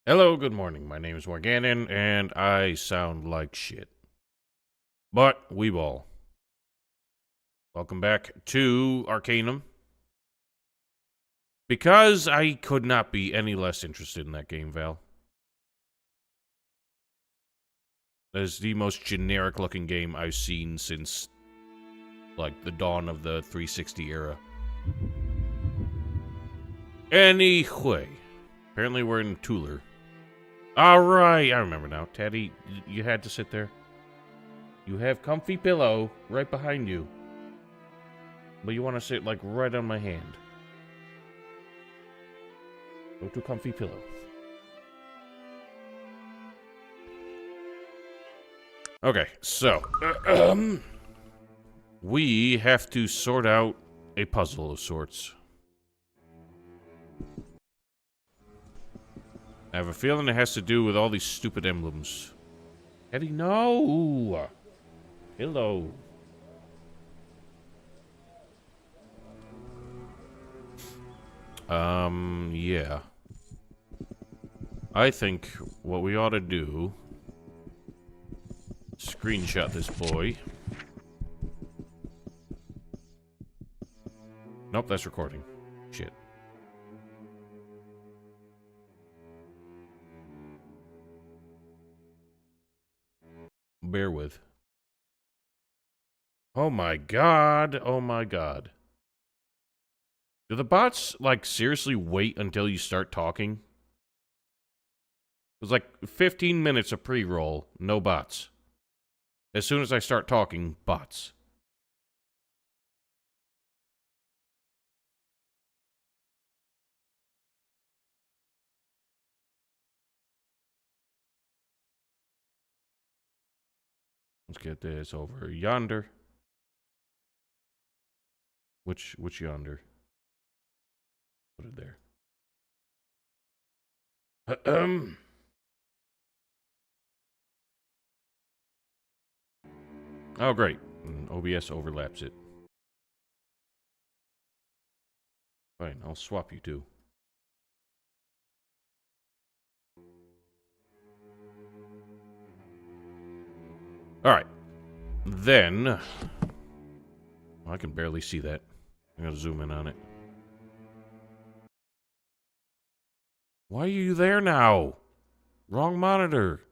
Hello, good morning. My name is Morganon, and I sound like shit. But we will. Welcome back to Arcanum. Because I could not be any less interested in that game, Val. That is the most generic-looking game I've seen since, like, the dawn of the 360 era. Anyway, apparently we're in Tuller. Alright, I remember now. Teddy, you had to sit there. You have comfy pillow right behind you. But you want to sit, like, right on my hand. Go to comfy pillow. Okay, so, we have to sort out a puzzle of sorts. I have a feeling it has to do with all these stupid emblems. Eddie, no! Hello. Yeah. I think what we ought to do... Screenshot this boy. Nope, that's recording. Shit. Bear with. Oh my god. Oh my god. Do the bots, like, seriously wait until you start talking? It was like 15 minutes of pre-roll, no bots. As soon as I start talking, bots. Let's get this over yonder. Which yonder? Put it there. Oh, great. OBS overlaps it. Fine, I'll swap you two. Alright. Then... well, I can barely see that. I'm gonna zoom in on it. Why are you there now? Wrong monitor.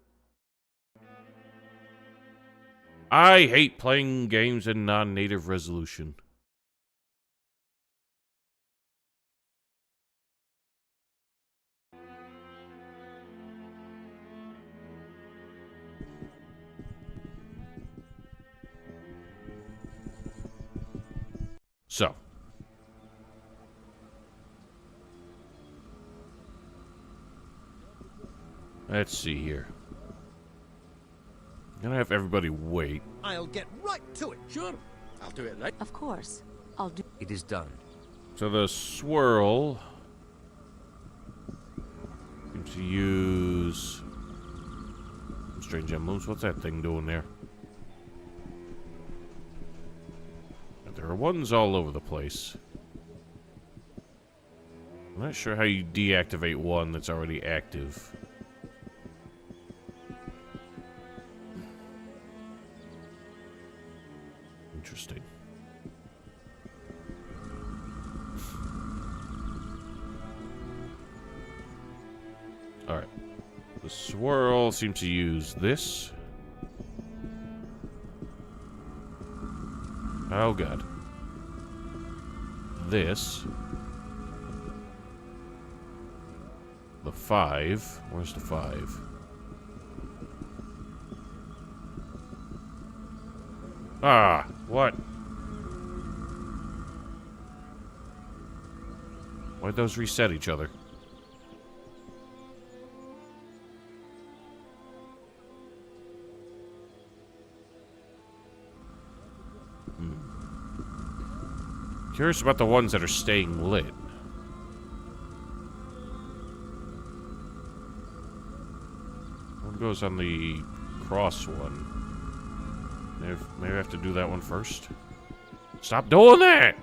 I hate playing games in non-native resolution. So. Let's see here. I'm gonna have everybody wait. I'll get right to it. Sure. I'll do it later. Of course. I'll do... It is done. So the swirl... seems to use... some strange emblems. What's that thing doing there? There are ones all over the place. I'm not sure how you deactivate one that's already active. Interesting. Alright. The swirl seems to use this. Oh god. This. The 5. Where's the 5? Ah, what? Why'd those reset each other? Curious about the ones that are staying lit. One goes on the cross one. Maybe I have to do that one first. Stop doing that!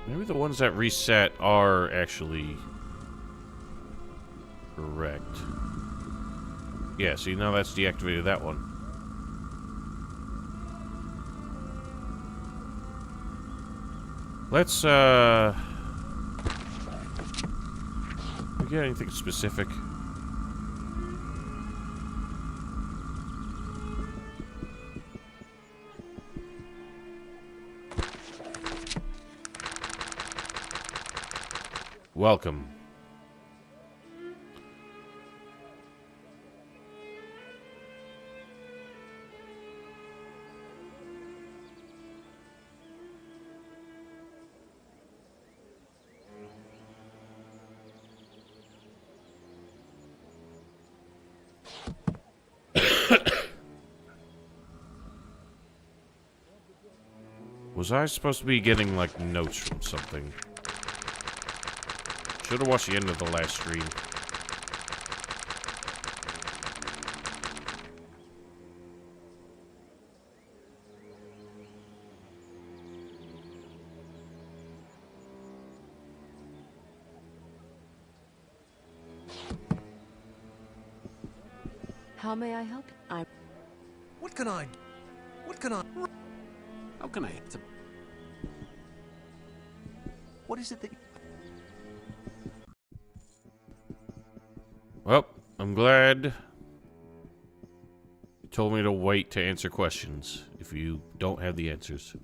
Maybe the ones that reset are actually correct. Yeah, see, now that's deactivated that one. Let's, we get anything specific? Welcome. Was I supposed to be getting, like, notes from something? Should have watched the end of the last stream. How may I help you? What can I... What can I... How can I help? What is it that... Well, I'm glad you told me to wait to answer questions if you don't have the answers.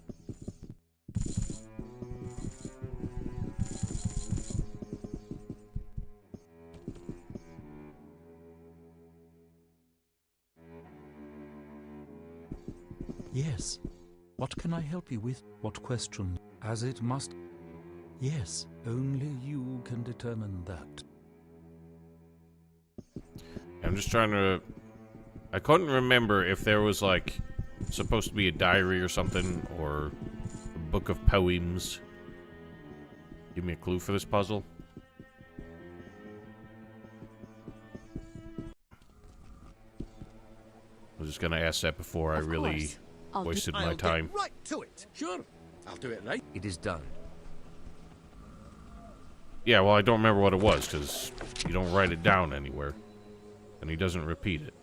Yes. What can I help you with? What question? As it must... Yes, only you can determine that. I'm just trying to... I couldn't remember if there was, like, supposed to be a diary or something, or a book of poems. Give me a clue for this puzzle. I was just gonna ask that before I really wasted my time. Get right to it. Sure, I'll do it right. It is done. Yeah, well, I don't remember what it was, because you don't write it down anywhere. And he doesn't repeat it.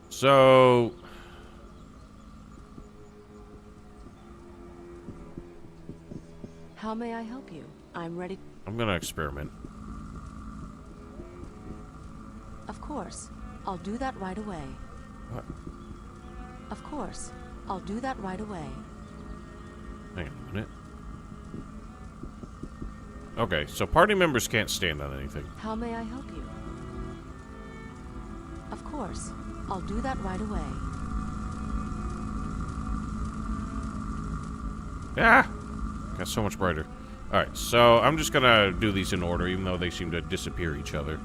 So... How may I help you? I'm ready. I'm gonna experiment. Of course. I'll do that right away. What? Of course. I'll do that right away. Hang on a minute. Okay, so party members can't stand on anything. How may I help you? Of course. I'll do that right away. Ah! Got so much brighter. Alright, so I'm just gonna do these in order, even though they seem to disappear each other.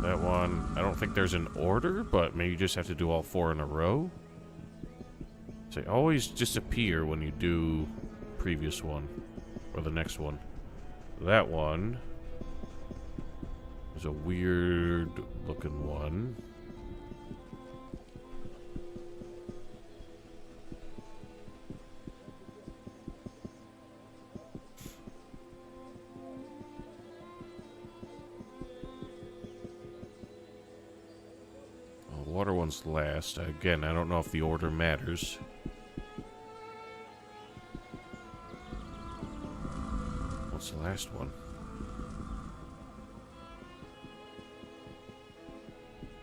That one, I don't think there's an order, but maybe you just have to do all 4 in a row. So they always disappear when you do previous one, or the next one. That one is a weird looking one. Water one's last. Again, I don't know if the order matters. What's the last one?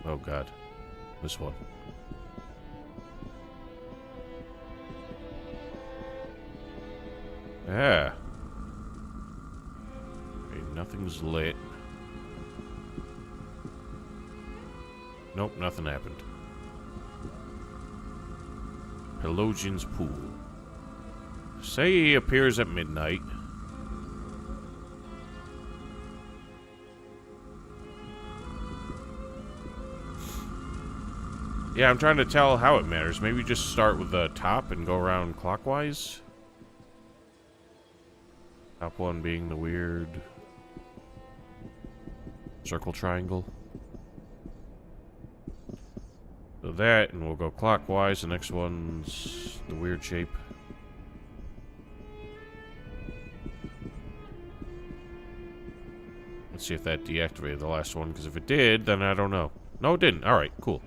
Oh god. This one. Ah. Okay, nothing's lit. Nope, nothing happened. Pelogian's Pool. Say he appears at midnight. Yeah, I'm trying to tell how it matters. Maybe just start with the top and go around clockwise. Top one being the weird circle triangle. So that, and we'll go clockwise. The next one's the weird shape. Let's see if that deactivated the last one, because if it did, then I don't know. No, it didn't. Alright, cool.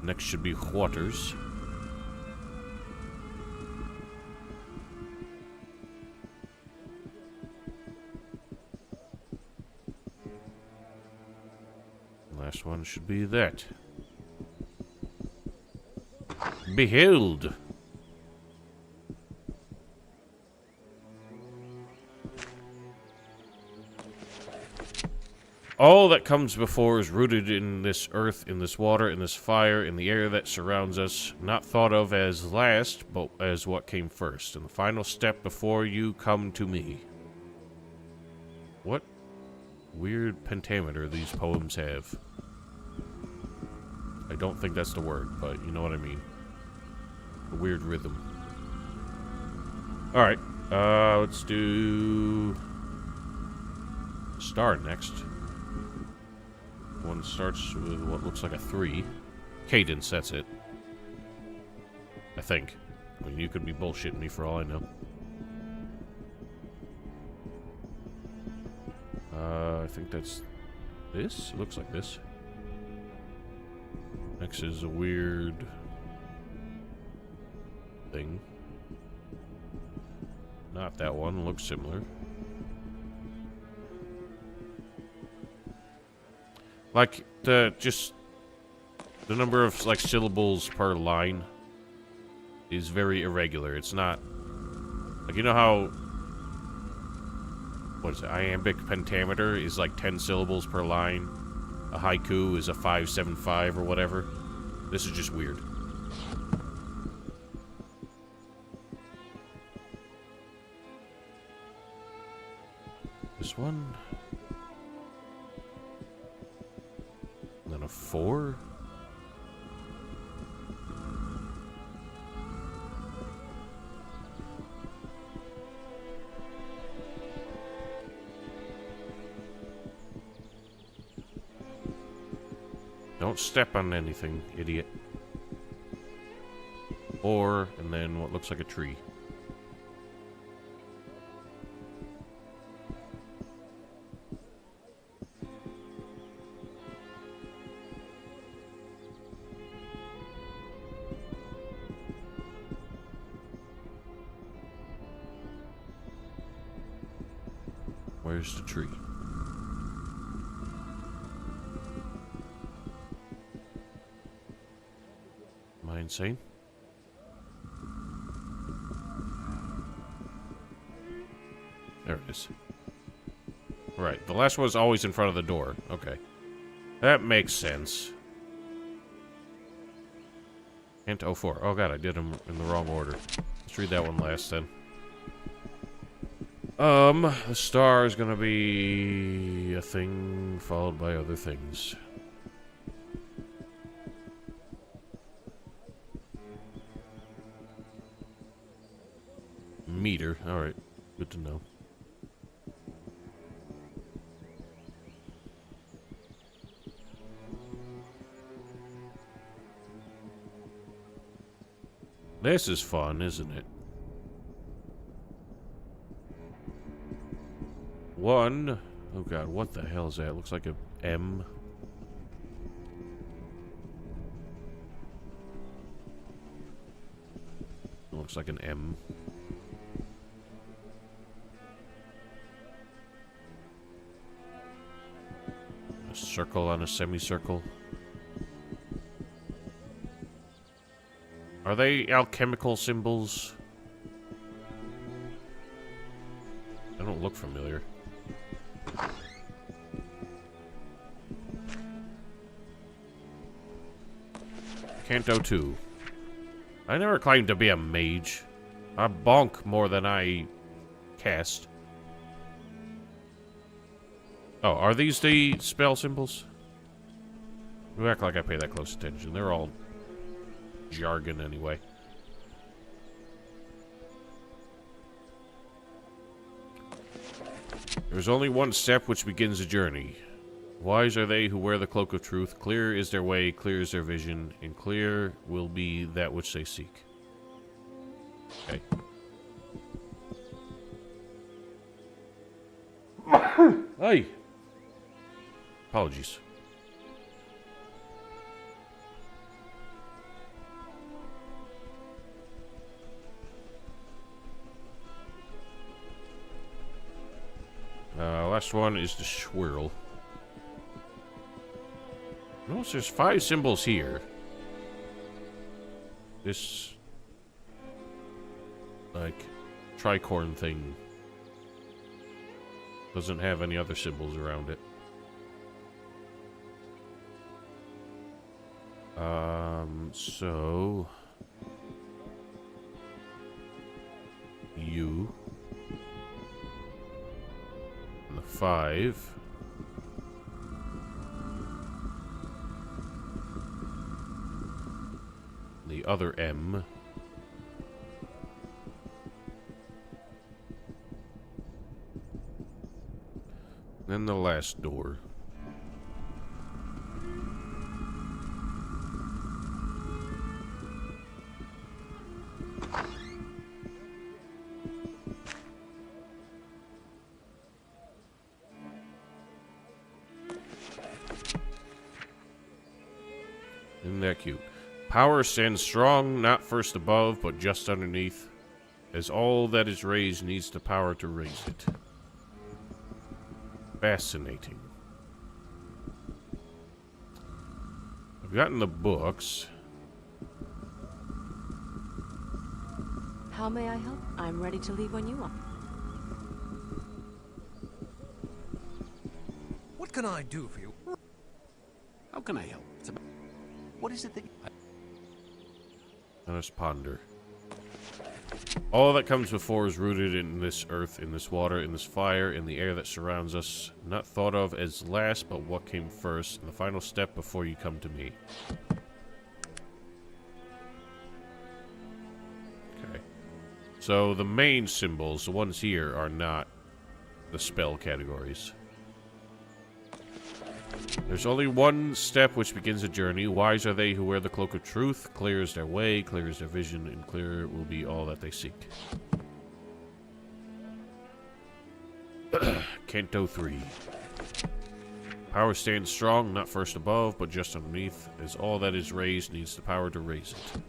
Next should be waters. Last one should be that. Behold! All that comes before is rooted in this earth, in this water, in this fire, in the air that surrounds us, not thought of as last, but as what came first. And the final step before you come to me. What weird pentameter these poems have. I don't think that's the word, but you know what I mean. A weird rhythm. Alright, let's do star next. One starts with what looks like a 3. Cadence, that's it. I think. I mean, you could be bullshitting me for all I know. I think that's this? It looks like this. Next is a weird thing. Not that one, looks similar. Like, the number of, like, syllables per line is very irregular. It's not, like, you know how, what is it, iambic pentameter is, like, 10 syllables per line? A haiku is a 575 or whatever. This is just weird. This one... a 4? Don't step on anything, idiot. Or, and then what looks like a tree. Where's the tree? Am I insane? There it is. Right, the last one was always in front of the door. Okay. That makes sense. Hint 04. Oh god, I did them in the wrong order. Let's read that one last then. The star is gonna be a thing followed by other things. Meter. Alright. Good to know. This is fun, isn't it? 1. Oh god, what the hell is that? Looks like a M. Looks like an M. A circle on a semicircle. Are they alchemical symbols? They don't look familiar. Canto 2. I never claimed to be a mage. I bonk more than I cast. Oh, are these the spell symbols? You act like I pay that close attention. They're all jargon anyway. There's only one step which begins a journey. Wise are they who wear the cloak of truth. Clear is their way, clear is their vision, and clear will be that which they seek. Okay. Hey! Apologies. Last one is the swirl. Notice there's 5 symbols here. This, like, tricorn thing doesn't have any other symbols around it. So... You... And the 5... The other M... Then the last door. Isn't that cute? Power stands strong, not first above, but just underneath, as all that is raised needs the power to raise it. Fascinating. I've gotten the books. How may I help? I'm ready to leave when you are. What can I do for you? How can I help? What is it that... Let us ponder. All that comes before is rooted in this earth, in this water, in this fire, in the air that surrounds us. Not thought of as last, but what came first, and the final step before you come to me. Okay. So the main symbols, the ones here, are not the spell categories. There's only one step which begins a journey. Wise are they who wear the cloak of truth. Clear is their way, clear is their vision, and clear will be all that they seek. Canto 3. Power stands strong, not first above, but just underneath, as all that is raised needs the power to raise it.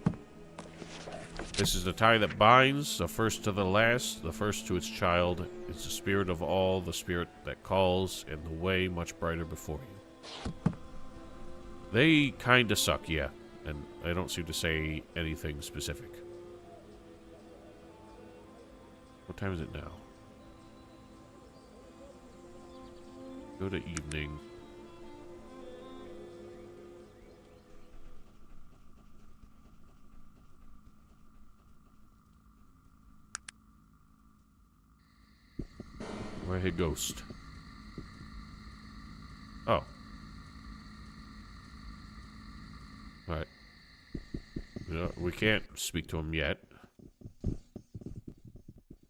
This is the tie that binds, the first to the last, the first to its child. It's the spirit of all, the spirit that calls, and the way much brighter before you. They kinda suck, yeah, and I don't seem to say anything specific. What time is it now? Go to evening. Red ghost. Oh. Alright. We can't speak to him yet.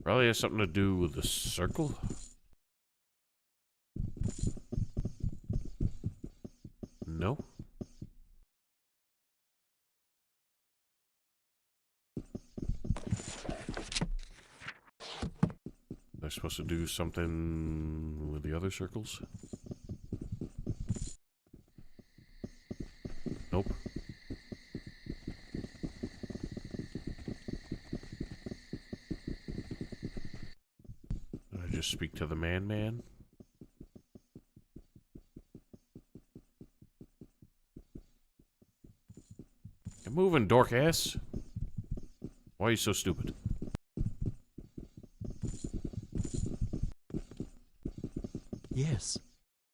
Probably has something to do with the circle. No? Am I supposed to do something with the other circles? Nope. Did I just speak to the man? Get moving, dork ass. Why are you so stupid? Yes.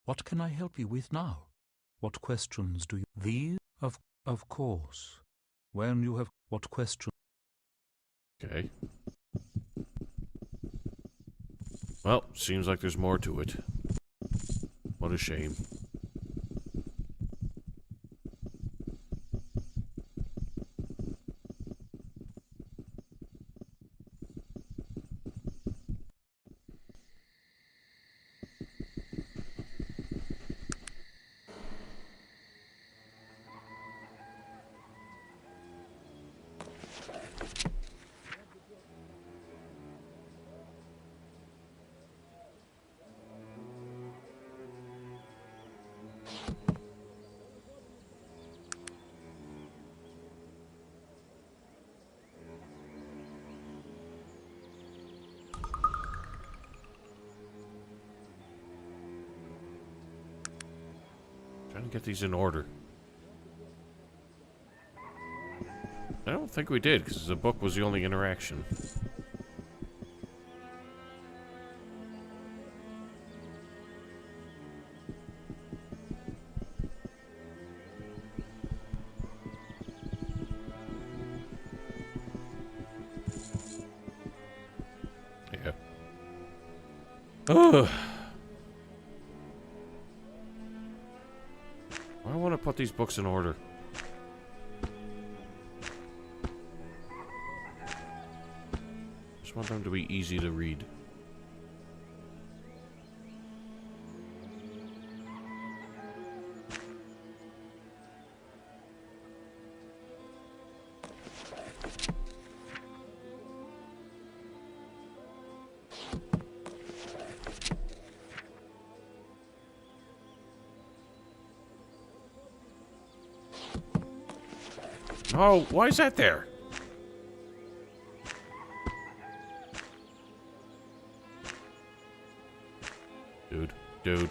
What can I help you with now? What questions do you... These? Of course. When you have... What question? Okay. Well, seems like there's more to it. What a shame. Trying to get these in order. I don't think we did, because the book was the only interaction. Yeah. Ugh. I want to put these books in order. Just want them to be easy to read. Oh, why is that there? Dude.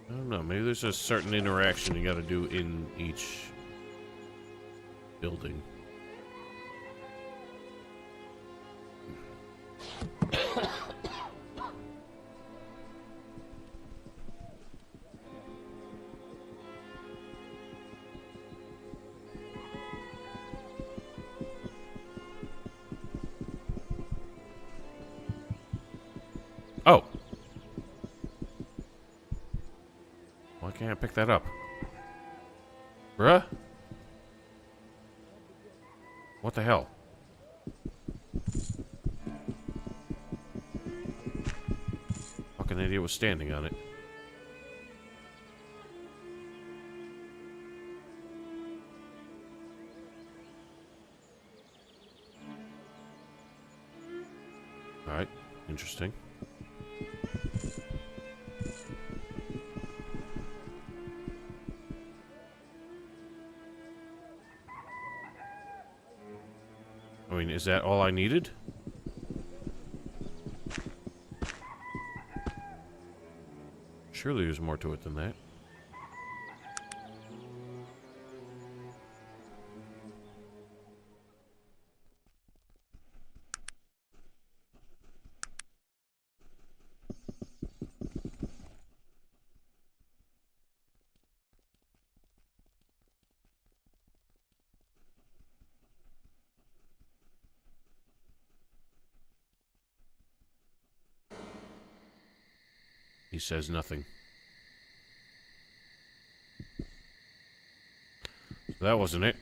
I don't know, maybe there's a certain interaction you gotta do in each building. Oh! Why can't I pick that up? Bruh? What the hell? Fucking idiot was standing on it. Alright, interesting. I mean, is that all I needed? Surely there's more to it than that. He says nothing. So that wasn't it.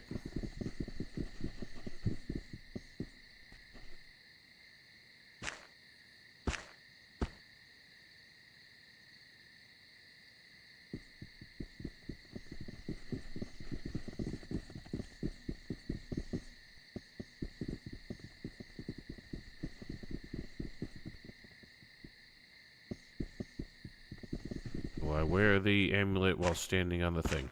Do I wear the amulet while standing on the thing?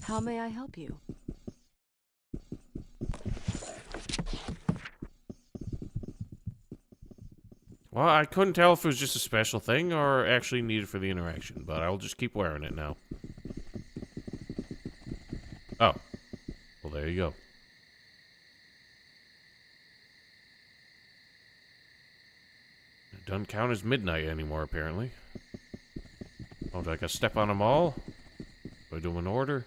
How may I help you? Well, I couldn't tell if it was just a special thing or actually needed for the interaction, but I'll just keep wearing it now. Oh. Well, there you go. It doesn't count as midnight anymore, apparently. Oh, do I gotta step on them all? Do I do them in order?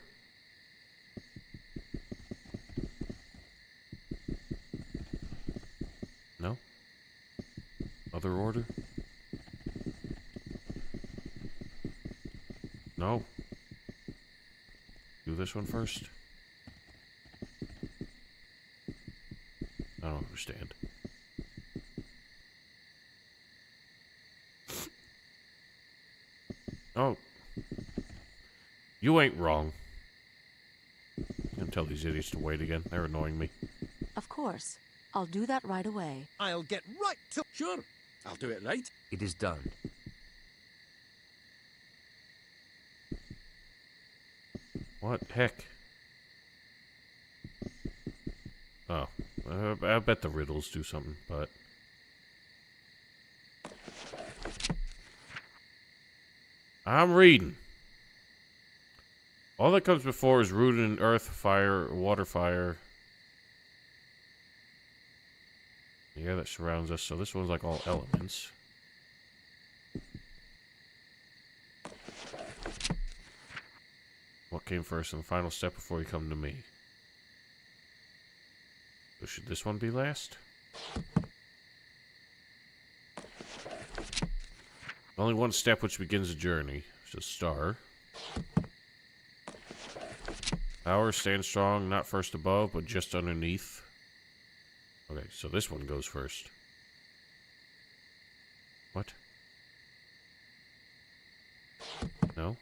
No? Other order? No. Do this one first. I don't understand. Oh. You ain't wrong. I'm gonna tell these idiots to wait again. They're annoying me. Of course. I'll do that right away. I'll get right to... Sure, I'll do it right. It is done. What heck? Oh, I bet the riddles do something, but... I'm reading. All that comes before is rooted in earth, fire, water, fire. The air that surrounds us, so this one's like all elements. What came first in the final step before you come to me? So should this one be last? Only one step which begins a journey. So star. Power, stand strong, not first above, but just underneath. Okay, so this one goes first. What? No?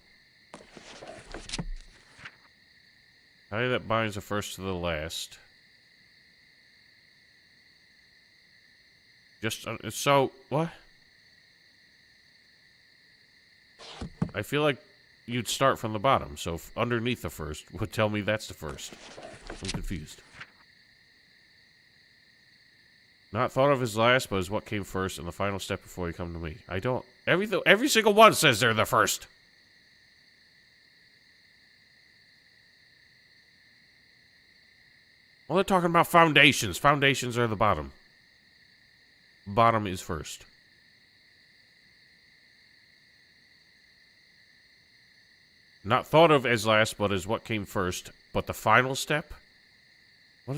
How that binds the first to the last. Just, so, what? I feel like you'd start from the bottom, so underneath the first would tell me that's the first. I'm confused. Not thought of as last, but as what came first and the final step before you come to me. I don't... Every single one says they're the first. Well, they're talking about foundations. Foundations are the bottom. Bottom is first. Not thought of as last, but as what came first. But the final step? How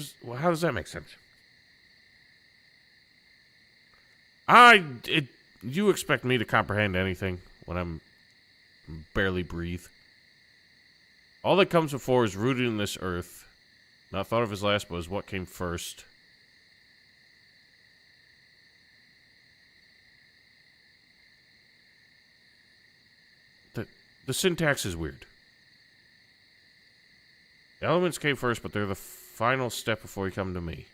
does that make sense? You expect me to comprehend anything when I'm barely breathe? All that comes before is rooted in this earth. Not thought of as last, but as what came first. The syntax is weird. The elements came first, but they're the final step before you come to me.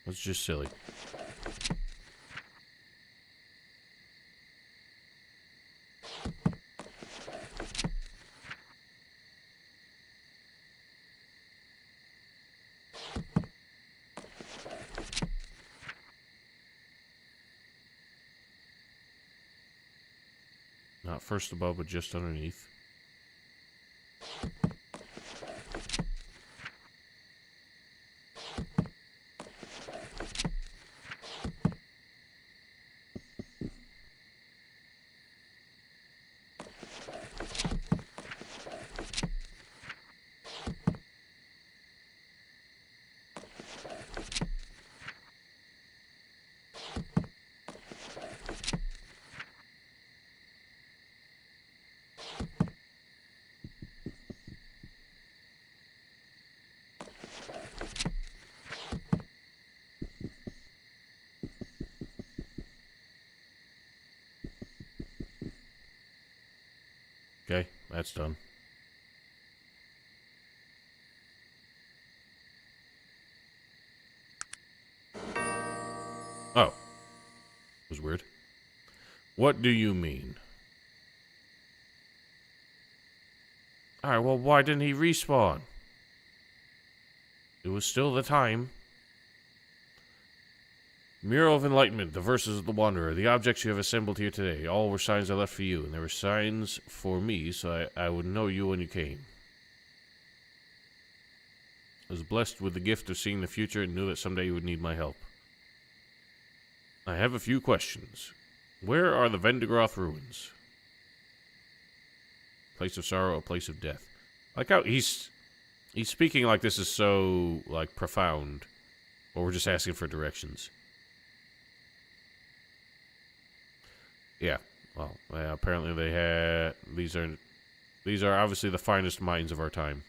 That's just silly. Not first above, but just underneath. Okay, that's done. Oh. Was weird. What do you mean? Alright, well, why didn't he respawn? It was still the time. Mural of Enlightenment, the verses of the Wanderer, the objects you have assembled here today, all were signs I left for you, and they were signs for me, so I would know you when you came. I was blessed with the gift of seeing the future and knew that someday you would need my help. I have a few questions. Where are the Vendigroth ruins? Place of sorrow, a place of death. Like how he's speaking like this is so, like, profound, or we're just asking for directions. Yeah, well, apparently they had... These are obviously the finest minds of our time.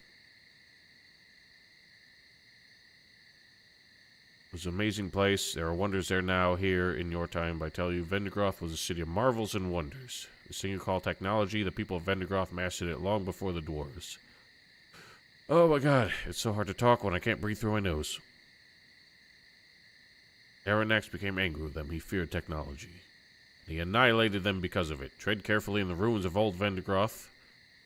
was an amazing place. There are wonders there now, here in your time. But I tell you, Vendigroth was a city of marvels and wonders. The thing you call technology, the people of Vendigroth mastered it long before the dwarves. Oh my god, it's so hard to talk when I can't breathe through my nose. Aranax became angry with them. He feared technology. He annihilated them because of it. Tread carefully in the ruins of old Vendigroth.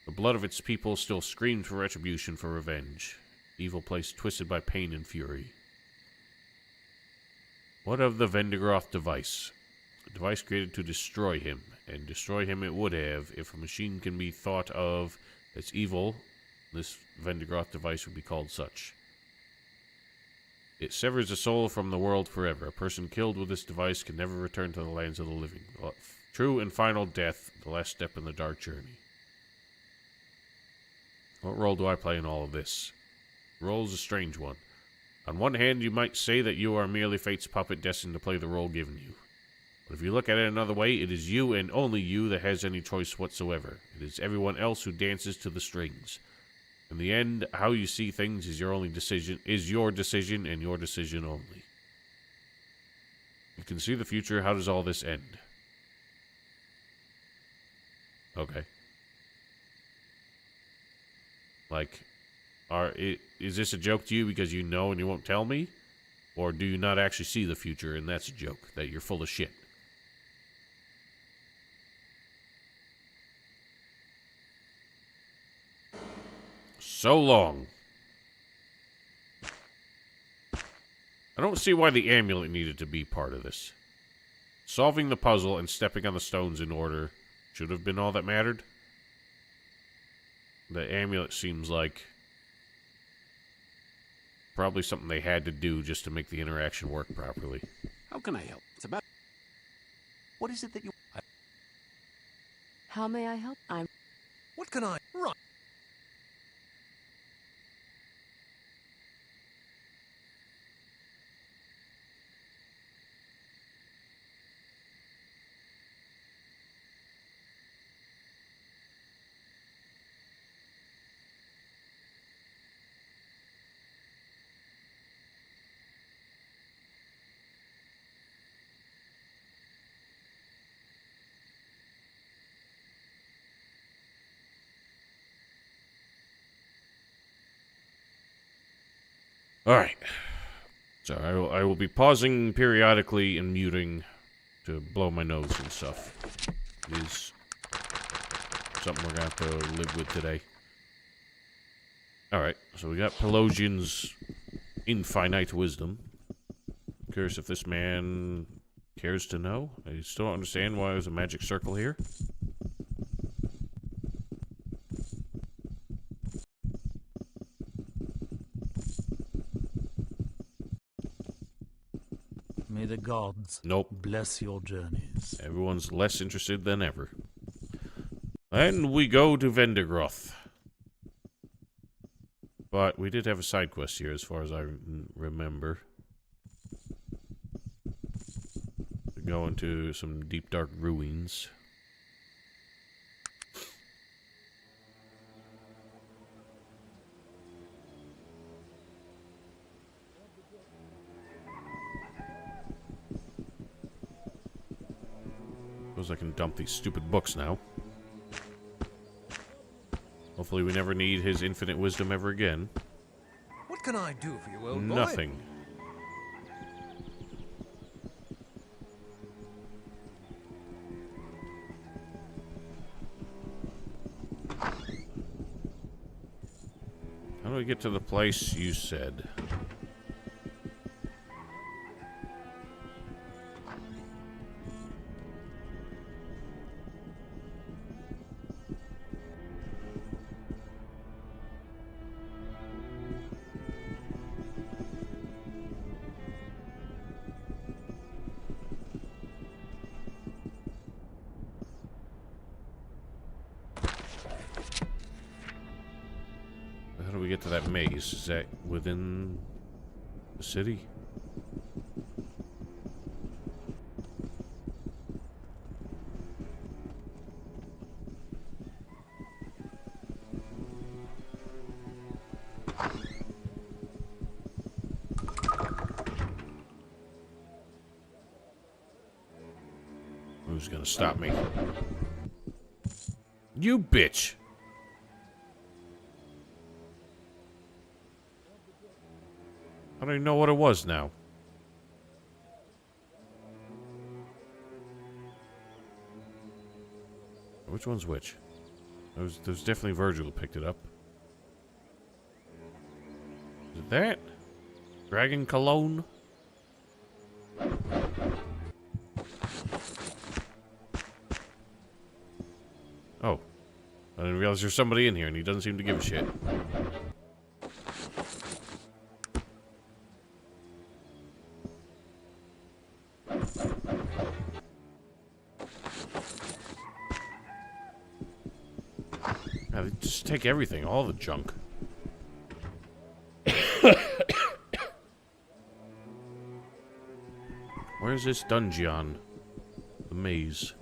The blood of its people still screamed for retribution, for revenge. Evil place twisted by pain and fury. What of the Vendigroth device? A device created to destroy him, and destroy him it would have. If a machine can be thought of as evil, this Vendigroth device would be called such. It severs the soul from the world forever. A person killed with this device can never return to the lands of the living. True and final death, the last step in the dark journey. What role do I play in all of this? The role is a strange one. On one hand, you might say that you are merely fate's puppet destined to play the role given you. But if you look at it another way, it is you and only you that has any choice whatsoever. It is everyone else who dances to the strings. In the end, how you see things is your decision, and your decision only. You can see the future. How does all this end? Okay. Like, is this a joke to you because you know and you won't tell me? Or do you not actually see the future and that's a joke, that you're full of shit? So long. I don't see why the amulet needed to be part of this. Solving the puzzle and stepping on the stones in order should have been all that mattered. The amulet seems like probably something they had to do just to make the interaction work properly. How can I help? It's about... What is it that you... How may I help? What can I... Right. Alright. So I will be pausing periodically and muting to blow my nose and stuff. It is something we're going to have to live with today. Alright, so we got Pelosian's infinite wisdom. Curious if this man cares to know. I still don't understand why there's a magic circle here. May the gods bless your journeys. Everyone's less interested than ever. And we go to Vendigroth. But we did have a side quest here, as far as I remember. We go into some deep, dark ruins. Suppose I can dump these stupid books now. Hopefully we never need his infinite wisdom ever again. What can I do for you, old boy? Nothing. How do we get to the place you said? How do we get to that maze? Is that within the city? gonna stop me. You bitch! I don't even know what it was now. Which one's which? There's definitely Virgil who picked it up. Is it that? Dragon Cologne? Oh. I didn't realize there's somebody in here and he doesn't seem to give a shit. Yeah, they just take everything, all the junk. Where's this dungeon? The maze.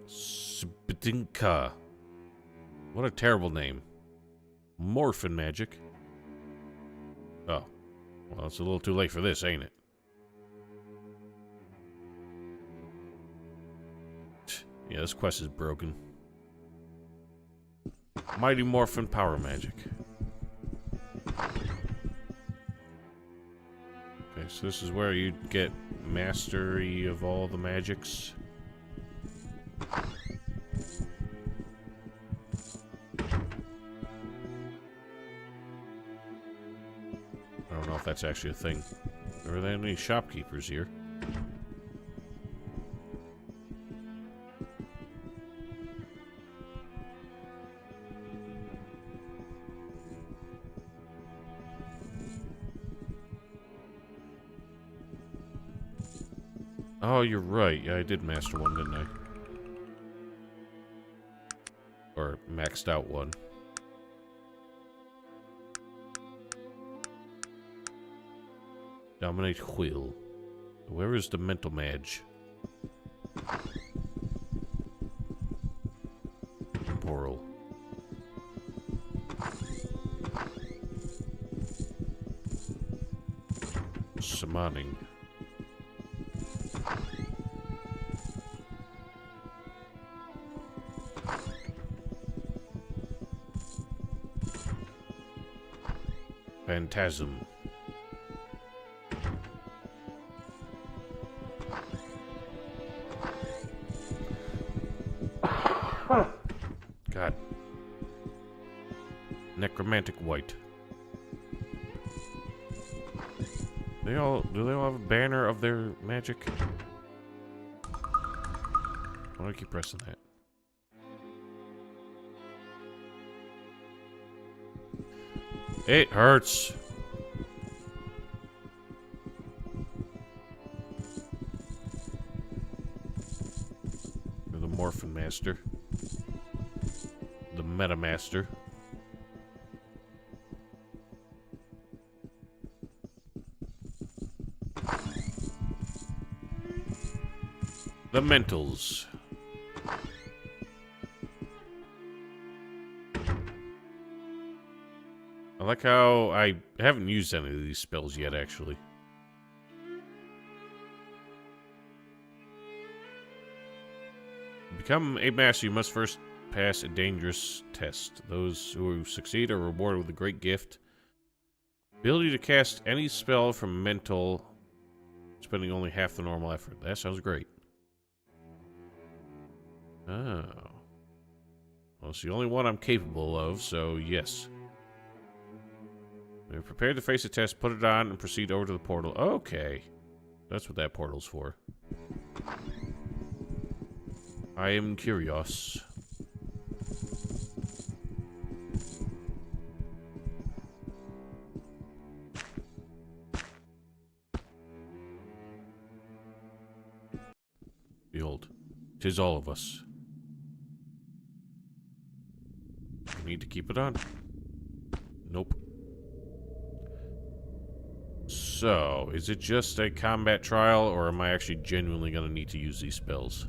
Spidinka. What a terrible name. Morphin magic. Oh. Well, it's a little too late for this, ain't it? Yeah, this quest is broken. Mighty Morphin power magic. Okay, so this is where you get mastery of all the magics. I don't know if that's actually a thing. Are there any shopkeepers here? Oh, you're right. Yeah, I did master one, didn't I? Or maxed out one. Dominate Wheel. Where is the mental mage? Temporal. Summoning. Phantasm. God. Necromantic White. Do they all have a banner of their magic? Why do I keep pressing that? It hurts. You're the Morphin Master. The Meta Master. The Mentals. I like how I haven't used any of these spells yet, actually. To become a master, you must first pass a dangerous test. Those who succeed are rewarded with a great gift. Ability to cast any spell from mental, spending only half the normal effort. That sounds great. Oh. Well, it's the only one I'm capable of, so yes. We're prepared to face the test, put it on, and proceed over to the portal. Okay. That's what that portal's for. I am curious. Behold, 'tis all of us. We need to keep it on. Nope. So, is it just a combat trial, or am I actually genuinely going to need to use these spells?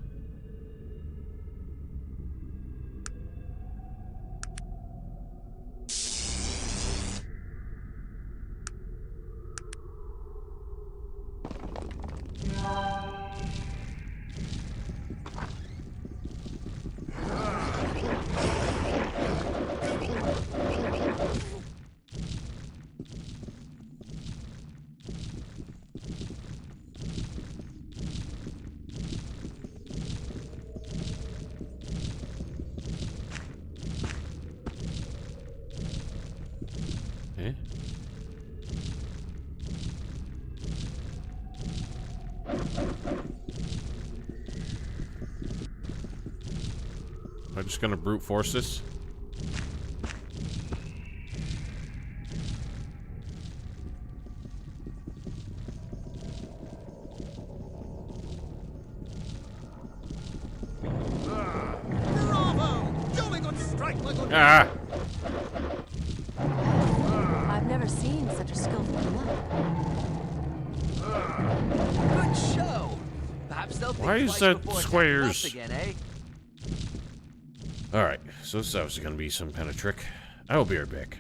Eh? Am I just gonna brute force this? Bravo! Jolly good strike, my good. Ah! I've never seen such a skillful knight. Good show. Perhaps they'll think Why is twice that before attacking squares? us again, eh? Alright, so this is obviously gonna be some kind of trick. I will be right back.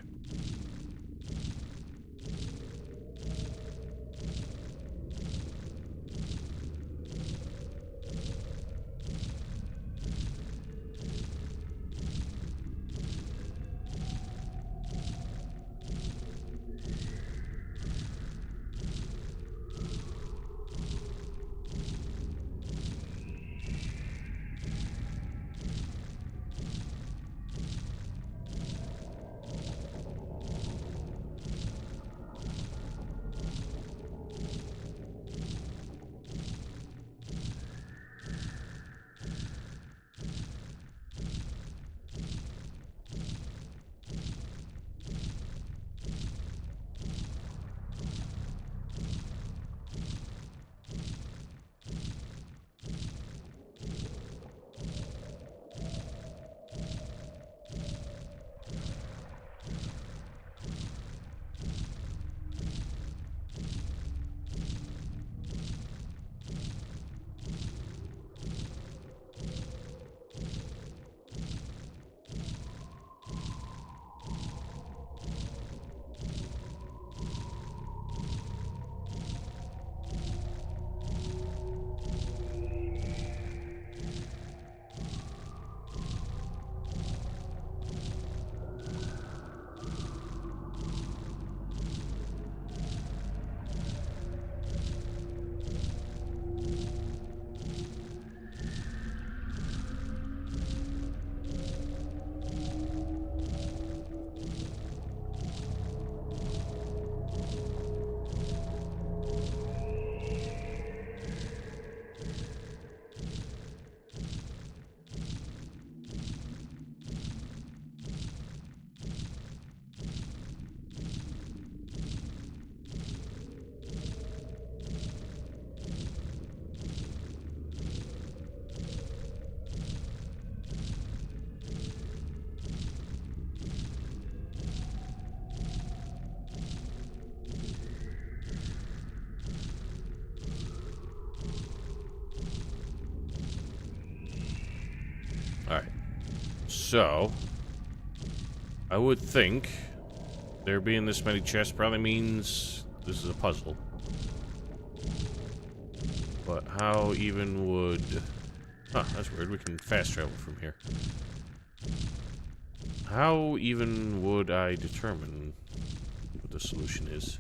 Alright. So, I would think there being this many chests probably means this is a puzzle. But how even would... Huh, that's weird. We can fast travel from here. How even would I determine what the solution is?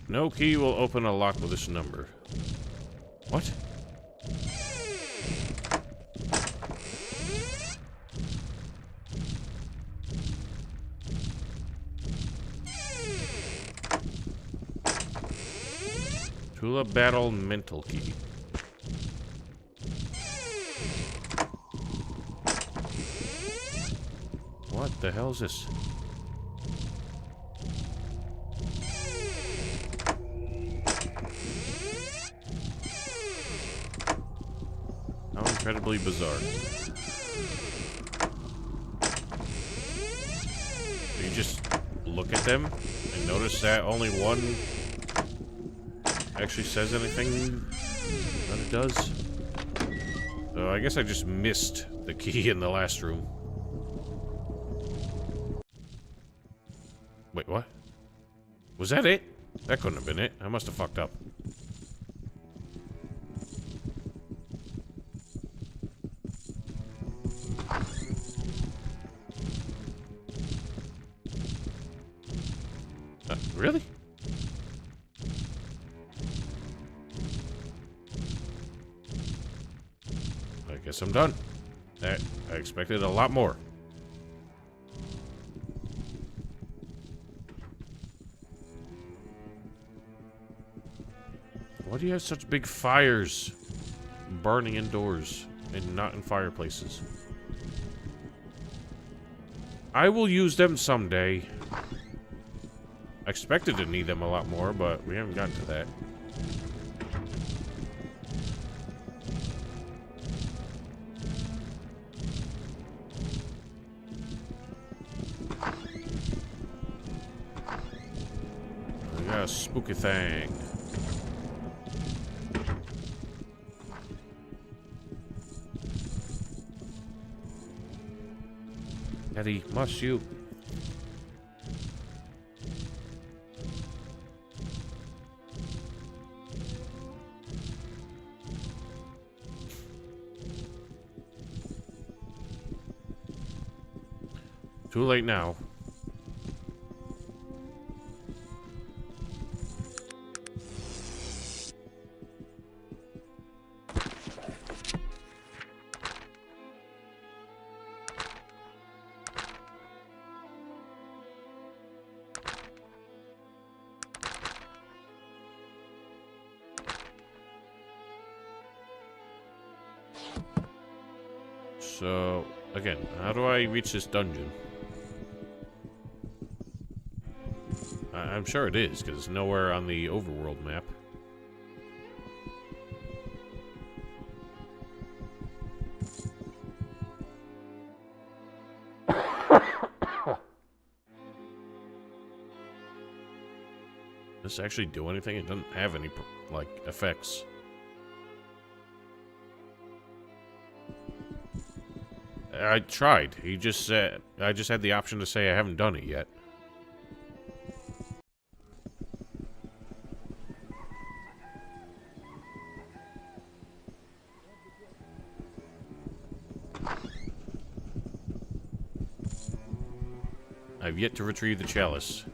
No key will open a lock with this number. What? Tula Battle Mental Key. What the hell is this? How incredibly bizarre. just look at them and notice that only one actually says anything that it does. So I guess I just missed the key in the last room. Wait, what? Was that it? That couldn't have been it. I must have fucked up. Really? I guess I'm done. I expected a lot more. Why do you have such big fires burning indoors and not in fireplaces? I will use them someday. I expected to need them a lot more, but we haven't gotten to that. We got a spooky thing. Eddie, must you? Too late now. So, again, how do I reach this dungeon? I'm sure it is, because it's nowhere on the overworld map. Does this actually do anything? It doesn't have any, like, effects. I tried. He just said... I just had the option to say I haven't done it yet. I've yet to retrieve the chalice.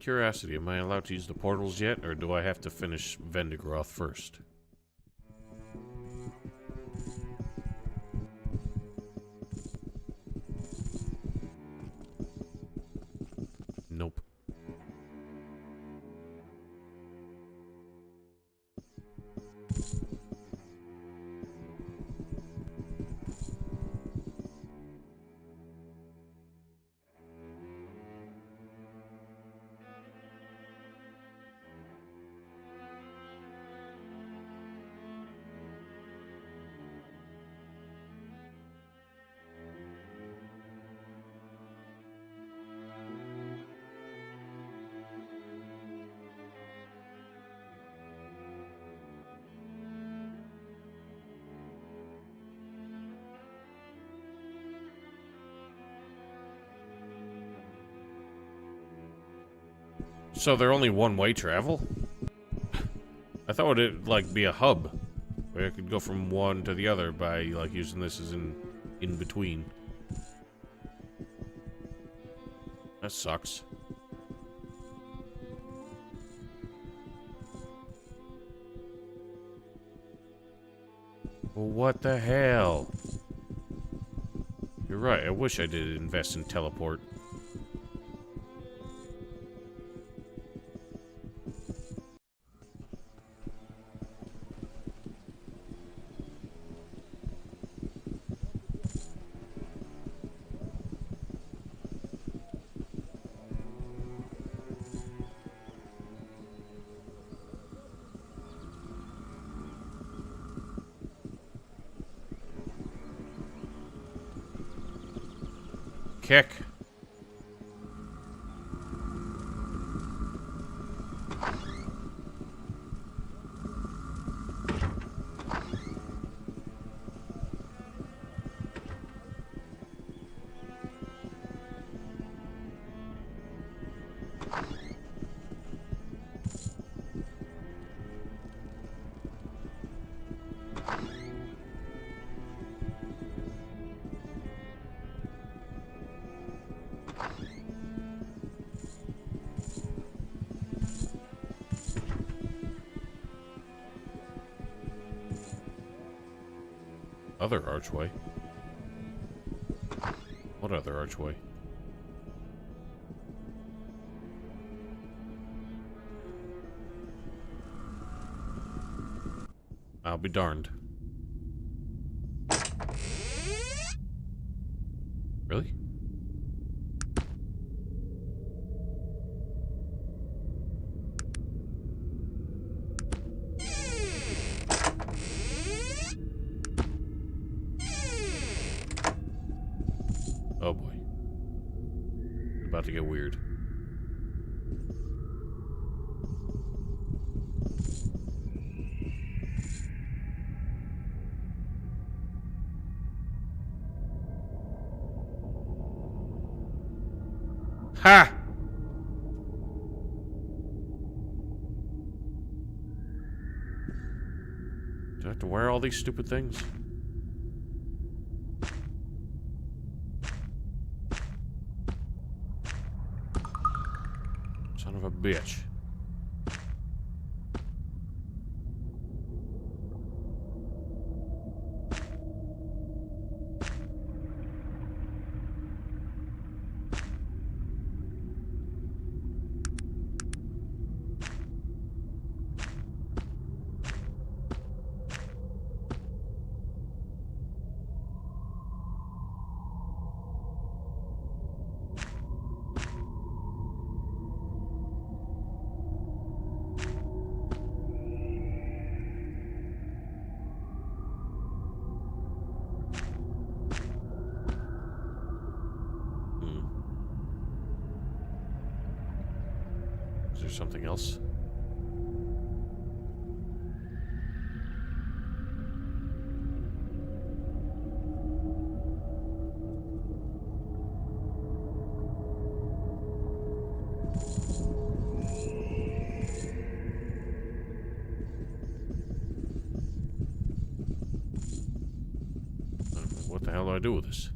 Curiosity, am I allowed to use the portals yet, or do I have to finish Vendigroth first? Nope. So they're only one-way travel? I thought it'd, like, be a hub. Where I could go from one to the other by, like, using this as in between. That sucks. Well, what the hell? You're right, I wish I did invest in teleport. Kick. Other archway? What other archway? I'll be darned. Really? Oh boy. It's about to get weird. Ha! Do I have to wear all these stupid things? Son of a bitch. Is there something else? What the hell do I do with this?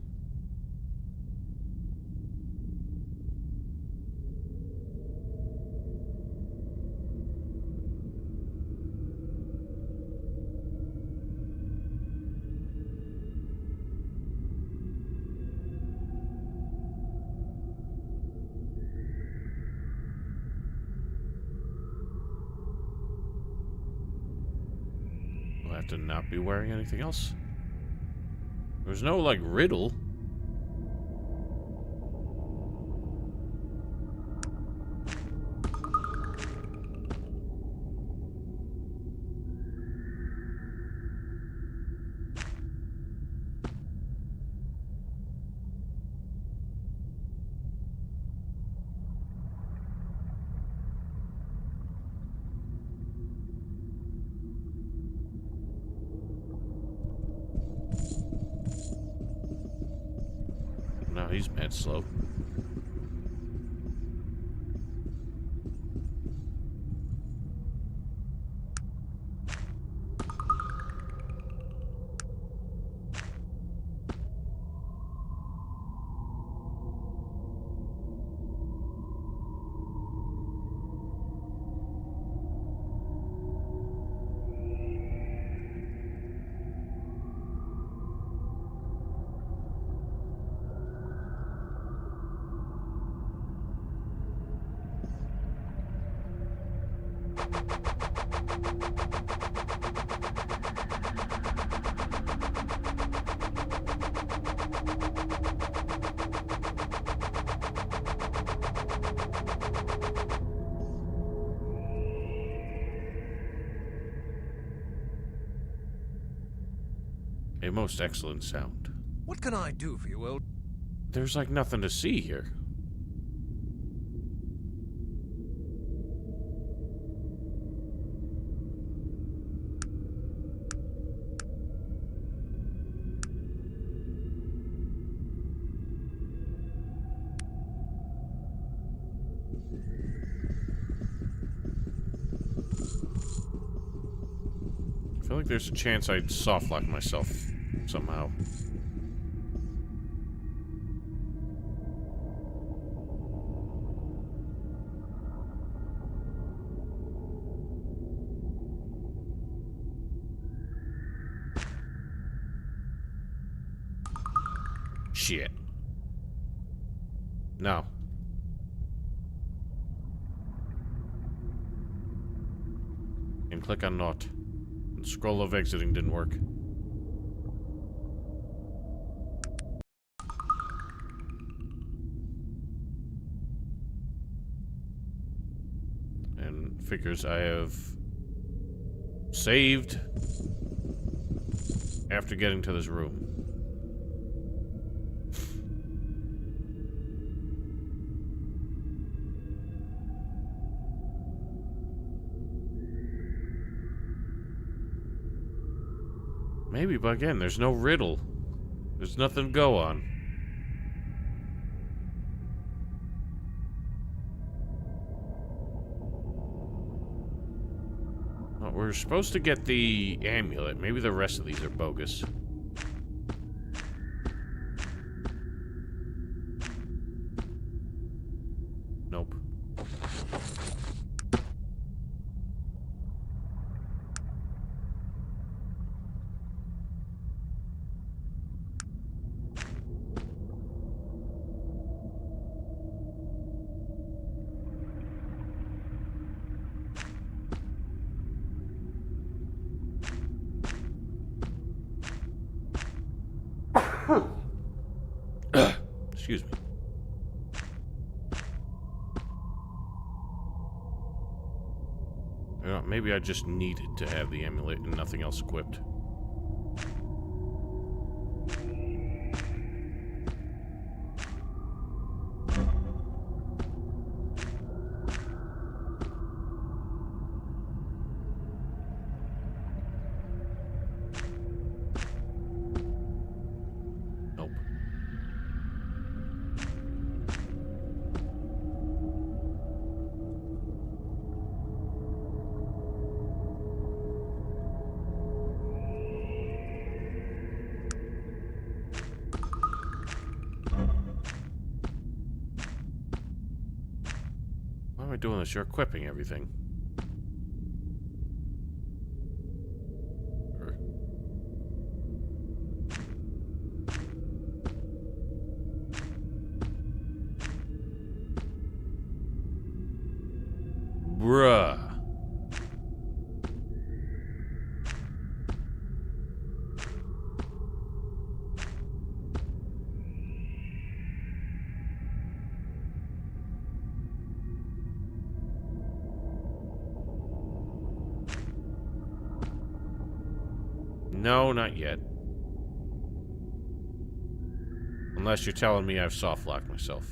Do I have to not be wearing anything else? There's no, like, riddle. No, he's mad slow. A most excellent sound. What can I do for you, old? There's like nothing to see here. I feel like there's a chance I'd soft lock myself somehow. Shit. No. And click on not. And scroll of exiting didn't work. And figures I have saved after getting to this room. Maybe, but again, there's no riddle. There's nothing to go on. Oh, we're supposed to get the amulet. Maybe the rest of these are bogus. Nope. Excuse me. Maybe I just needed to have the amulet and nothing else equipped. Nope. Why am I doing this? You're equipping everything. Bruh. No, not yet. Unless you're telling me I've soft-locked myself.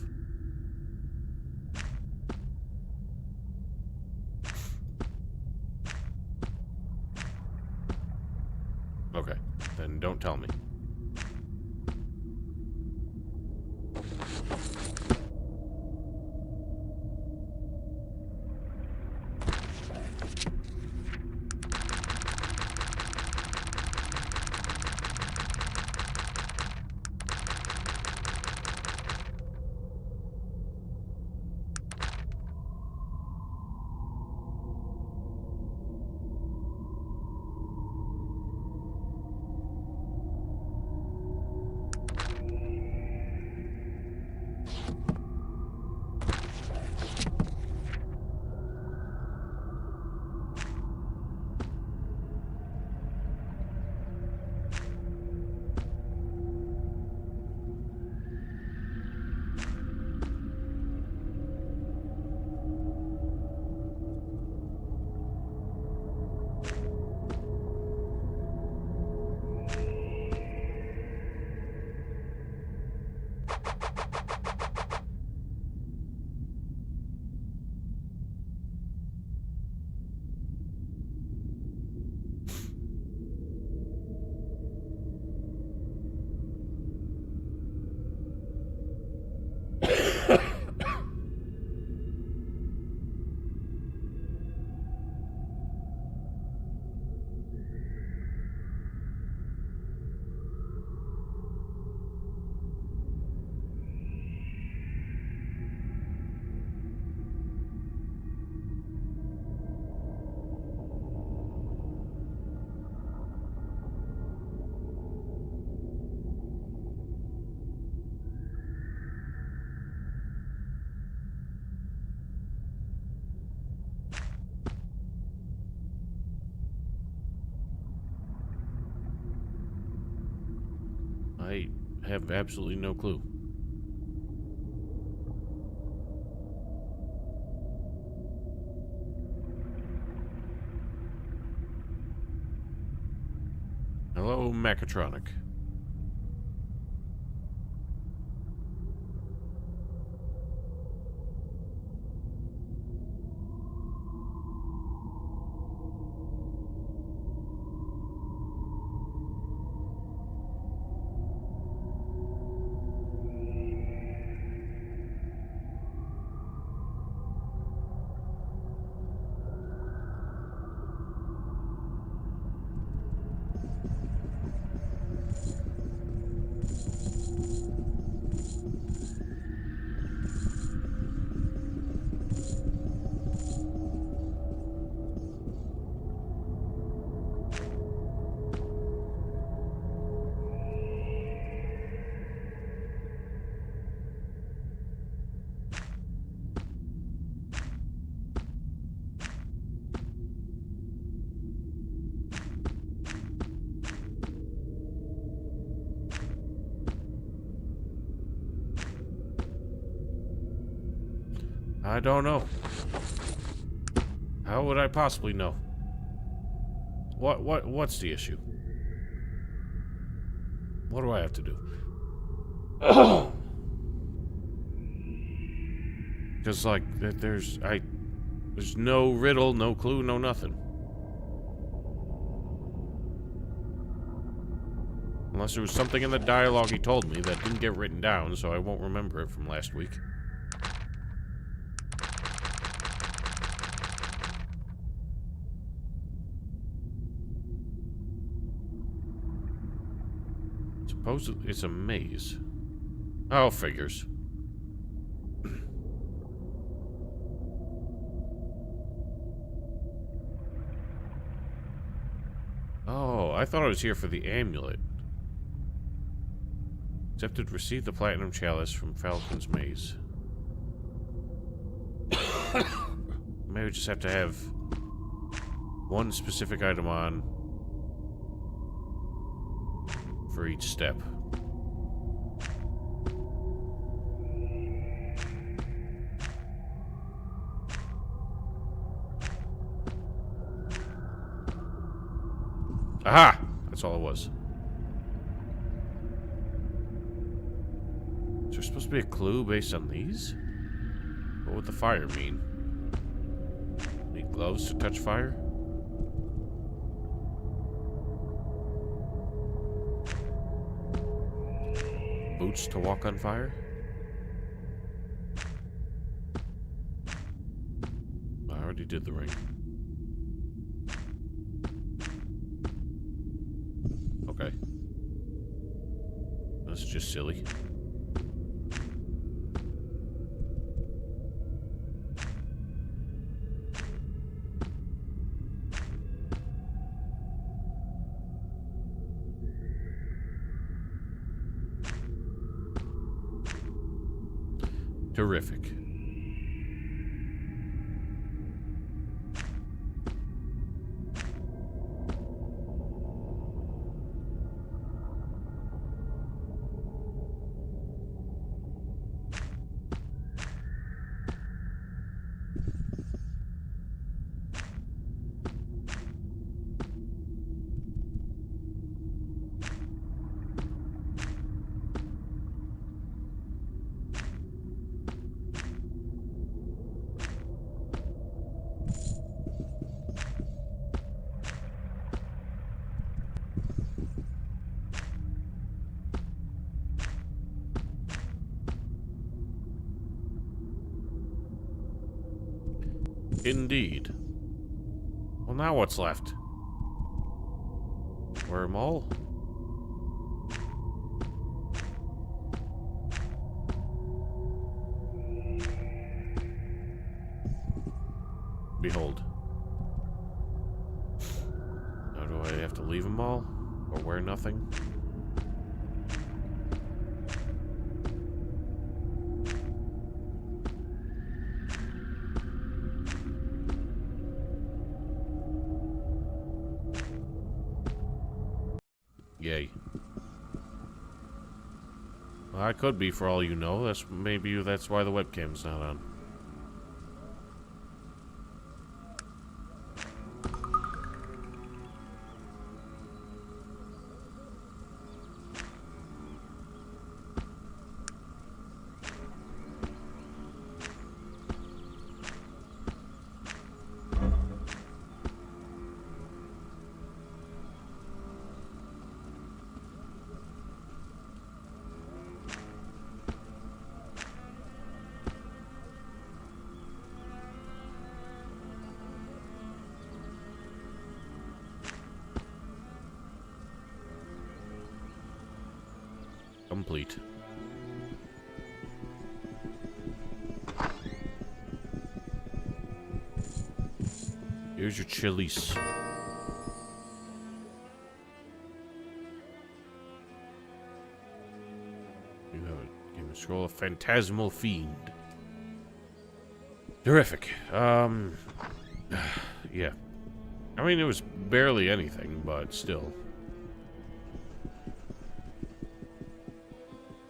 Okay, then don't tell me. I have absolutely no clue. Hello, Mechatronic. I don't know. How would I possibly know? What's the issue? What do I have to do? Because, like, there's no riddle, no clue, no nothing. Unless there was something in the dialogue he told me that didn't get written down, so I won't remember it from last week. Supposedly, it's a maze. Oh, figures. Oh, I thought I was here for the amulet. Accepted, receive the platinum chalice from Falcon's Maze. Maybe we just have to have one specific item on for each step. Aha! That's all it was. Is there supposed to be a clue based on these? What would the fire mean? Need gloves to touch fire? Boots to walk on fire? I already did the ring. Okay. That's just silly. Terrific. Indeed. Well, now what's left? Wormhole? Behold. Now do I have to leave them all? Or wear nothing? Yay. Well, I could be, for all you know. That's why the webcam's not on. Complete. Here's your chilies. You have a game of scroll of Phantasmal Fiend. Terrific. Yeah. I mean, it was barely anything, but still.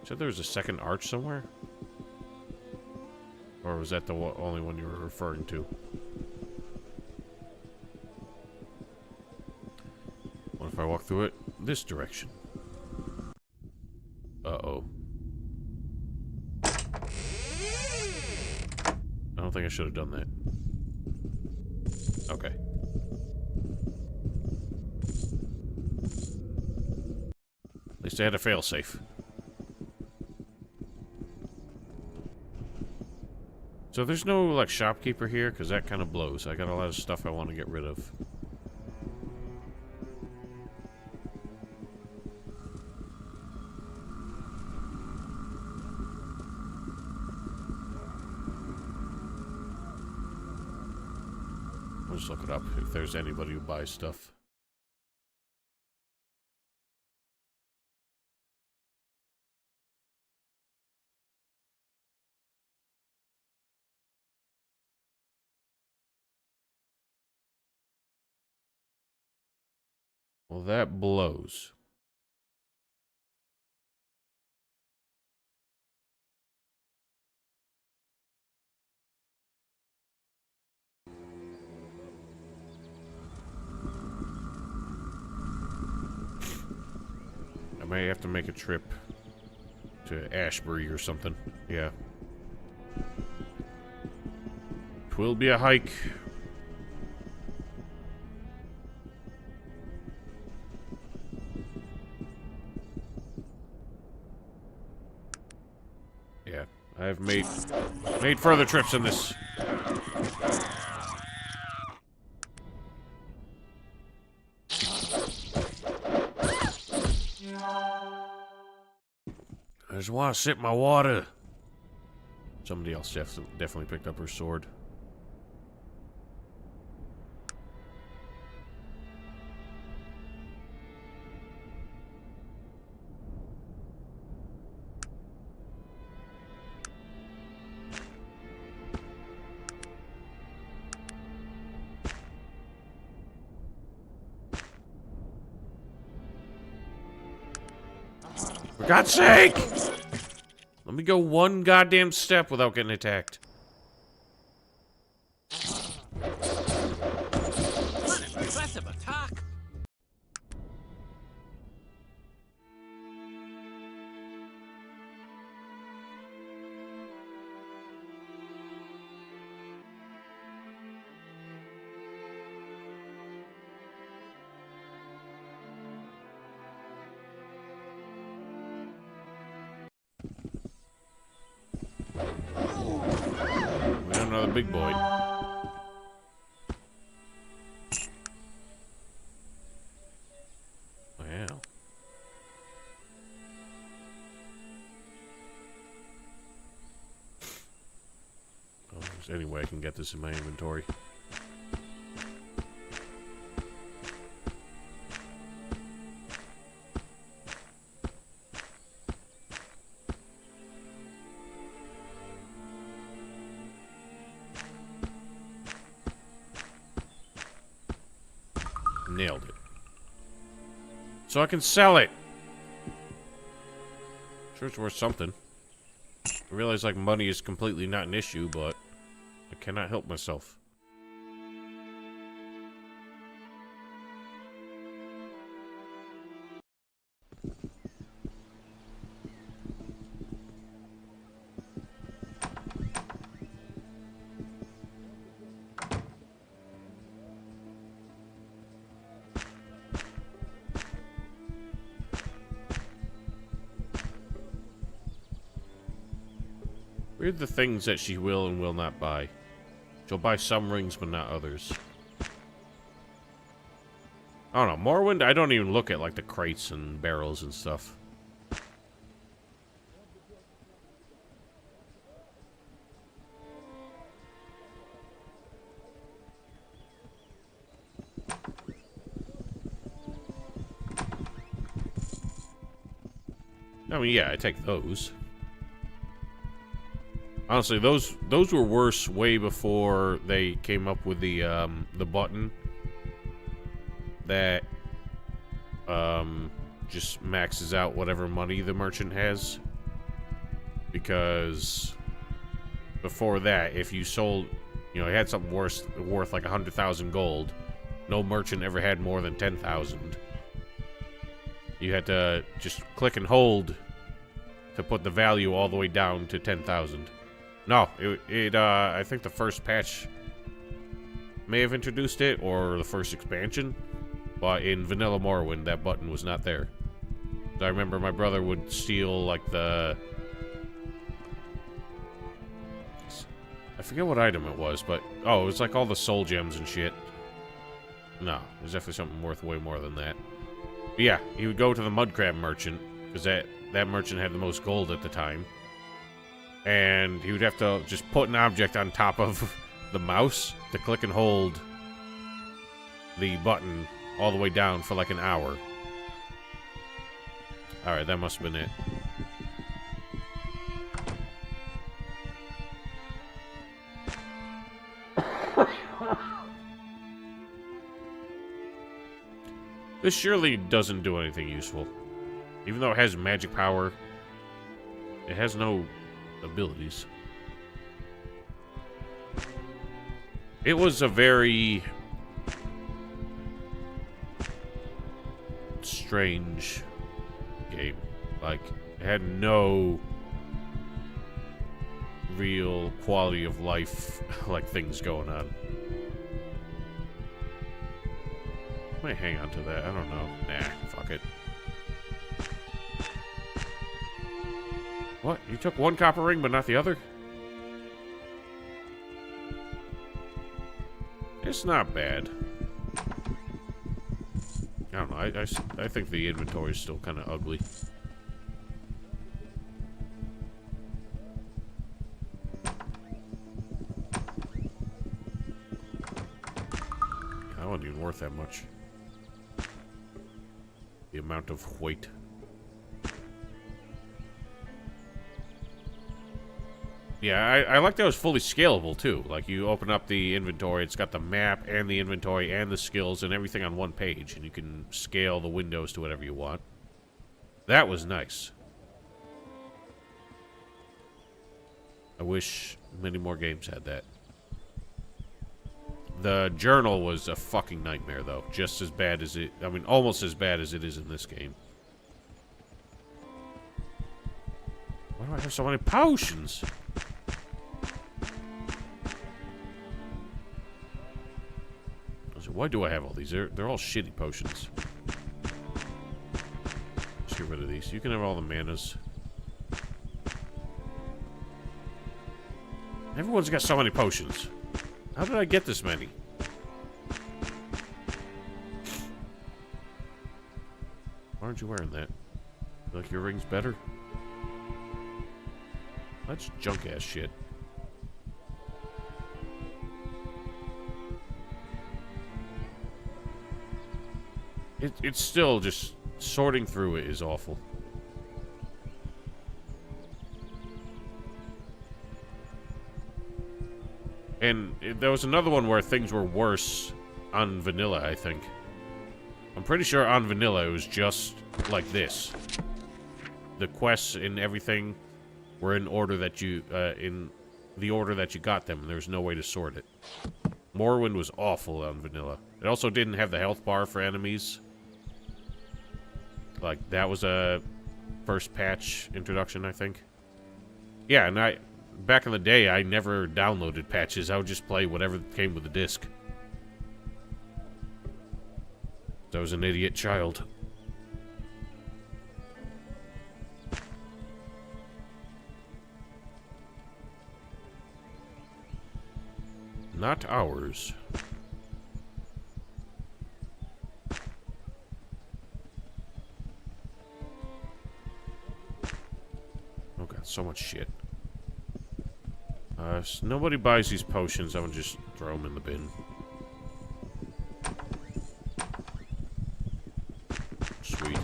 Said there was a second arch somewhere? Or was that the only one you were referring to? What if I walk through it this direction? Uh-oh. I don't think I should have done that. Okay. At least I had a failsafe. So there's no, like, shopkeeper here? Because that kind of blows. I got a lot of stuff I want to get rid of. I'll just look it up if there's anybody who buys stuff. Well, that blows. I may have to make a trip to Ashbury or something. Yeah. Twill be a hike. Yeah, I've made further trips in this. I just want to sip my water. Somebody else definitely picked up her sword. For God's sake! Let me go one goddamn step without getting attacked. What an impressive attack! We got another big boy. Wow. Oh, there's any way I can get this in my inventory. Nailed it. So I can sell it. Sure, it's worth something. I realize, like, money is completely not an issue, but I cannot help myself. Weird the things that she will and will not buy. She'll buy some rings, but not others. I don't know. Morrowind, I don't even look at, like, the crates and barrels and stuff. I mean, yeah, I take those. Honestly, those were worse way before they came up with the button that just maxes out whatever money the merchant has. Because before that, if you sold, you know, you had something worth like 100,000 gold, no merchant ever had more than 10,000. You had to just click and hold to put the value all the way down to 10,000. No, I think the first patch may have introduced it, or the first expansion, but in Vanilla Morrowind, that button was not there. So I remember my brother would steal, like, I forget what item it was, but, oh, it was like all the soul gems and shit. No, there's definitely something worth way more than that. But yeah, he would go to the mudcrab merchant, because that merchant had the most gold at the time. And he would have to just put an object on top of the mouse to click and hold the button all the way down for like an hour. Alright, that must have been it. This surely doesn't do anything useful. Even though it has magic power, it has no abilities. It was a very strange game. Like, it had no real quality of life, like, things going on. I might hang on to that. I don't know. Nah, fuck it. What? You took one copper ring, but not the other? It's not bad. I don't know. I think the inventory is still kind of ugly. That wasn't even worth that much. The amount of weight. Yeah, I like that it was fully scalable, too. Like, you open up the inventory, it's got the map and the inventory and the skills and everything on one page, and you can scale the windows to whatever you want. That was nice. I wish many more games had that. The journal was a fucking nightmare, though. Just as bad as it... I mean, almost as bad as it is in this game. Why do I have so many potions? Why do I have all these? They're all shitty potions. Let's get rid of these. You can have all the manas. Everyone's got so many potions. How did I get this many? Why aren't you wearing that? You like your ring's better? That's junk-ass shit. It's still just... sorting through it is awful. And there was another one where things were worse on vanilla, I think. I'm pretty sure on vanilla it was just like this. the quests and everything were in order that you in the order that you got them. There's no way to sort it. Morrowind was awful on vanilla. It also didn't have the health bar for enemies. Like, that was a first patch introduction, I think. Yeah, and back in the day, I never downloaded patches. I would just play whatever came with the disc. I was an idiot child. Not ours. Oh god, so much shit. So nobody buys these potions. I'm gonna just throw them in the bin. Sweet.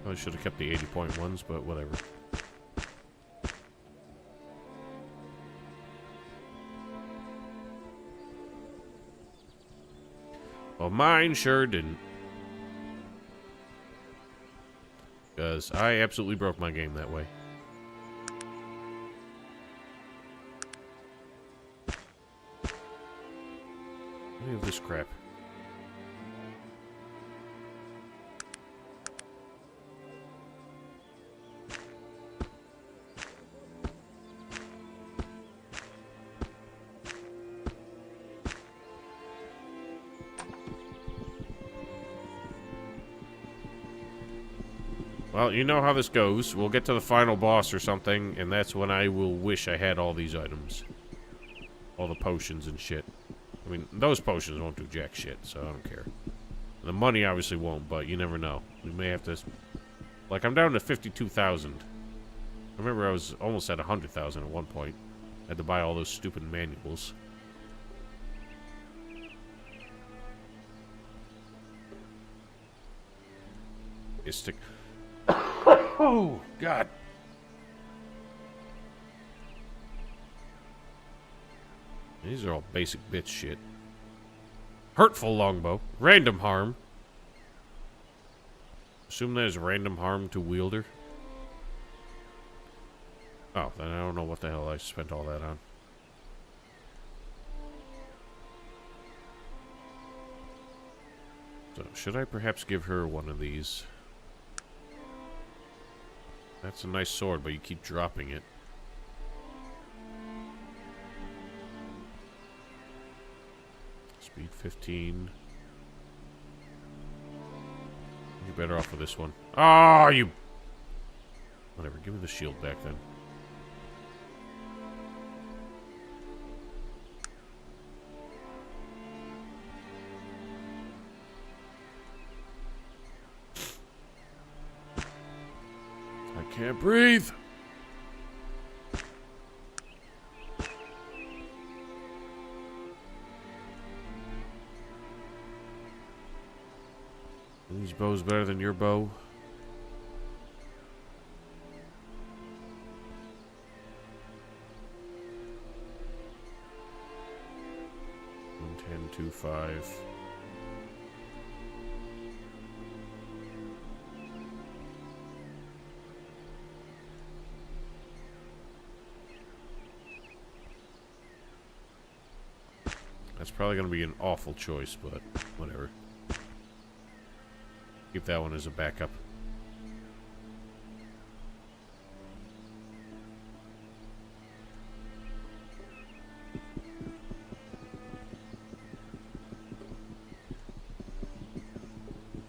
Probably should have kept the 80-point ones, but whatever. Well, mine sure didn't. Because I absolutely broke my game that way. Any of this crap. Well, you know how this goes. We'll get to the final boss or something, and that's when I will wish I had all these items. All the potions and shit. I mean, those potions won't do jack shit, so I don't care. The money obviously won't, but you never know. We may have to... Like, I'm down to 52,000. I remember I was almost at 100,000 at one point. I had to buy all those stupid manuals. It's stick... Oh, God. These are all basic bitch shit. Hurtful longbow. Random harm. Assume there's random harm to wielder. Oh, then I don't know what the hell I spent all that on. So, should I perhaps give her one of these? That's a nice sword, but you keep dropping it. Speed 15. You're better off with this one. Oh, you... Whatever, give me the shield back then. I can't breathe. These bows better than your bow. One 10, 2, 5. That's probably going to be an awful choice, but whatever. Keep that one as a backup.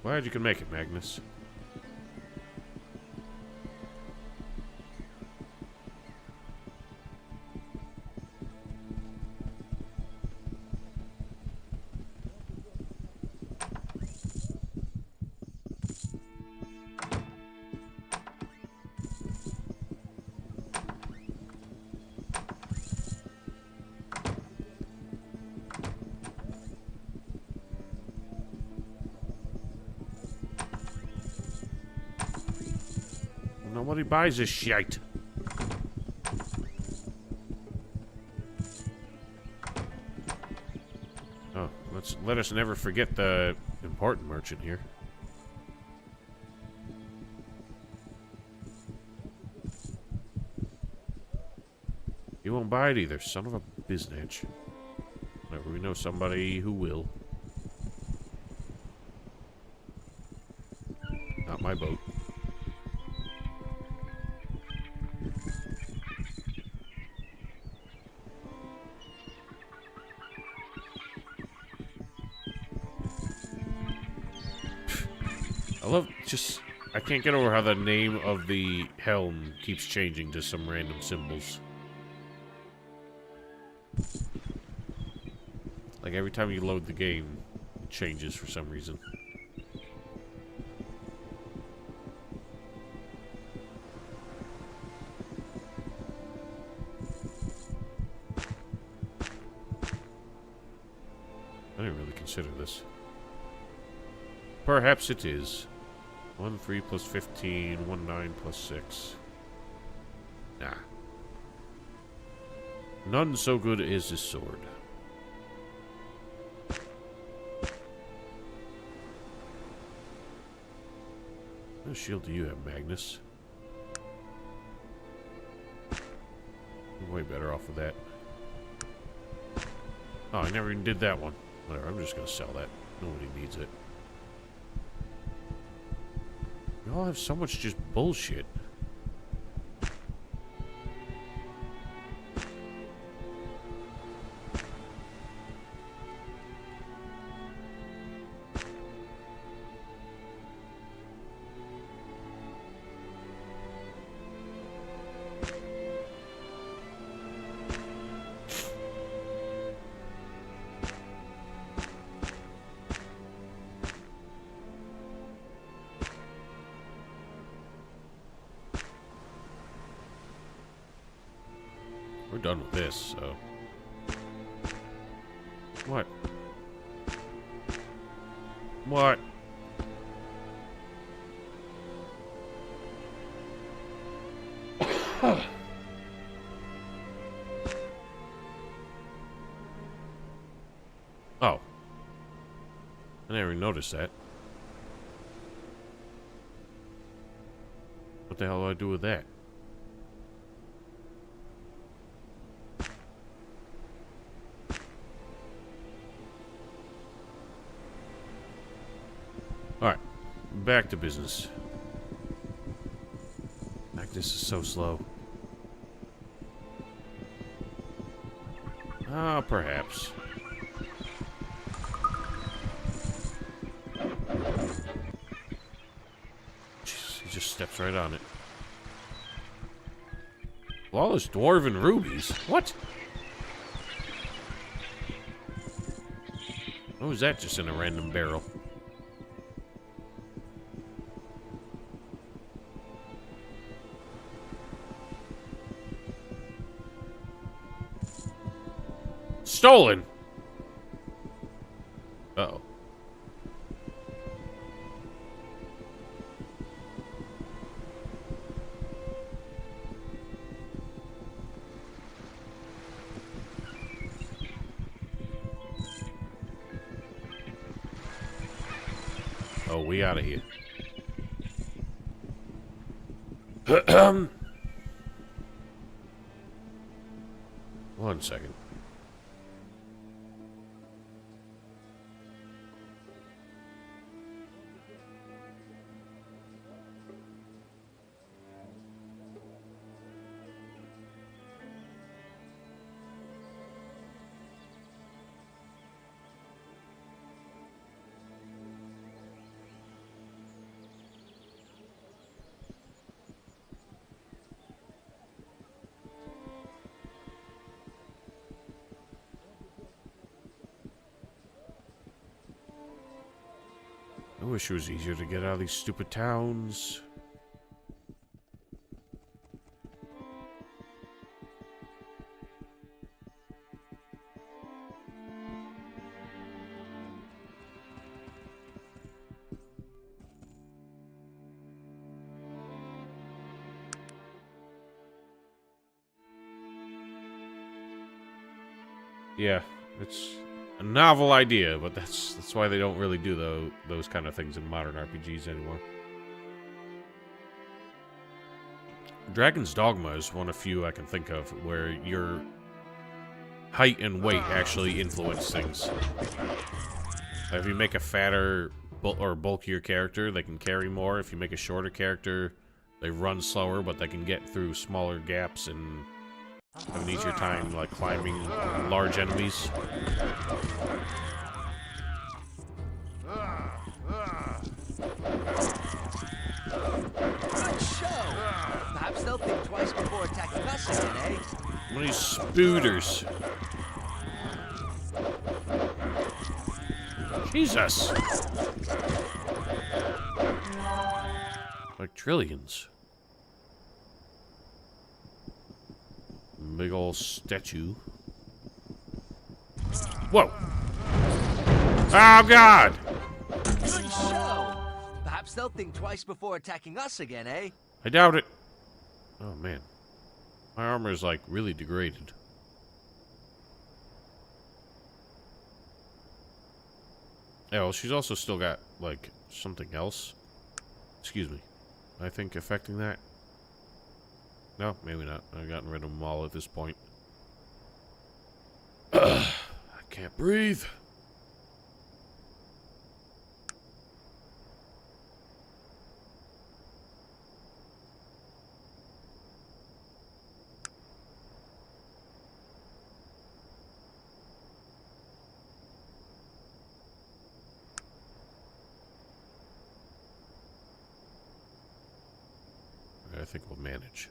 Glad you can make it, Magnus. Nobody buys this shite. let us never forget the important merchant here. He won't buy it either, son of a biznatch. Whenever we know somebody who will. Not my boat. I love just... I can't get over how the name of the helm keeps changing to some random symbols. Like every time you load the game, it changes for some reason. I didn't really consider this. Perhaps it is. 1, 3 plus 15, 1, 9 plus 6. Nah. None so good as this sword. What shield do you have, Magnus? You're way better off with that. Oh, I never even did that one. Whatever, I'm just gonna sell that. Nobody needs it. We all have so much just bullshit. We're done with this, so... What? What? Oh. I never even noticed that. What the hell do I do with that? Alright. Back to business. Like, this is so slow. Ah, perhaps. Jeez, he just steps right on it. Flawless dwarven rubies? What? What was that just in a random barrel? Stolen! Uh-oh. Oh, we out of here. One second. I wish it was easier to get out of these stupid towns. Yeah, it's A novel idea, but that's why they don't really do those kind of things in modern RPGs anymore. Dragon's Dogma is one of few I can think of where your height and weight actually influence things. If you make a fatter or bulkier character, they can carry more. If you make a shorter character, they run slower, but they can get through smaller gaps and have an easier time, like, climbing large enemies. Good show. Perhaps they'll think twice before attacking us again, eh? What are these spooters? Jesus! Like trillions. Big old statue. Whoa! Oh, God! Good show. Perhaps they'll think twice before attacking us again, eh? I doubt it. Oh, man. My armor is, like, really degraded. Yeah, well, she's also still got, like, something else. Excuse me. I think affecting that? No, maybe not. I've gotten rid of them all at this point. I can't breathe. I think we'll manage.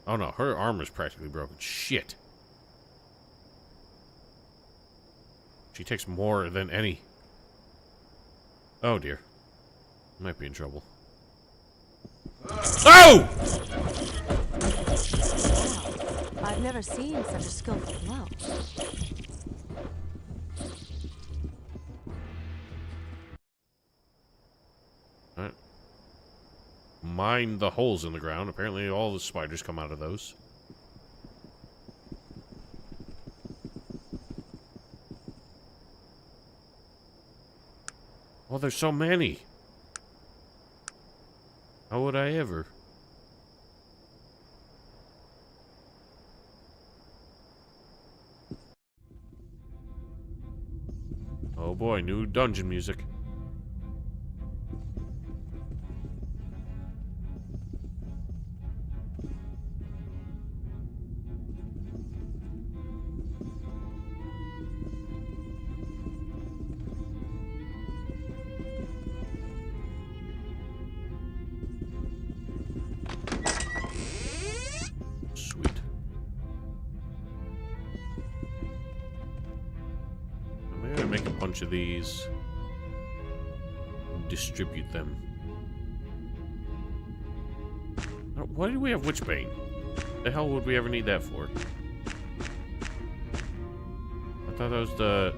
Oh no, her armor's practically broken. Shit. She takes more than any. Oh dear. Might be in trouble. Oh! I've never seen such a skillful blow. Alright. Mine the holes in the ground. Apparently all the spiders come out of those. Oh, there's so many. How would I ever? Oh boy, new dungeon music. Sweet. I'm gonna make a bunch of these and distribute them. Why did we have Witchbane? The hell would we ever need that for? I thought that was the...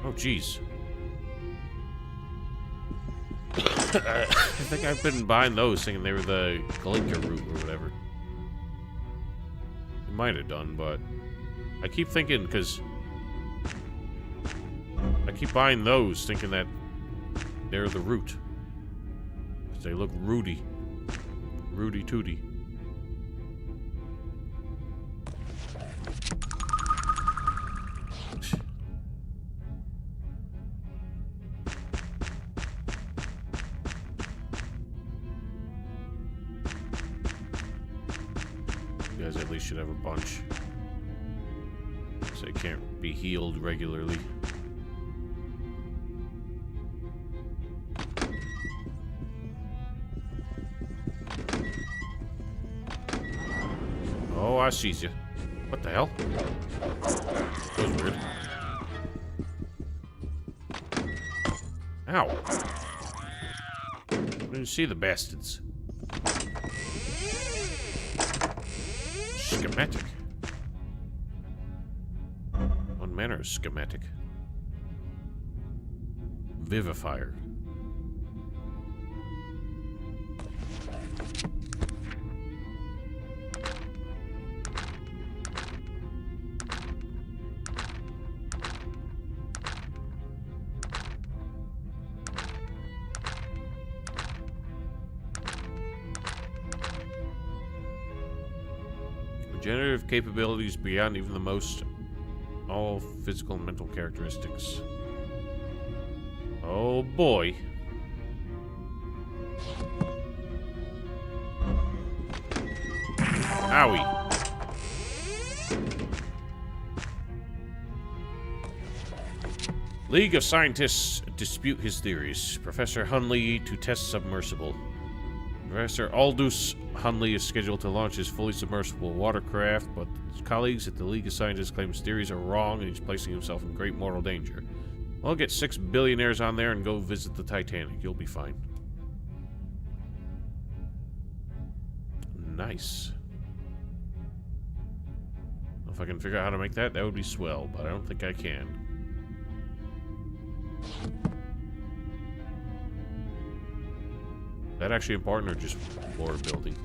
Oh, jeez. I think I've been buying those thinking they were the Galinka root or whatever. I might have done, but I keep thinking, because I keep buying those thinking that they're the root. Because they look rooty. Rooty tooty. You guys at least should have a bunch. So they can't be healed regularly. Oh, I sees you. What the hell? That was weird. Ow. I didn't see the bastards. Schematic. What manner of schematic? Vivifier. Generative capabilities beyond even the most all physical and mental characteristics. Oh boy. Owie. League of Scientists dispute his theories. Professor Hunley to test submersible. Professor Aldous Hunley is scheduled to launch his fully submersible watercraft, but his colleagues at the League of Scientists claim his theories are wrong and he's placing himself in great mortal danger. Well, get 6 billionaires on there and go visit the Titanic. You'll be fine. Nice. If I can figure out how to make that, that would be swell, but I don't think I can. Is that actually important or just more building?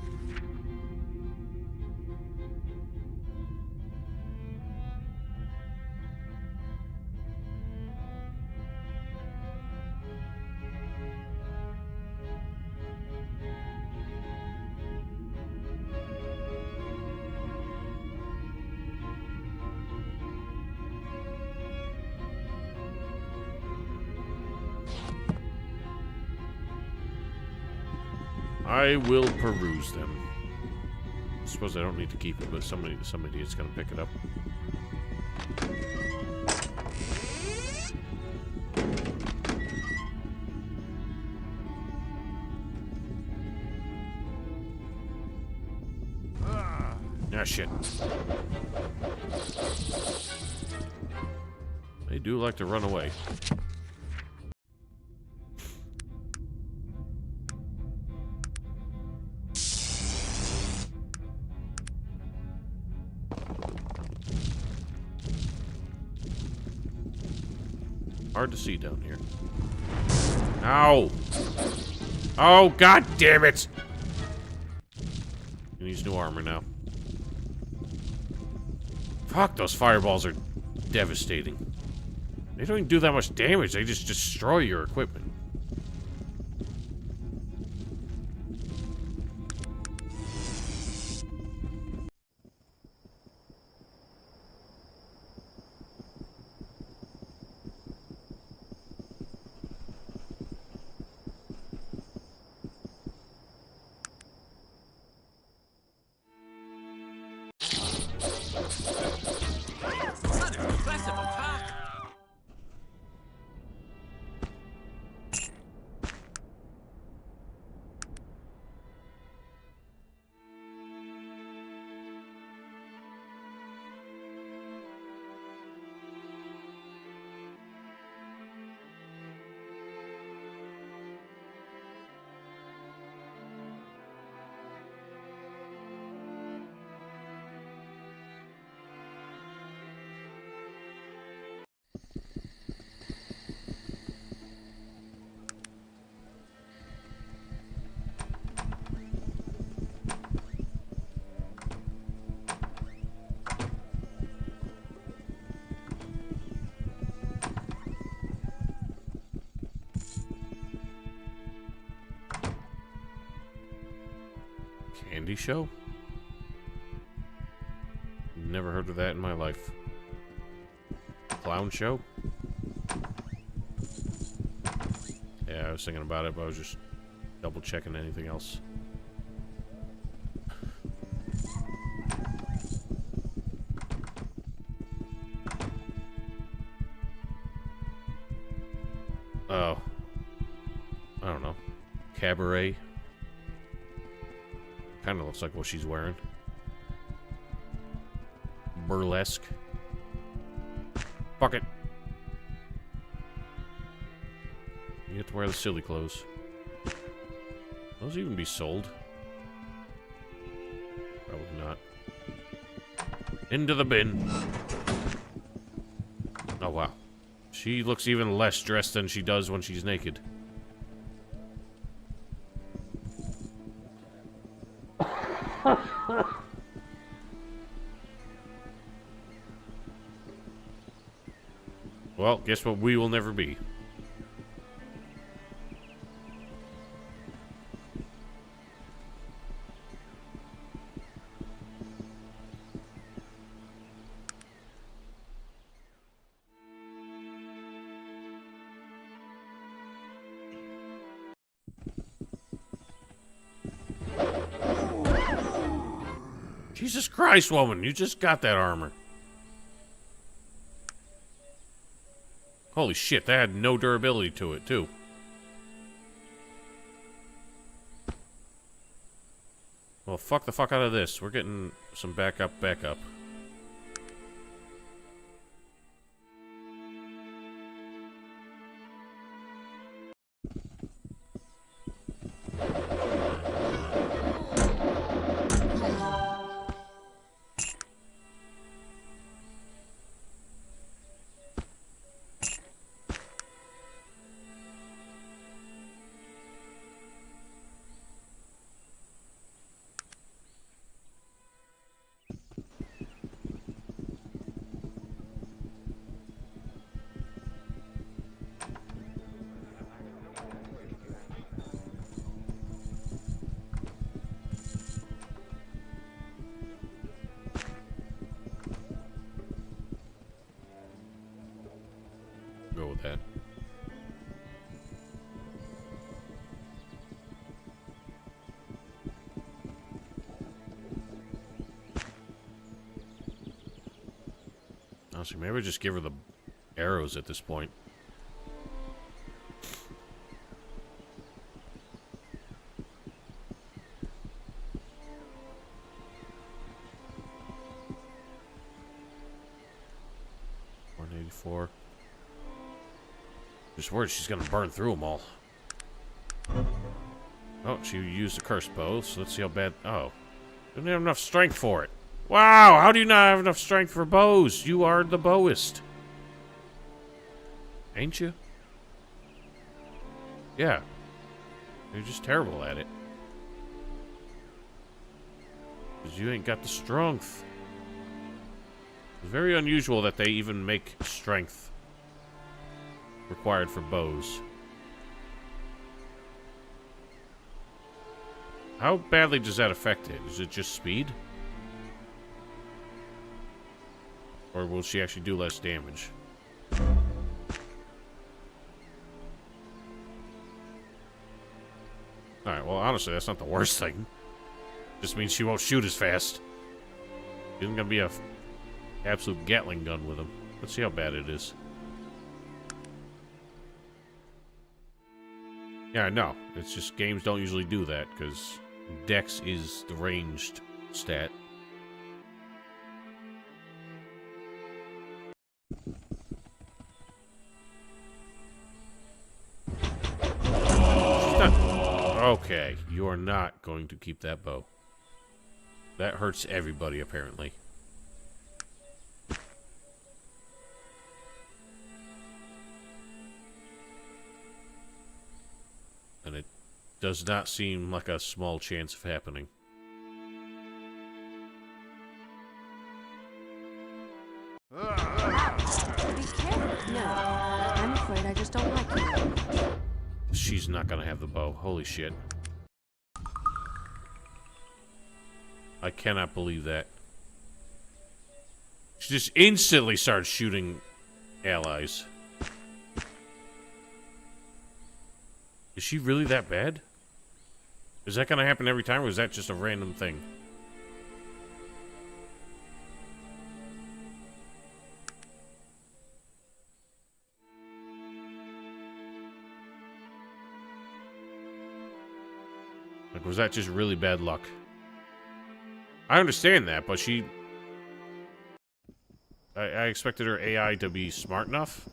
I will peruse them. I suppose I don't need to keep it, but some idiot's gonna pick it up. Ah, shit. They do like to run away. Hard to see down here. Ow! Oh, god damn it! He needs new armor now. Fuck, those fireballs are devastating. They don't even do that much damage, they just destroy your equipment. Candy show? Never heard of that in my life. Clown show? Yeah, I was thinking about it, but I was just double checking anything else. Oh. I don't know. Cabaret? Kind of looks like what she's wearing. Burlesque. Fuck it. You have to wear the silly clothes. Those even be sold? Probably not. Into the bin. Oh, wow. She looks even less dressed than she does when she's naked. Well, guess what we will never be. Jesus Christ, woman, you just got that armor. Holy shit, that had no durability to it, too. Well, fuck the fuck out of this. We're getting some backup. Go with that. Honestly, maybe I just give her the arrows at this point. Just worried she's gonna burn through them all. Oh, she used a curse bow, so let's see how bad. Oh, didn't have enough strength for it. Wow, how do you not have enough strength for bows? You are the bowist. Ain't you? Yeah. You're just terrible at it. Because you ain't got the strength. It's very unusual that they even make strength required for bows. How badly does that affect it? Is it just speed? Or will she actually do less damage? Alright, well, honestly, that's not the worst thing. Just means she won't shoot as fast. She isn't gonna be a absolute Gatling gun with him. Let's see how bad it is. Yeah, no. It's just games don't usually do that, because Dex is the ranged stat. She's not... Okay, you are not going to keep that bow. That hurts everybody, apparently. And it does not seem like a small chance of happening. Be careful. No, I'm afraid I just don't like you. She's not gonna have the bow. Holy shit. I cannot believe that. She just instantly starts shooting allies. Is she really that bad? Is that gonna happen every time, or is that just a random thing? Like, was that just really bad luck? I understand that, but she... I expected her AI to be smart enough.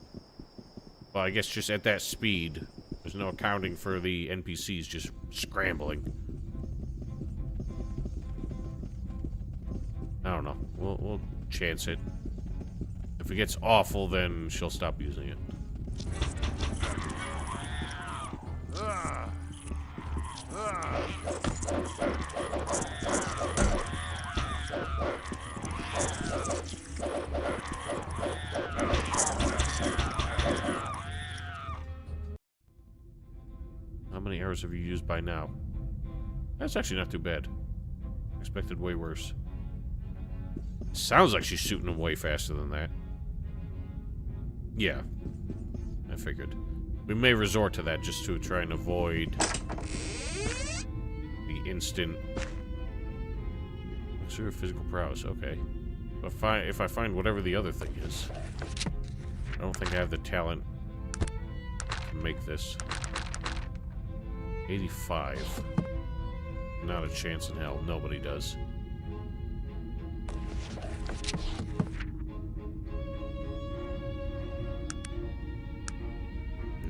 Well, I guess just at that speed... There's no accounting for the NPCs just scrambling. I don't know. We'll chance it. If it gets awful, then she'll stop using it. How many arrows have you used by now? That's actually not too bad. Expected way worse. Sounds like she's shooting them way faster than that. Yeah. I figured. We may resort to that just to try and avoid the instant Sure, physical prowess. Okay. If I find whatever the other thing is, I don't think I have the talent to make this. 85. Not a chance in hell. Nobody does.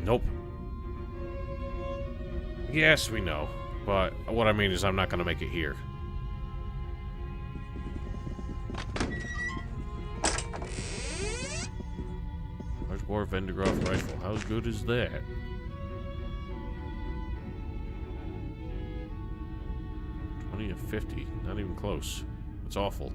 Nope. Yes, we know. But what I mean is I'm not going to make it here. Large-bore Vendegroff rifle. How good is that? $20 to $50. Not even close. It's awful.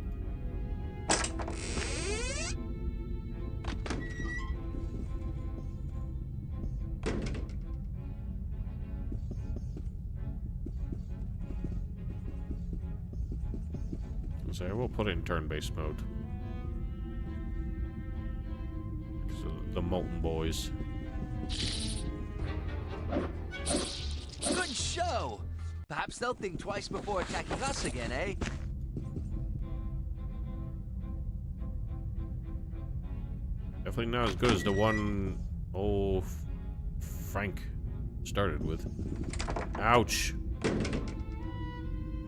So I will put it in turn-based mode. The Molten Boys. Good show! Perhaps they'll think twice before attacking us again, eh? Definitely not as good as the one old Frank started with. Ouch!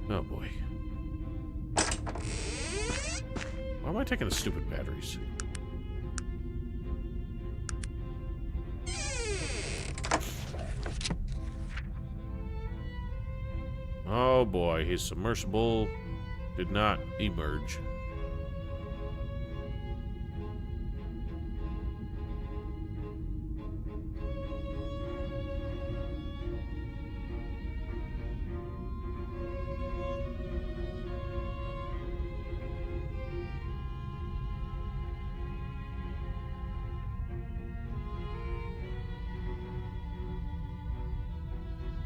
Oh boy. Why am I taking the stupid batteries? Oh boy, his submersible did not emerge.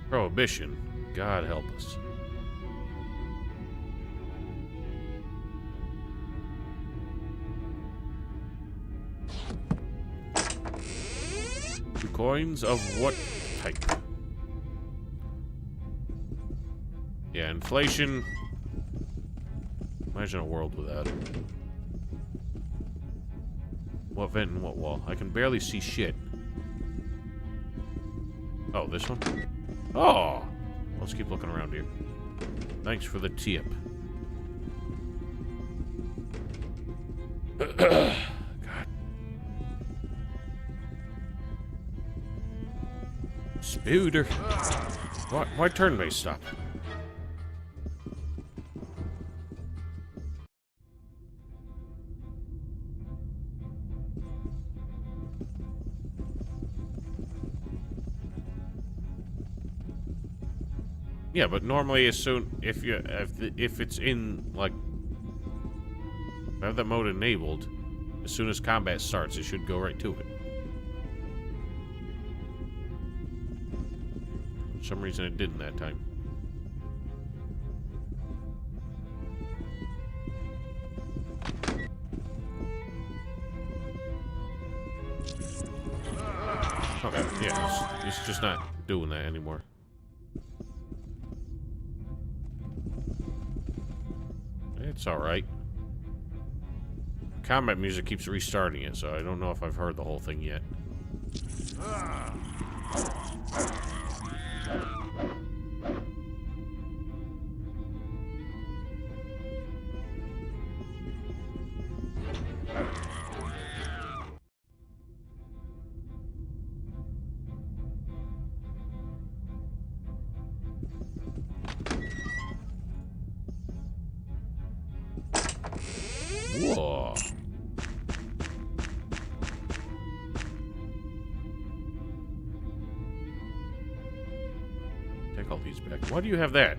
Prohibition. God help us. Two coins of what type? Yeah, inflation. Imagine a world without it. What vent and what wall? I can barely see shit. Oh, this one? Oh! Let's keep looking around here. Thanks for the tip. God. Spooder. Why turn-based stop? Yeah, but normally as soon if it's in like I have that mode enabled, as soon as combat starts, it should go right to it. For some reason it didn't that time. Okay, yeah, it's just not doing that anymore. It's alright. Combat music keeps restarting it, so I don't know if I've heard the whole thing yet. Whoa. Take all these back. Why do you have that?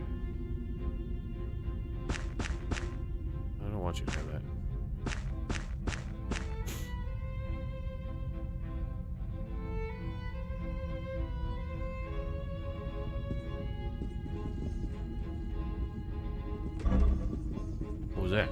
I don't want you to have that. What was that?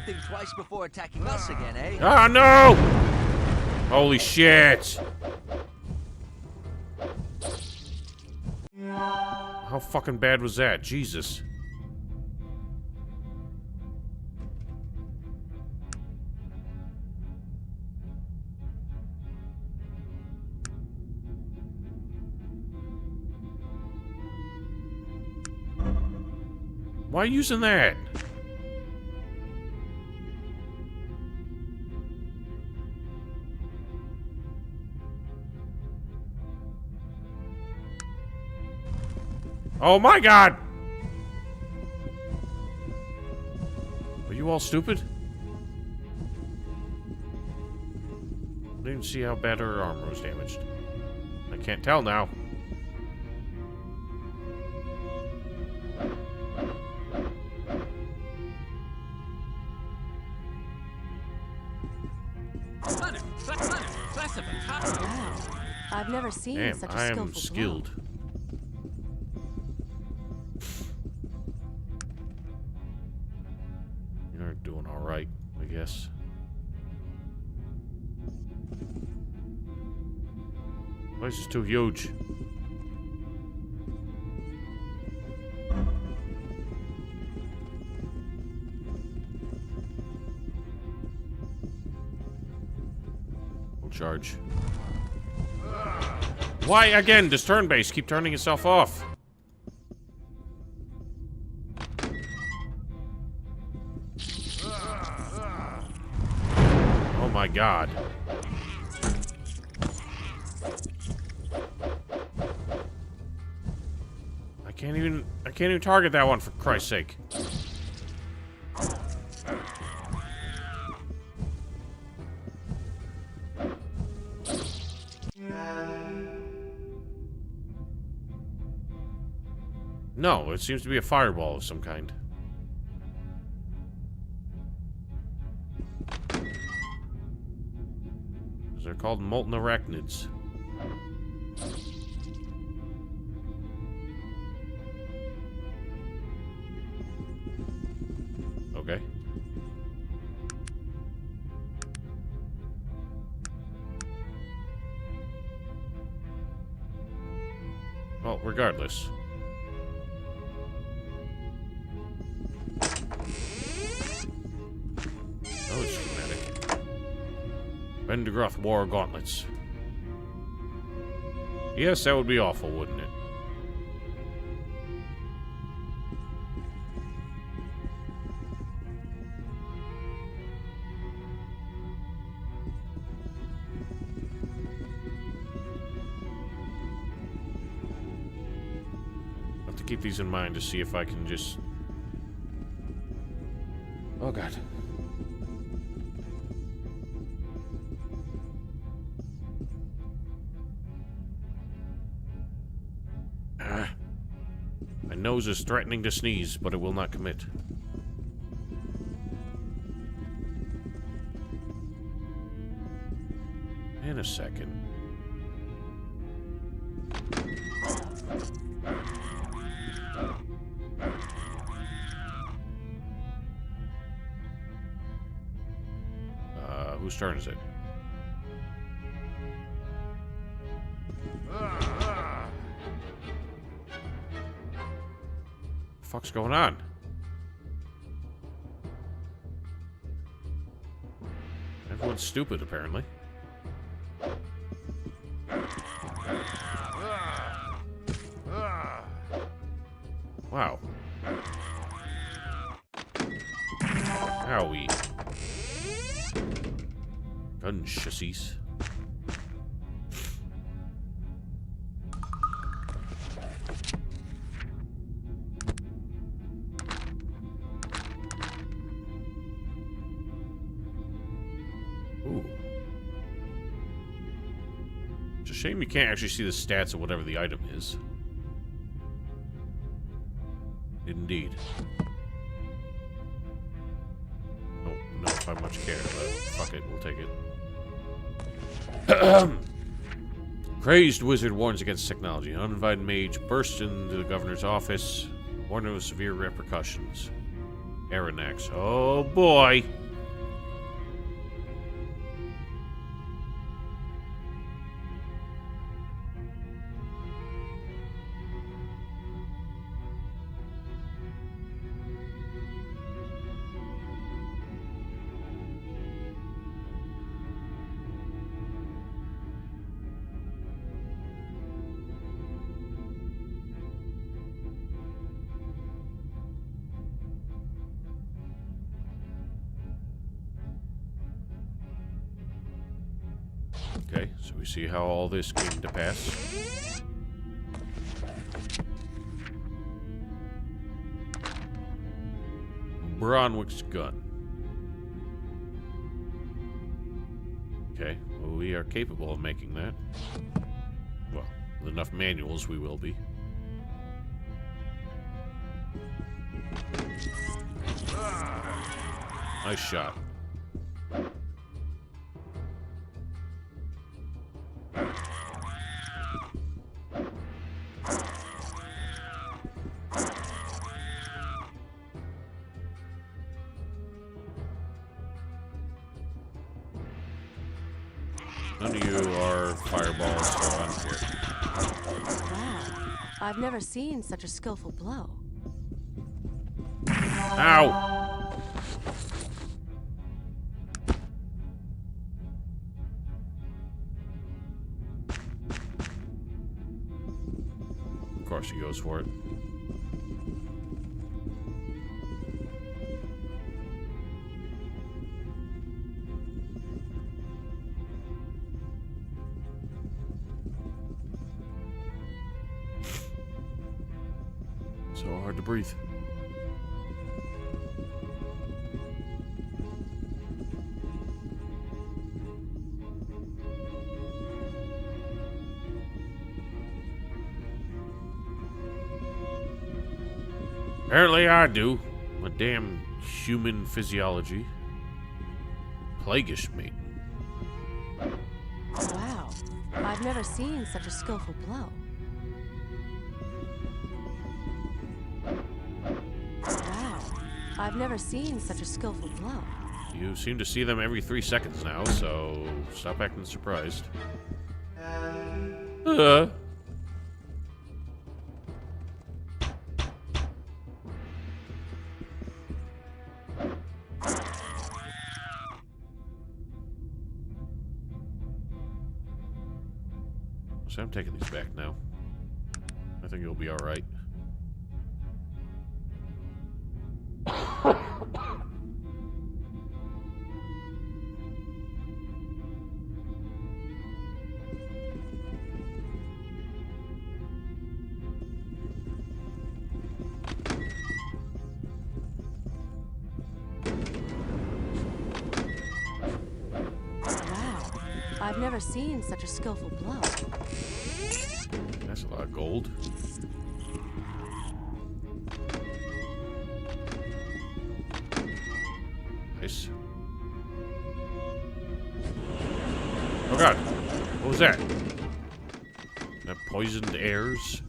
think twice before attacking us again, eh? Ah, no! Holy shit! How fucking bad was that? Jesus. Why are you using that? Oh my god! Are you all stupid? I didn't see how bad her armor was damaged. I can't tell now. Wow. I've never seen Damn, such a I skillful am blow. skilled. You're doing alright, I guess. Place is too huge. Full charge. Why again? Does turn base keep turning itself off? Oh my god. I can't even target that one for Christ's sake. No, it seems to be a fireball of some kind. They're called molten arachnids. Okay. Well, regardless. Oh, it's schematic. Vendegroth War Gauntlets. Yes, that would be awful, wouldn't it? I have to keep these in mind to see if I can just... Oh, God. My nose is threatening to sneeze, but it will not commit. In a second. Whose turn is it? Fuck's going on? Everyone's stupid, apparently. Wow. Owie. Gun chassies. Ooh. It's a shame you can't actually see the stats of whatever the item is. Indeed. Don't know if I much care, but fuck it, we'll take it. Crazed wizard warns against technology. An uninvited mage bursts into the governor's office, warning of severe repercussions. Aranax. Oh boy. Okay, so we see how all this came to pass. Bronwick's gun. Okay, well, we are capable of making that. Well, with enough manuals, we will be. Nice shot. None of you are fireballs, so I don't care. Wow. I've never seen such a skillful blow. Ow! Of course he goes for it. So hard to breathe. Apparently I do. My damn human physiology. Plaguish maiden. Wow. I've never seen such a skillful blow. Wow. I've never seen such a skillful blow. You seem to see them every 3 seconds now, so stop acting surprised. So I'm taking these back now. I think you'll be alright. Wow. I've never seen such a skillful blow. That's a lot of gold. Nice. Oh god. What was that? That poisoned airs?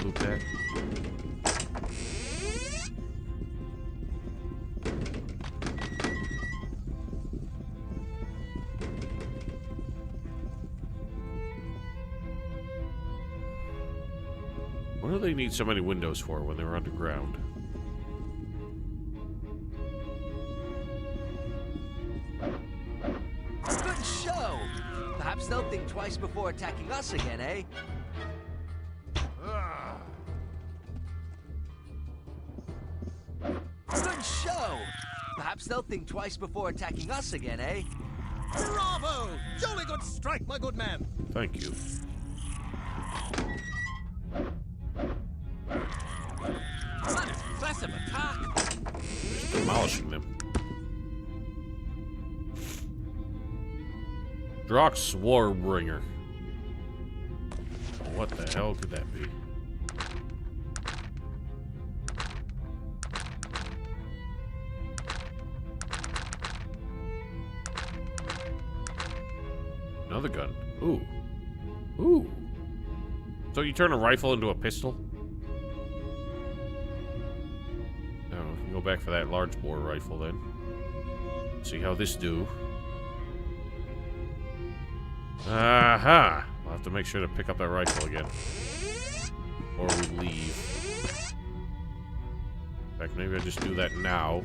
Loop that. What do they need so many windows for when they're underground? Good show! Perhaps they'll think twice before attacking us again, eh? Good show! Perhaps they'll think twice before attacking us again, eh? Bravo! Jolly good strike, my good man. Thank you. An impressive attack. Just demolishing them. Drox Warbringer. What the hell could that be? Another gun. Ooh. Ooh. So you turn a rifle into a pistol? Oh, we can go back for that large bore rifle then. See how this do. Aha! I'll have to make sure to pick up that rifle again. Or we leave. In fact, maybe I just do that now.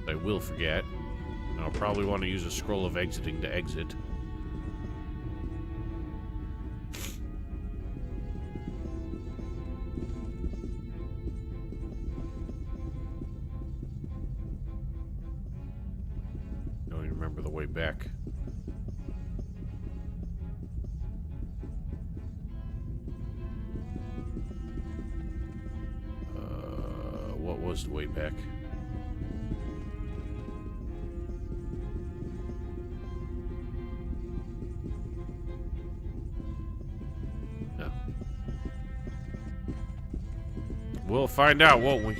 I will forget. And I'll probably want to use a scroll of exiting to exit. Don't even remember the way back. What was the way back? No. We'll find out, won't we?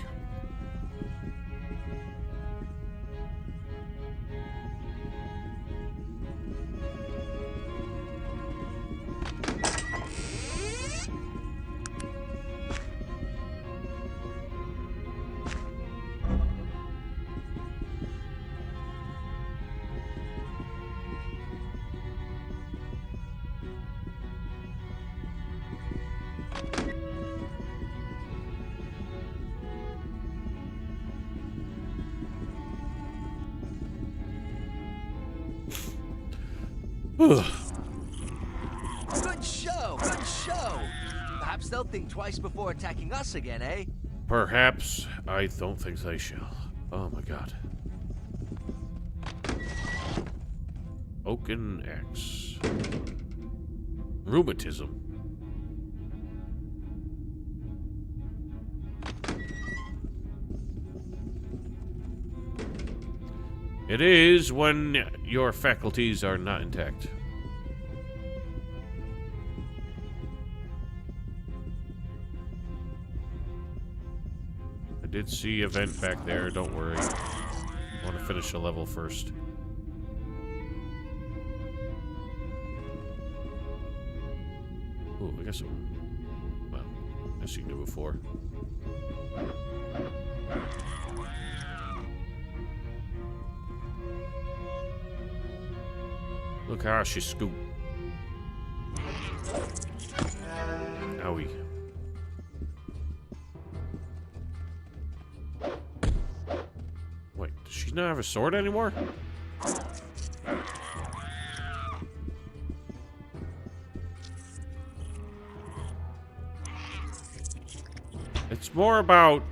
Good show! Good show! Perhaps they'll think twice before attacking us again, eh? Perhaps. I don't think they shall. Oh my god. Oaken axe. Rheumatism. It is when your faculties are not intact. I did see a vent back there, don't worry. I want to finish the level first. Ooh, I guess well, I guess you knew before. Look how she scoop. Owie. Wait, does she not have a sword anymore? It's more about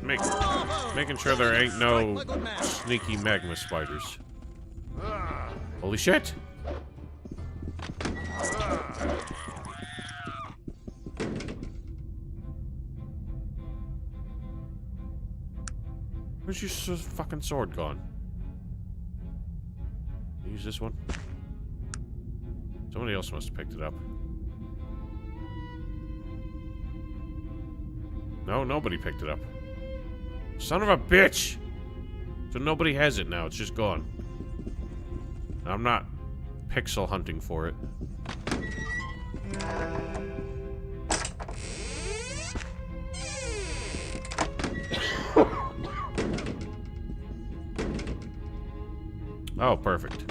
making sure there ain't no sneaky magma spiders. Holy shit! Where's your fucking sword gone? Use this one? Somebody else must have picked it up. No, nobody picked it up. Son of a bitch! So nobody has it now, it's just gone. I'm not pixel hunting for it. Oh, perfect.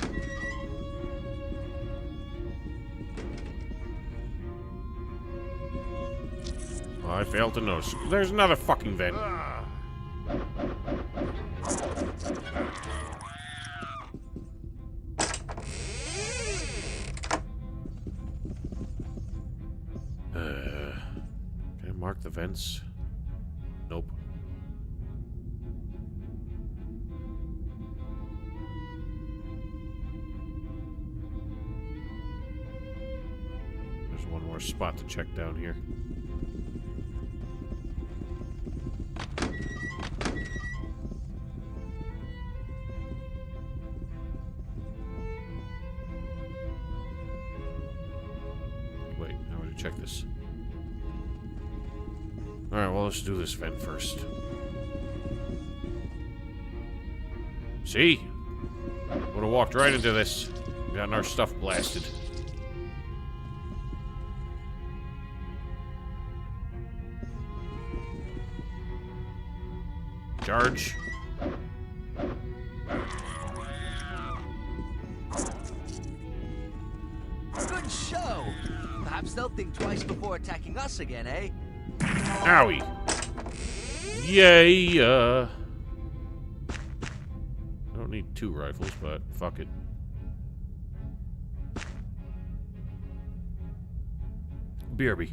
Oh, I failed to notice. There's another fucking vent. Can I mark the vents? Nope. There's one more spot to check down here. Wait, I want to check this. Alright, well, let's do this vent first. See? Would have walked right into this. Gotten our stuff blasted. Charge. Good show. Perhaps they'll think twice before attacking us again, eh? Owie. Yay. I don't need 2 rifles, but fuck it. BRB.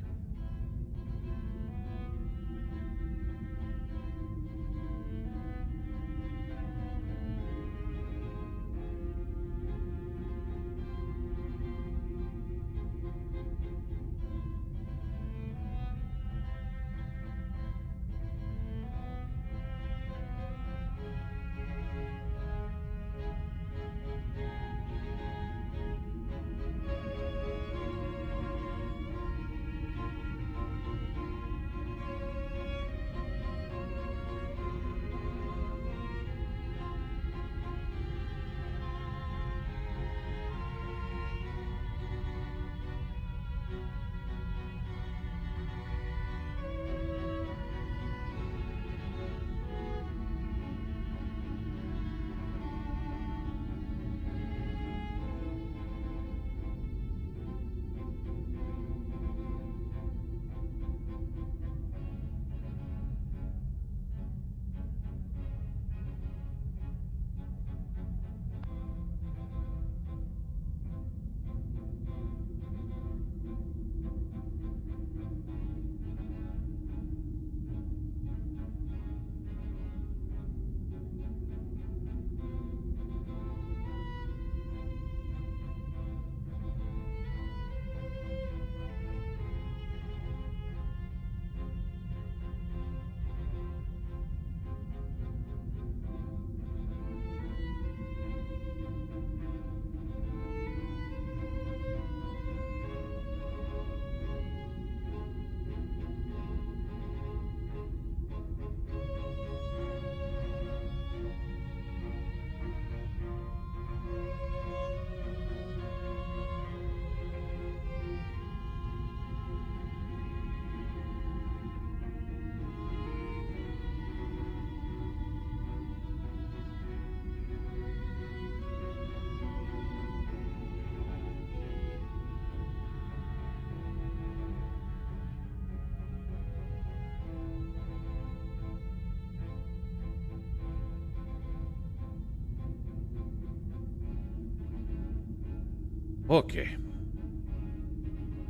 Okay.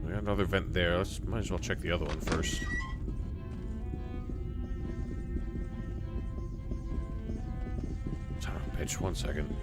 We got another vent there. Might as well check the other one first. Son of a bitch, 1 second.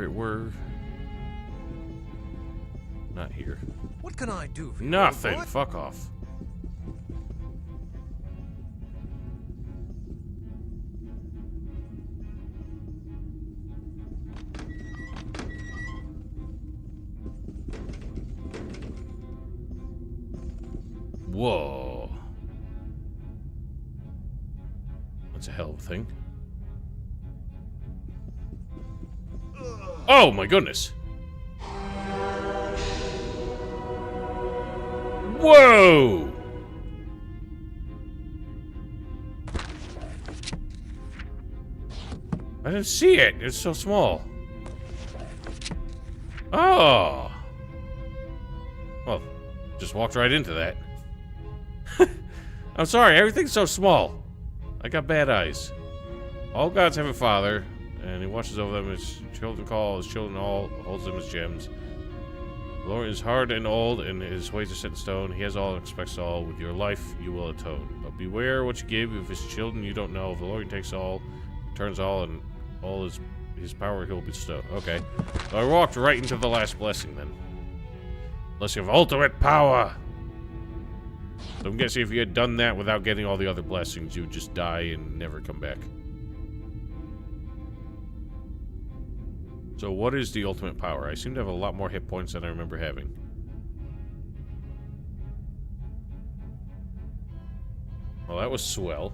We're not here. What can I do for you? Nothing. Boy? Fuck off. Whoa. That's a hell of a thing. Oh my goodness. Whoa! I didn't see it. It's so small. Oh. Well, just walked right into that. I'm sorry, everything's so small. I got bad eyes. All gods have a father, and he watches over them. His children call, his children all holds them as gems. Lord is hard and old, and his ways are set in stone. He has all and expects all. With your life, you will atone. But beware what you give. If his children you don't know. If the Lord takes all, turns all, and all his power he'll bestow. Okay. So I walked right into the last blessing then. Blessing of ultimate power. So I'm guessing if you had done that without getting all the other blessings, you would just die and never come back. So what is the ultimate power? I seem to have a lot more hit points than I remember having. Well, that was swell.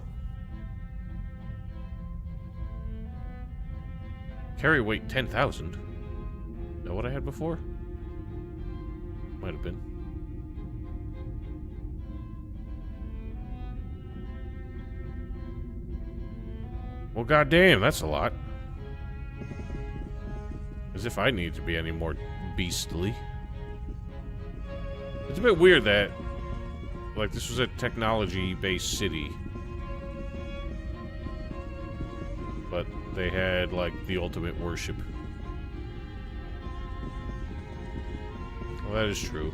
Carry weight 10,000. Is that what I had before? Might have been. Well, goddamn, that's a lot. As if I need to be any more beastly. It's a bit weird that, like, this was a technology-based city. But they had, like, the ultimate worship. Well, that is true.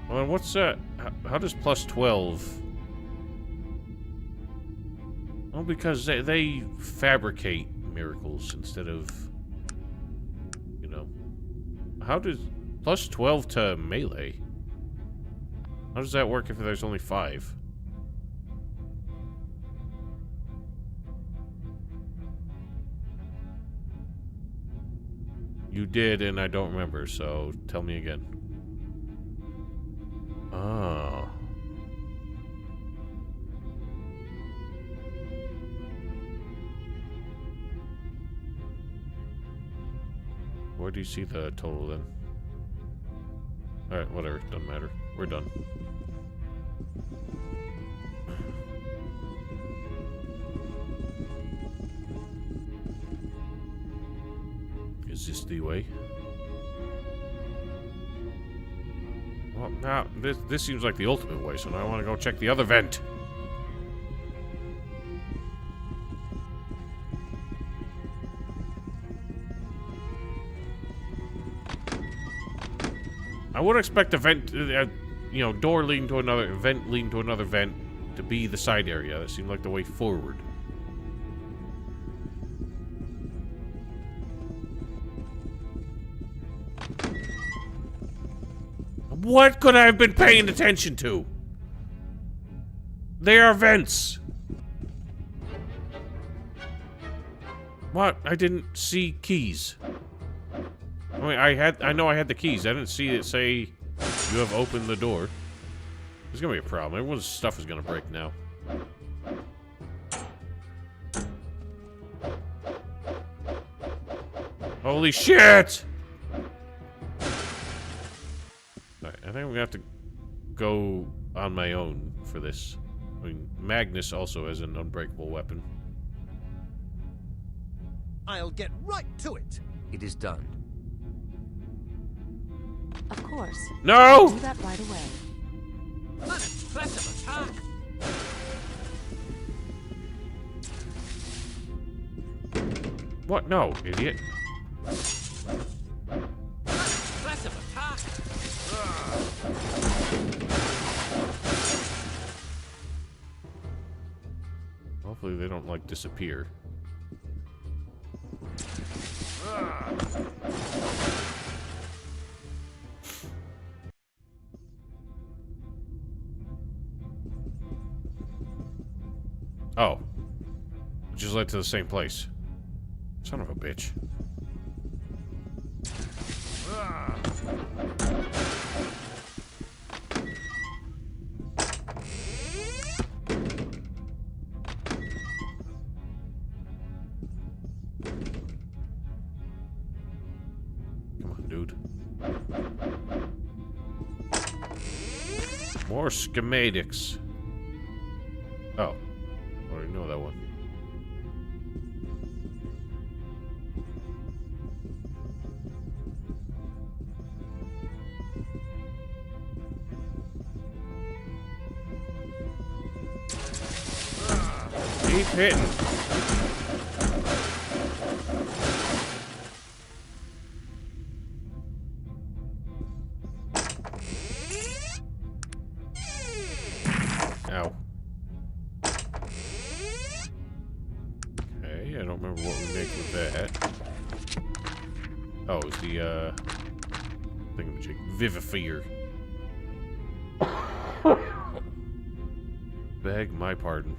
Well, what's that? How does plus 12? Well, because they fabricate miracles instead of, you know. How does plus 12 to melee? How does that work if there's only 5? You did, and I don't remember, so tell me again. Oh. Where do you see the total then? Alright, whatever. Doesn't matter. We're done. Is this the way? Well, now, this seems like the ultimate way, so now I want to go check the other vent. I would expect a vent, you know, door leading to another, vent leading to another vent to be the side area. That seemed like the way forward. What could I have been paying attention to? They are vents. What? I didn't see keys. I mean, I know I had the keys. I didn't see it say you have opened the door. There's gonna be a problem. Everyone's stuff is gonna break now. Holy shit! Alright, I think I'm gonna have to go on my own for this. I mean, Magnus also has an unbreakable weapon. I'll get right to it. It is done. Of course. No! Do that right away. An impressive attack. What? No, idiot. An impressive attack. Hopefully they don't, like, disappear. Oh. It just led to the same place. Son of a bitch. Come on, dude. More schematics. Oh. I already know that one. Keep hitting. Ow. Okay, I don't remember what we make with that. Oh, it's the, thingamajig. Vivifier. Beg my pardon.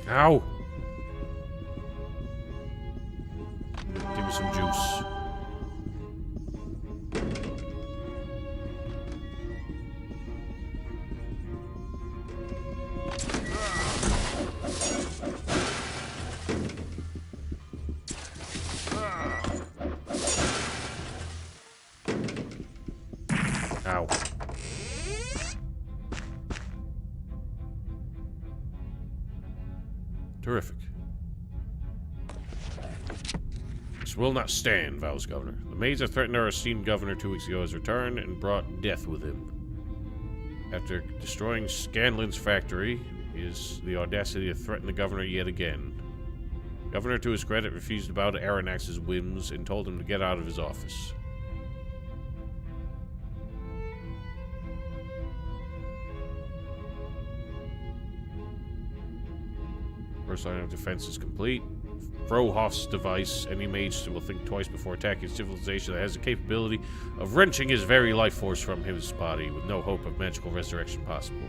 Ow! Give me some juice. Ow. Terrific. This will not stand, vows Governor. The maids that threatened our esteemed governor 2 weeks ago has returned and brought death with him. After destroying Scanlan's factory, he has the audacity to threaten the governor yet again. Governor, to his credit, refused to bow to Aranax's whims and told him to get out of his office. First line of defense is complete. Frohof's device. Any mage will think twice before attacking civilization that has the capability of wrenching his very life force from his body, with no hope of magical resurrection possible.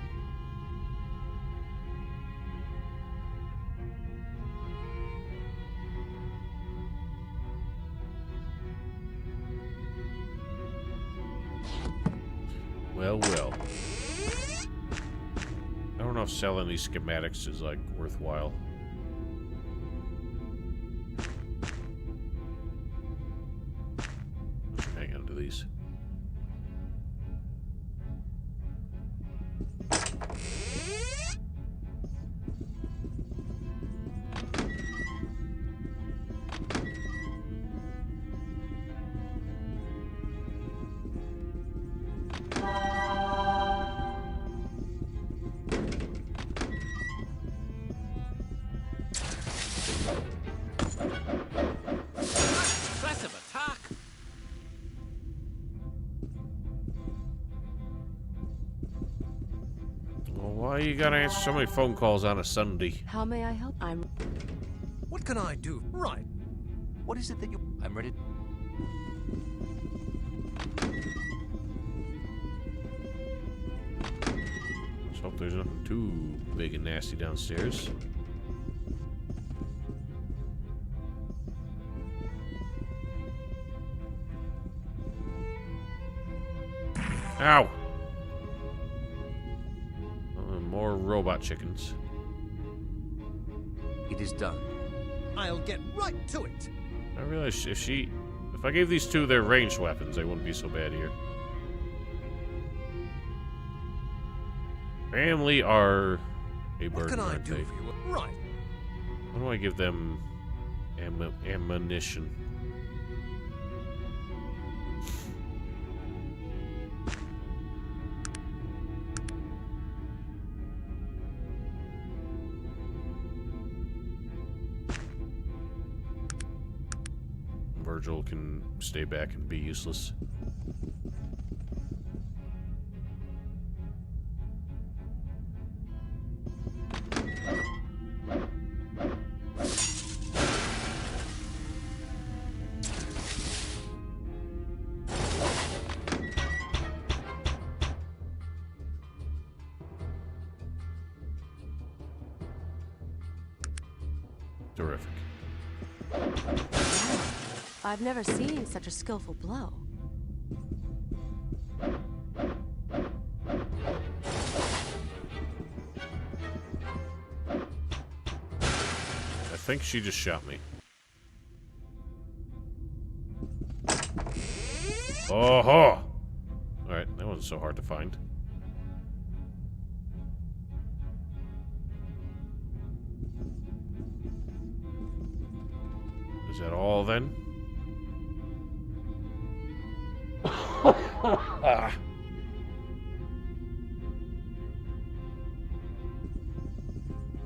Well, well. I don't know if selling these schematics is, like, worthwhile. Hang on to these. Impressive attack. Well, why you gotta answer so many phone calls on a Sunday? How may I help? I'm... What can I do? Right. What is it that you... I'm ready. Let's hope there's nothing too big and nasty downstairs. Ow! More robot chickens. It is done. I'll get right to it. I realize if I gave these two their ranged weapons, they wouldn't be so bad here. Family are a What burden, can I aren't do they? for you? Right. How do I give them ammunition? Virgil can stay back and be useless. Terrific. I've never seen such a skillful blow. I think she just shot me. Oh-ho! Alright, that wasn't so hard to find. Is that all then?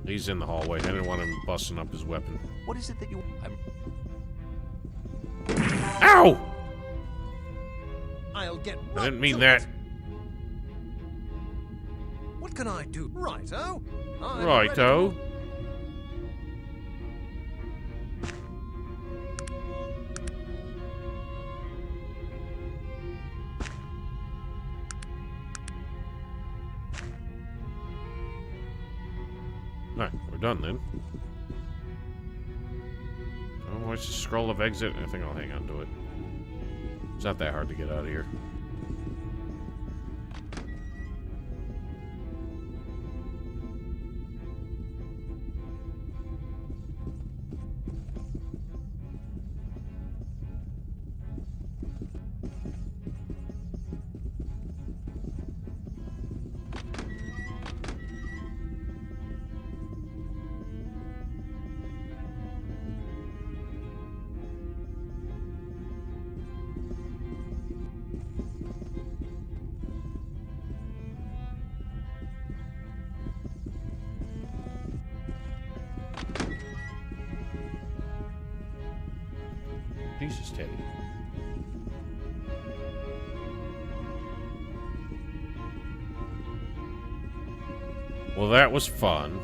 He's in the hallway. I didn't want him busting up his weapon. What is it that you... Ow! I'll get I right didn't mean to that. it. What can I do? Righto. I'm Righto. ready. Alright, we're done then. Oh, what's the scroll of exit? I think I'll hang on to it. It's not that hard to get out of here. Jesus, Teddy. Well, that was fun.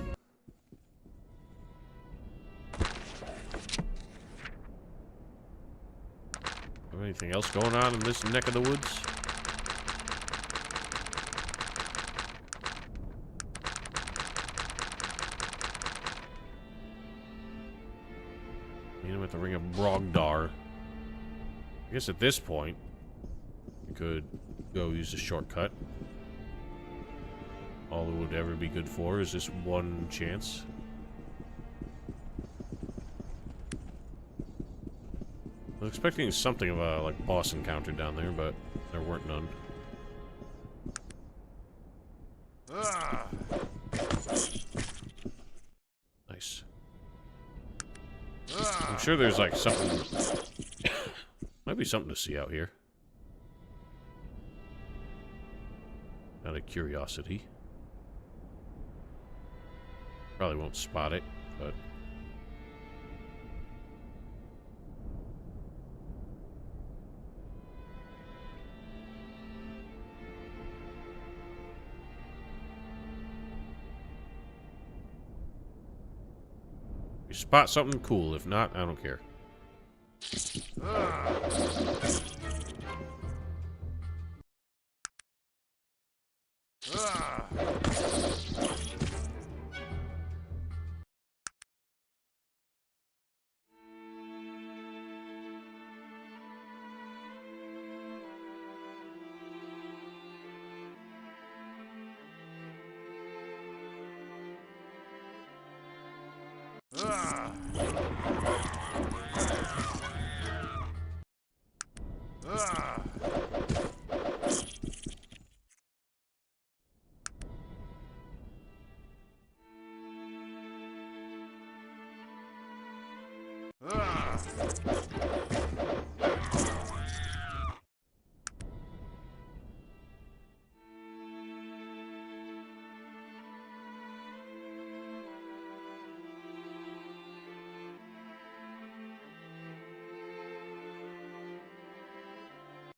Have anything else going on in this neck of the woods? Meet him at the Ring of Brogdar. I guess at this point, we could go use a shortcut. All it would ever be good for is this one chance. I was expecting something of a like boss encounter down there, but there weren't none. Nice. I'm sure there's like something. Might be something to see out here. Out of curiosity. Probably won't spot it, but... You spot something cool. If not, I don't care.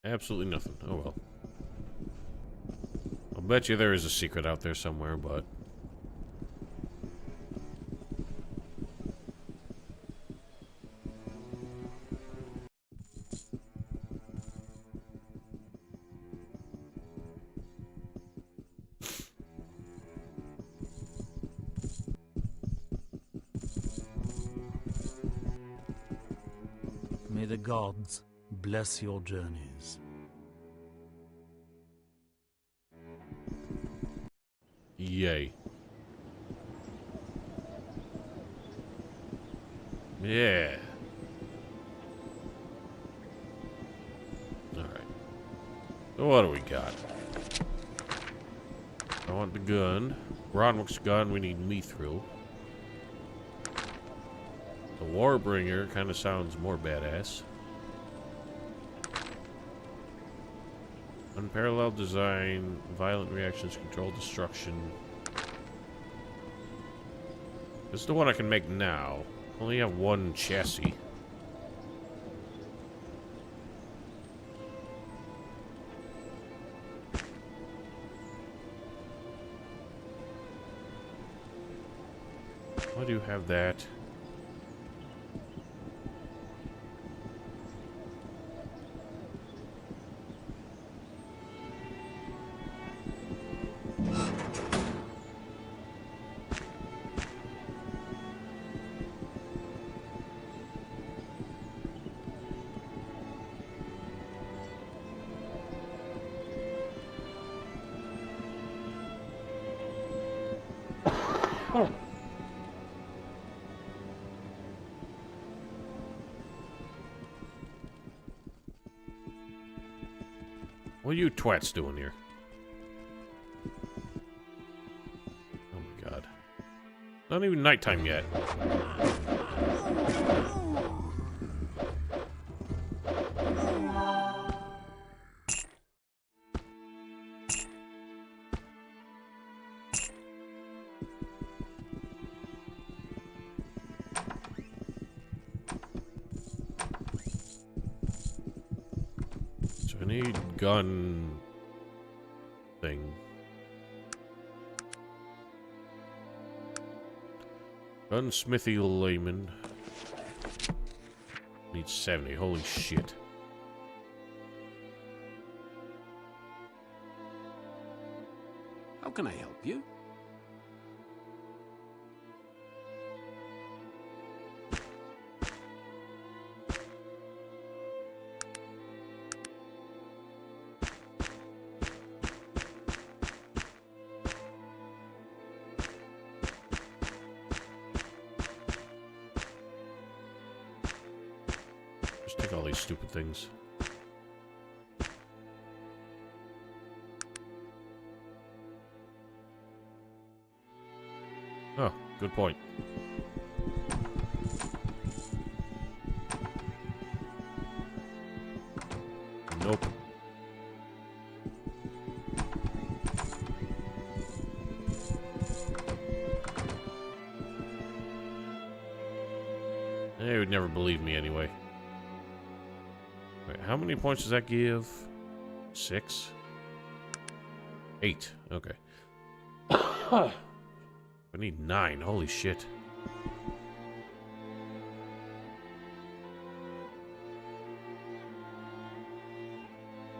Absolutely nothing. Oh well. I'll bet you there is a secret out there somewhere, but... May the gods bless your journeys. Yay. Yeah. Alright. So what do we got? I want the gun. Bronwick's gun, we need Mithril. The Warbringer kind of sounds more badass. Unparalleled design, violent reactions, control destruction. This is the one I can make now. Only have one chassis. Why do you have that? What are you twats doing here? Oh my god. Not even nighttime yet. So I need gun thing. Gunsmithy layman. Need 70. Holy shit. How can I help you? Just take all these stupid things. Oh, good point. Nope. They would never believe me anyway. Wait, how many points does that give? 6? 8. Okay. I need 9. Holy shit.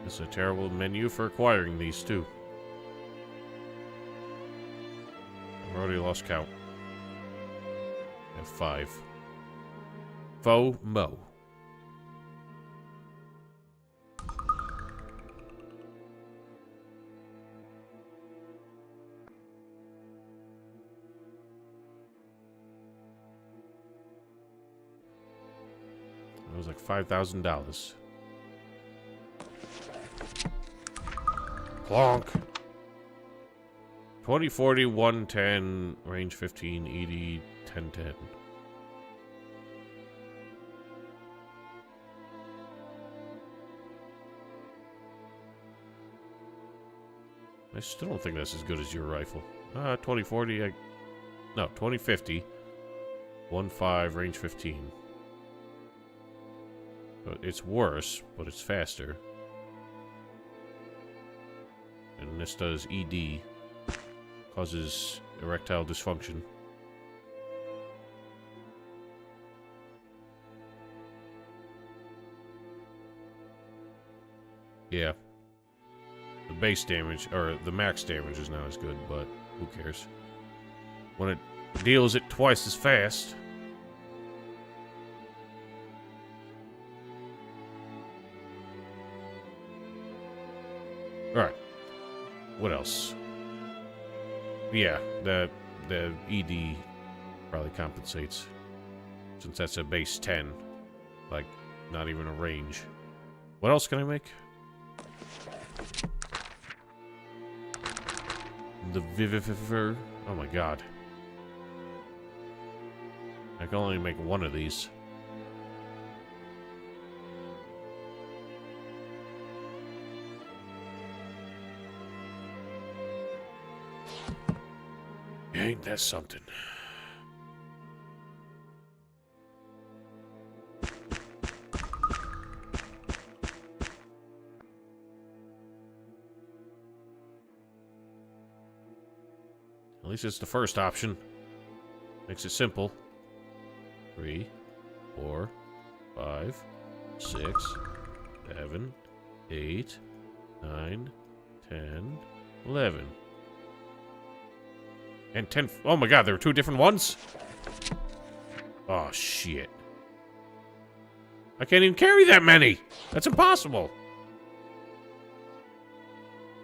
This is a terrible menu for acquiring these, too. I've already lost count. I have 5. Faux Mo. It was like $5,000. Plonk. 20, 40, 110, range 15, 80, 10, 10. I still don't think that's as good as your rifle. 2040, no, 2050. 1.5, range 15. But it's worse, but it's faster. And this does ED. Causes erectile dysfunction. Yeah. The base damage, or the max damage is not as good, but who cares? When it deals it twice as fast. Alright. What else? Yeah, the ED probably compensates. Since that's a base 10. Like, not even a range. What else can I make? The Vivifier. Oh my god. I can only make one of these. Ain't that something? At least it's the first option. Makes it simple. 3, 4, 5, 6, 7, 8, 9, 10, 11. And 10. Oh my god, there were 2 different ones? Oh shit. I can't even carry that many! That's impossible!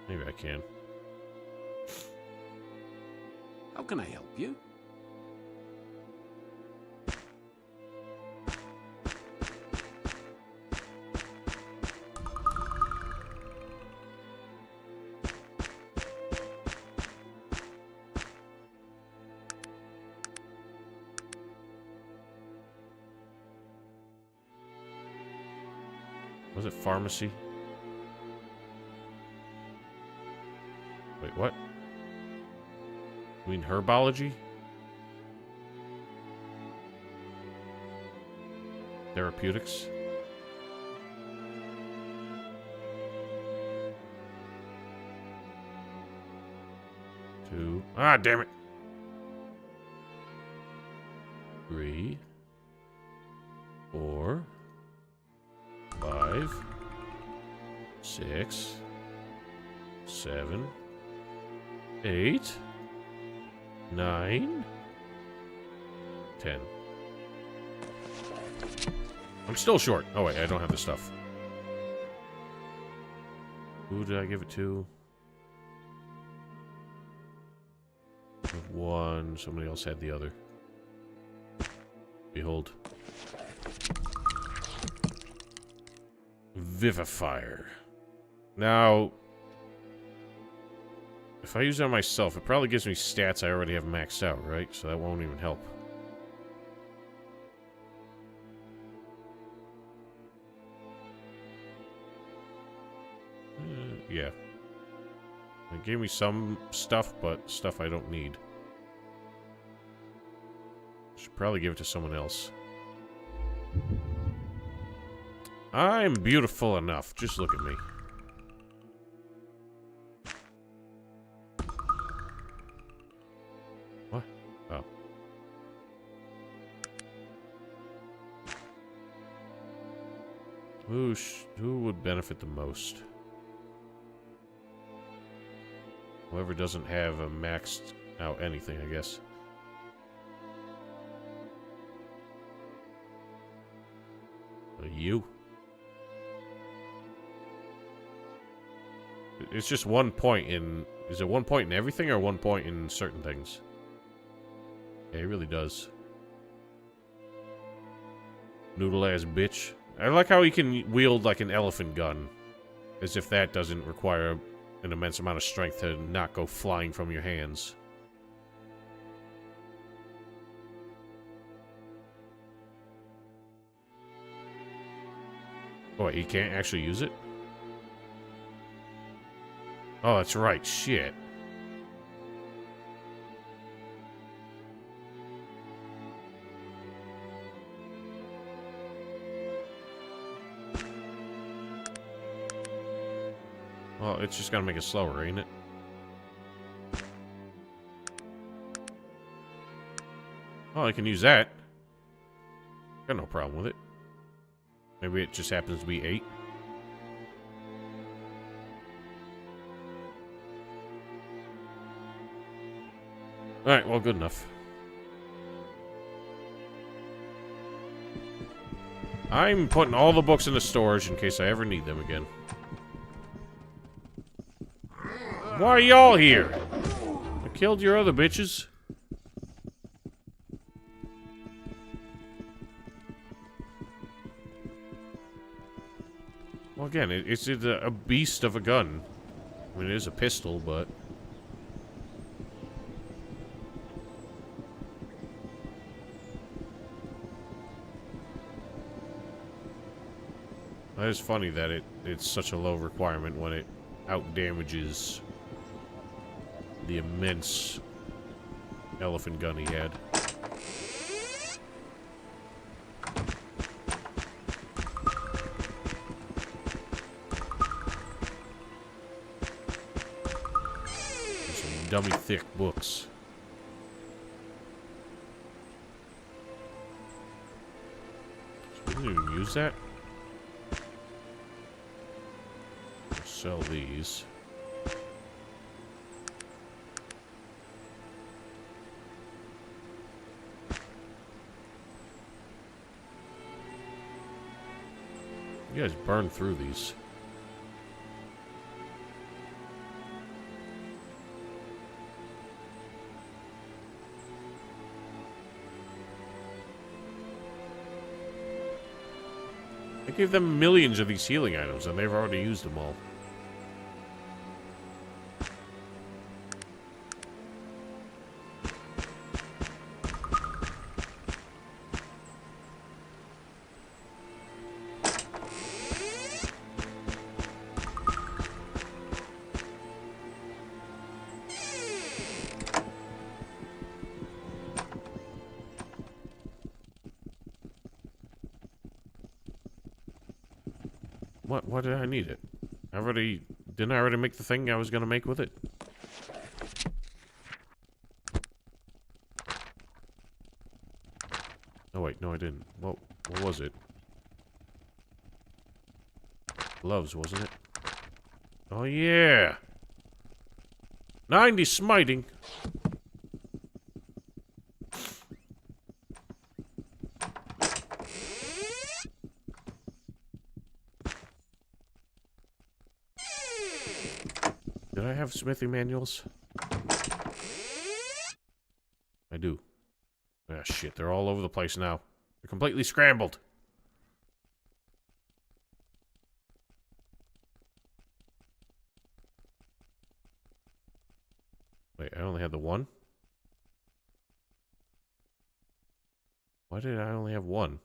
Maybe I can. How can I help you? Was it pharmacy? Wait, what? You mean herbology? Therapeutics? Two. Ah, damn it. 3, 4, 5, 6, 7, 8, 9, 10. I'm still short. Oh wait, I don't have the stuff. Who did I give it to? One. Somebody else had the other. Behold. Vivifier. Now, if I use it on myself, it probably gives me stats I already have maxed out, right? So that won't even help. Yeah. It gave me some stuff, but stuff I don't need. Should probably give it to someone else. I'm beautiful enough. Just look at me. What? Oh. Who would benefit the most? Whoever doesn't have a maxed out anything, I guess. You? It's just 1 point in... Is it 1 point in everything or 1 point in certain things? Yeah, it really does. Noodle-ass bitch. I like how he can wield like an elephant gun. As if that doesn't require an immense amount of strength to not go flying from your hands. Oh, wait, he can't actually use it? Oh, that's right. Shit. Well, it's just gotta make it slower, ain't it? Oh, I can use that. Got no problem with it. Maybe it just happens to be 8. Alright, well, good enough. I'm putting all the books into storage in case I ever need them again. Why are y'all here? I killed your other bitches. Well, again, it's a beast of a gun. I mean, it is a pistol, but... That is funny that it's such a low requirement when it out-damages the immense elephant gun he had. Some dummy thick books. So we didn't even use that. Sell these. You guys burn through these. I gave them millions of these healing items and they've already used them all. Why did I need it? Didn't I already make the thing I was gonna make with it? Oh wait, no I didn't. What was it? Gloves, wasn't it? Oh yeah! 90 smiting! Did I have smithing manuals? I do. Ah, shit, they're all over the place now. They're completely scrambled. Wait, I only had the one? Why did I only have one?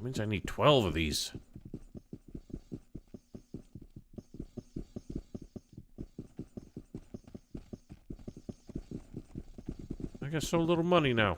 Means I need 12 of these. I got so little money now.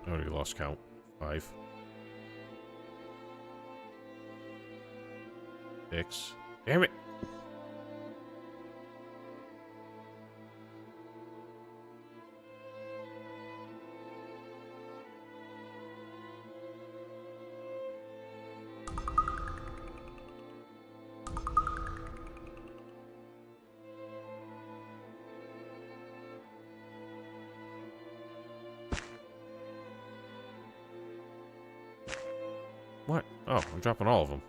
I already lost count. 5. 6. Damn it! What? Oh, I'm dropping all of them.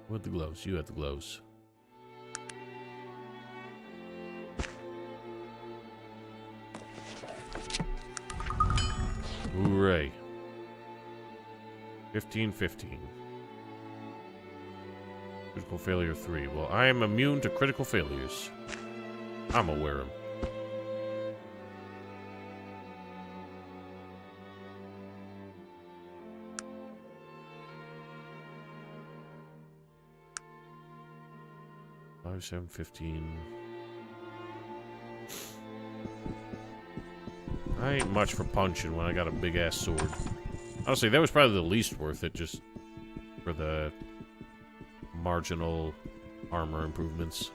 Who had the gloves? You had the gloves. Hooray. 15-15. Critical failure 3. Well, I am immune to critical failures. I'm aware of them. Five, 7, 15. I ain't much for punching when I got a big ass sword. Honestly, that was probably the least worth it, just for the marginal armor improvements.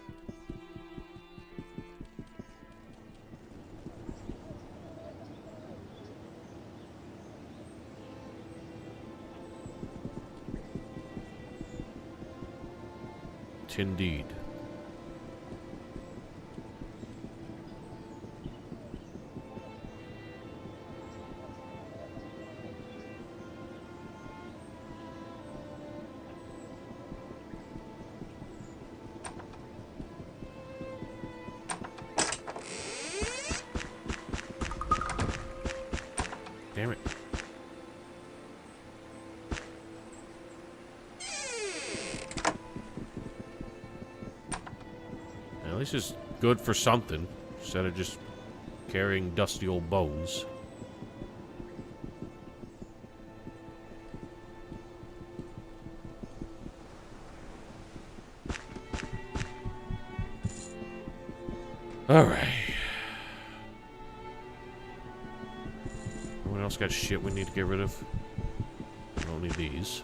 Right, indeed. Damn it. At least it's good for something, instead of just carrying dusty old bones. Alright. Anyone else got shit we need to get rid of? I don't need these.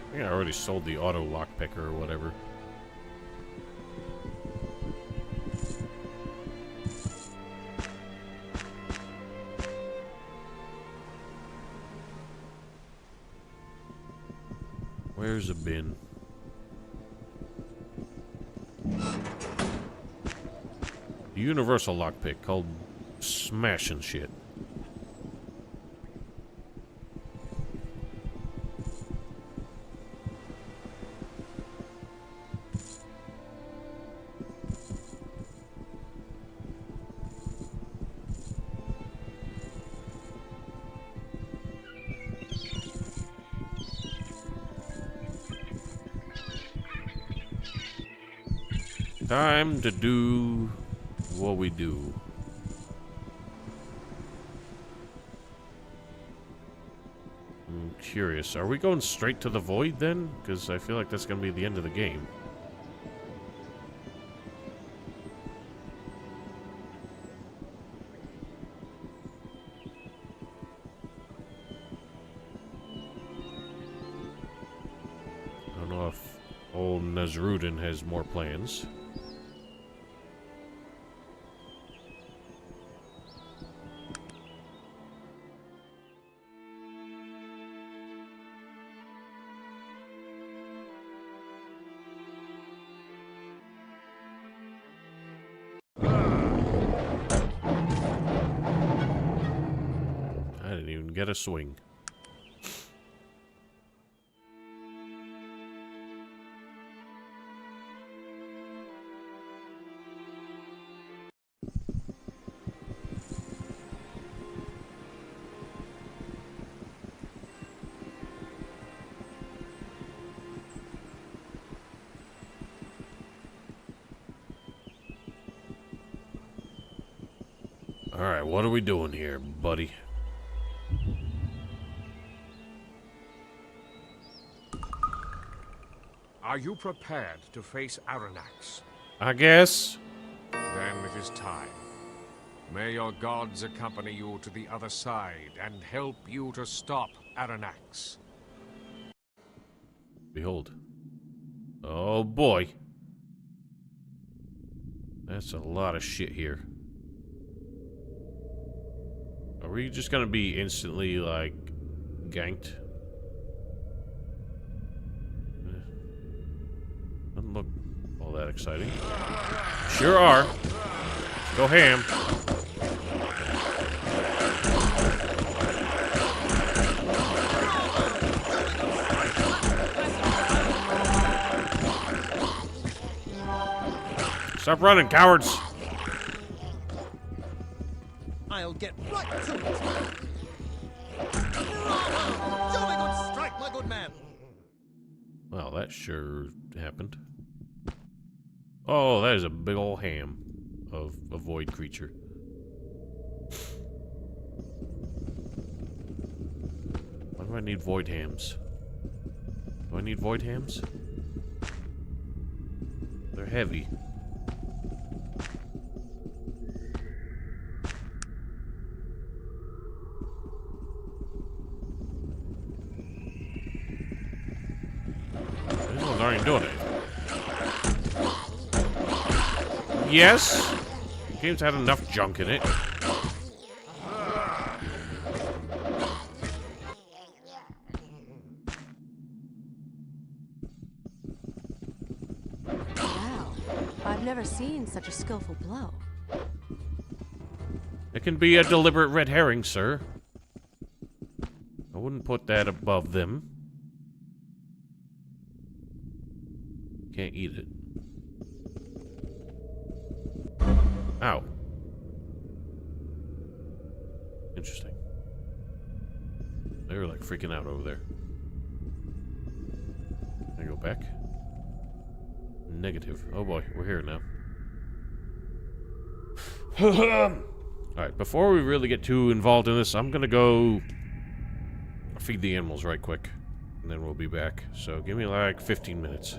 I think I already sold the auto lockpicker or whatever. Where's the bin? The universal lockpick called smashing shit. Time to do what we do. I'm curious. Are we going straight to the void then? Because I feel like that's going to be the end of the game. I don't know if old Nazrudin has more plans. I didn't even get a swing. Alright, what are we doing here, buddy? Are you prepared to face Aranax? I guess. Then it is time. May your gods accompany you to the other side and help you to stop Aranax. Behold. Oh boy. That's a lot of shit here. Are we just gonna be instantly, like, ganked? Doesn't look all that exciting. Sure are. Go ham. Stop running, cowards! I'll get right to it. Bravo! Jolly good strike, my good man. Well, that sure happened. Oh, that is a big old ham of a void creature. Why do I need void hams? Do I need void hams? They're heavy. ain't doing anything. Yes? The game's had enough junk in it. Wow. I've never seen such a skillful blow. It can be a deliberate red herring, sir. I wouldn't put that above them. Can't eat it. Ow. Interesting. They were like freaking out over there. Can I go back? Negative. Oh boy, we're here now. Alright, before we really get too involved in this, I'm gonna go feed the animals right quick. And then we'll be back. So give me like 15 minutes.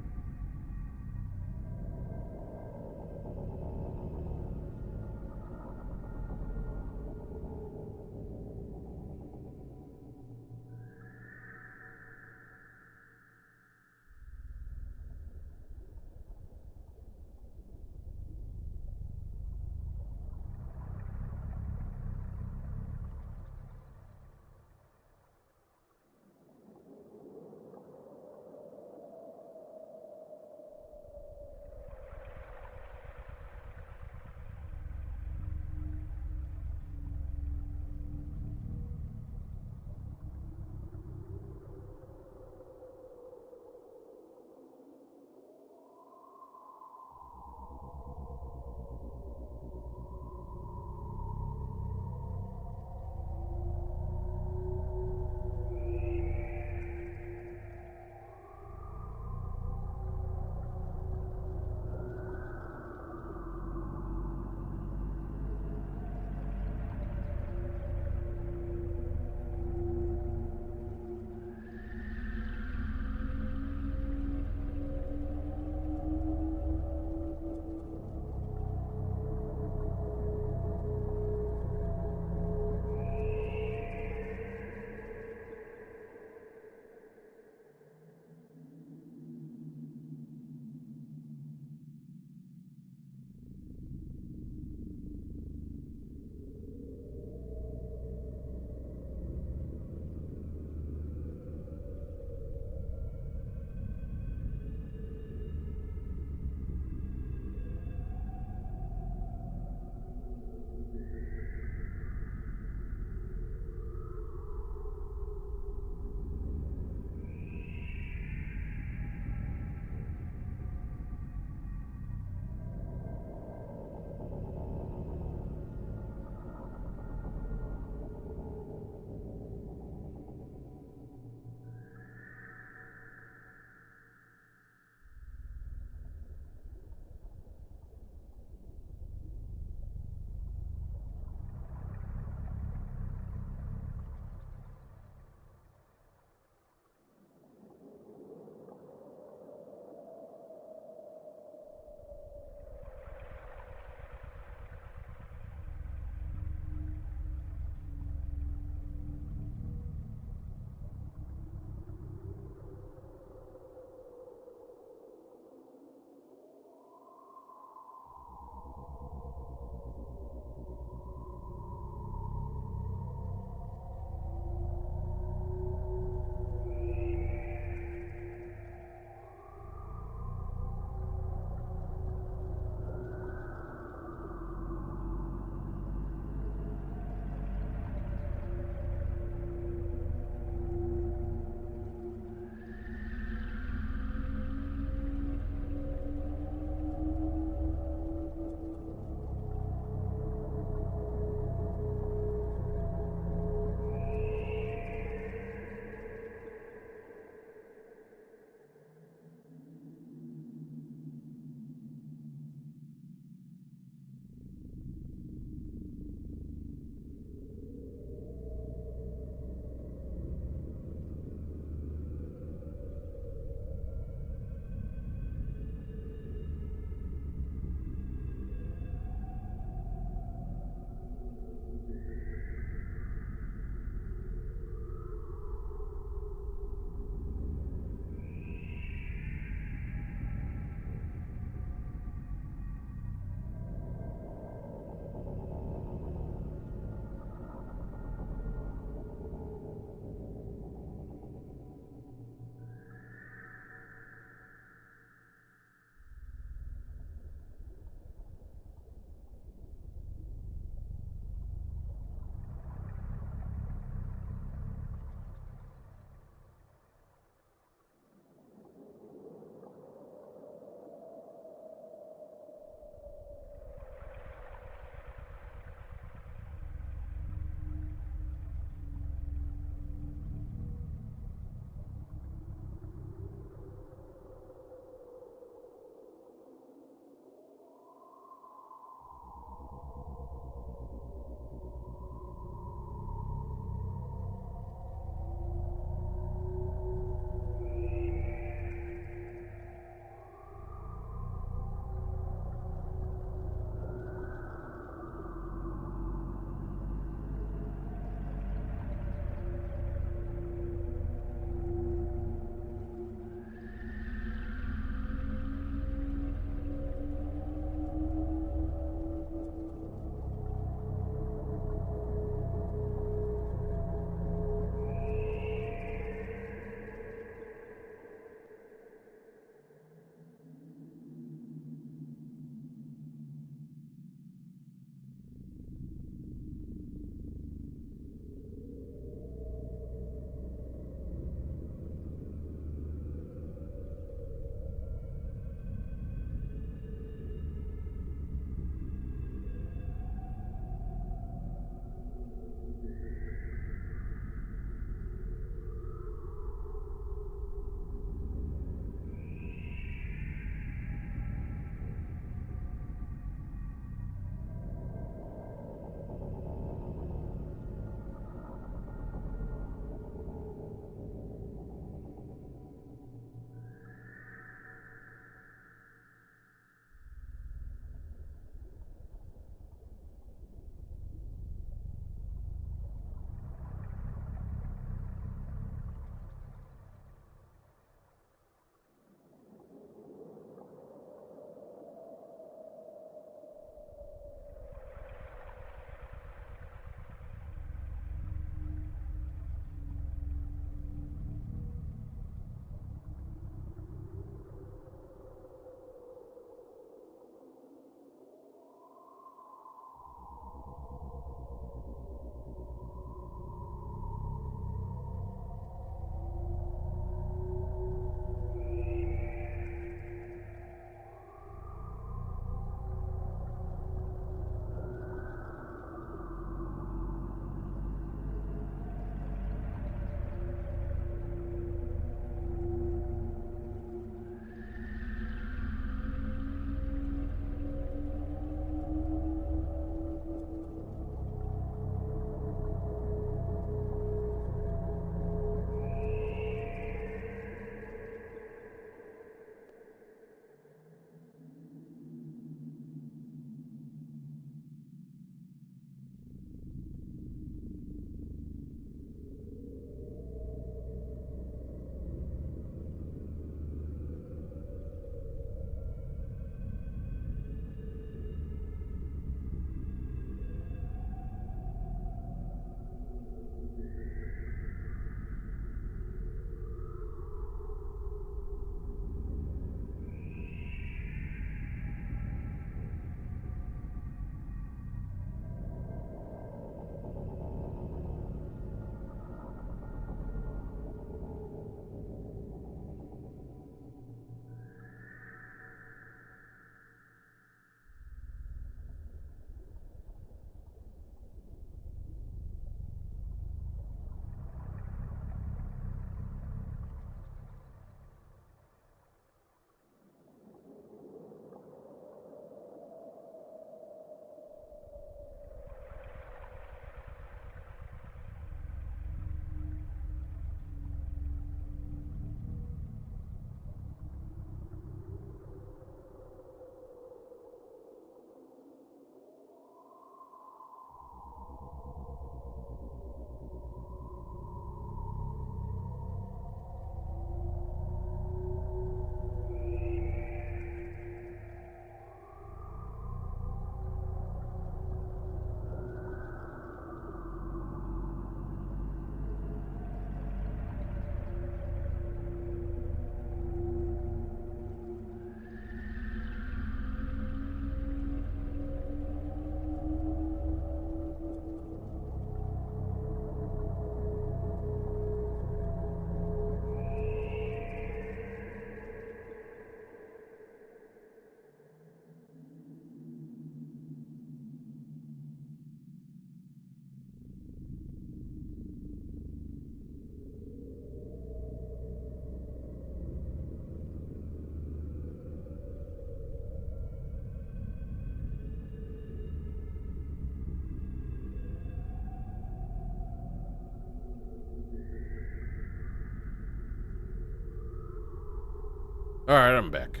Alright, I'm back.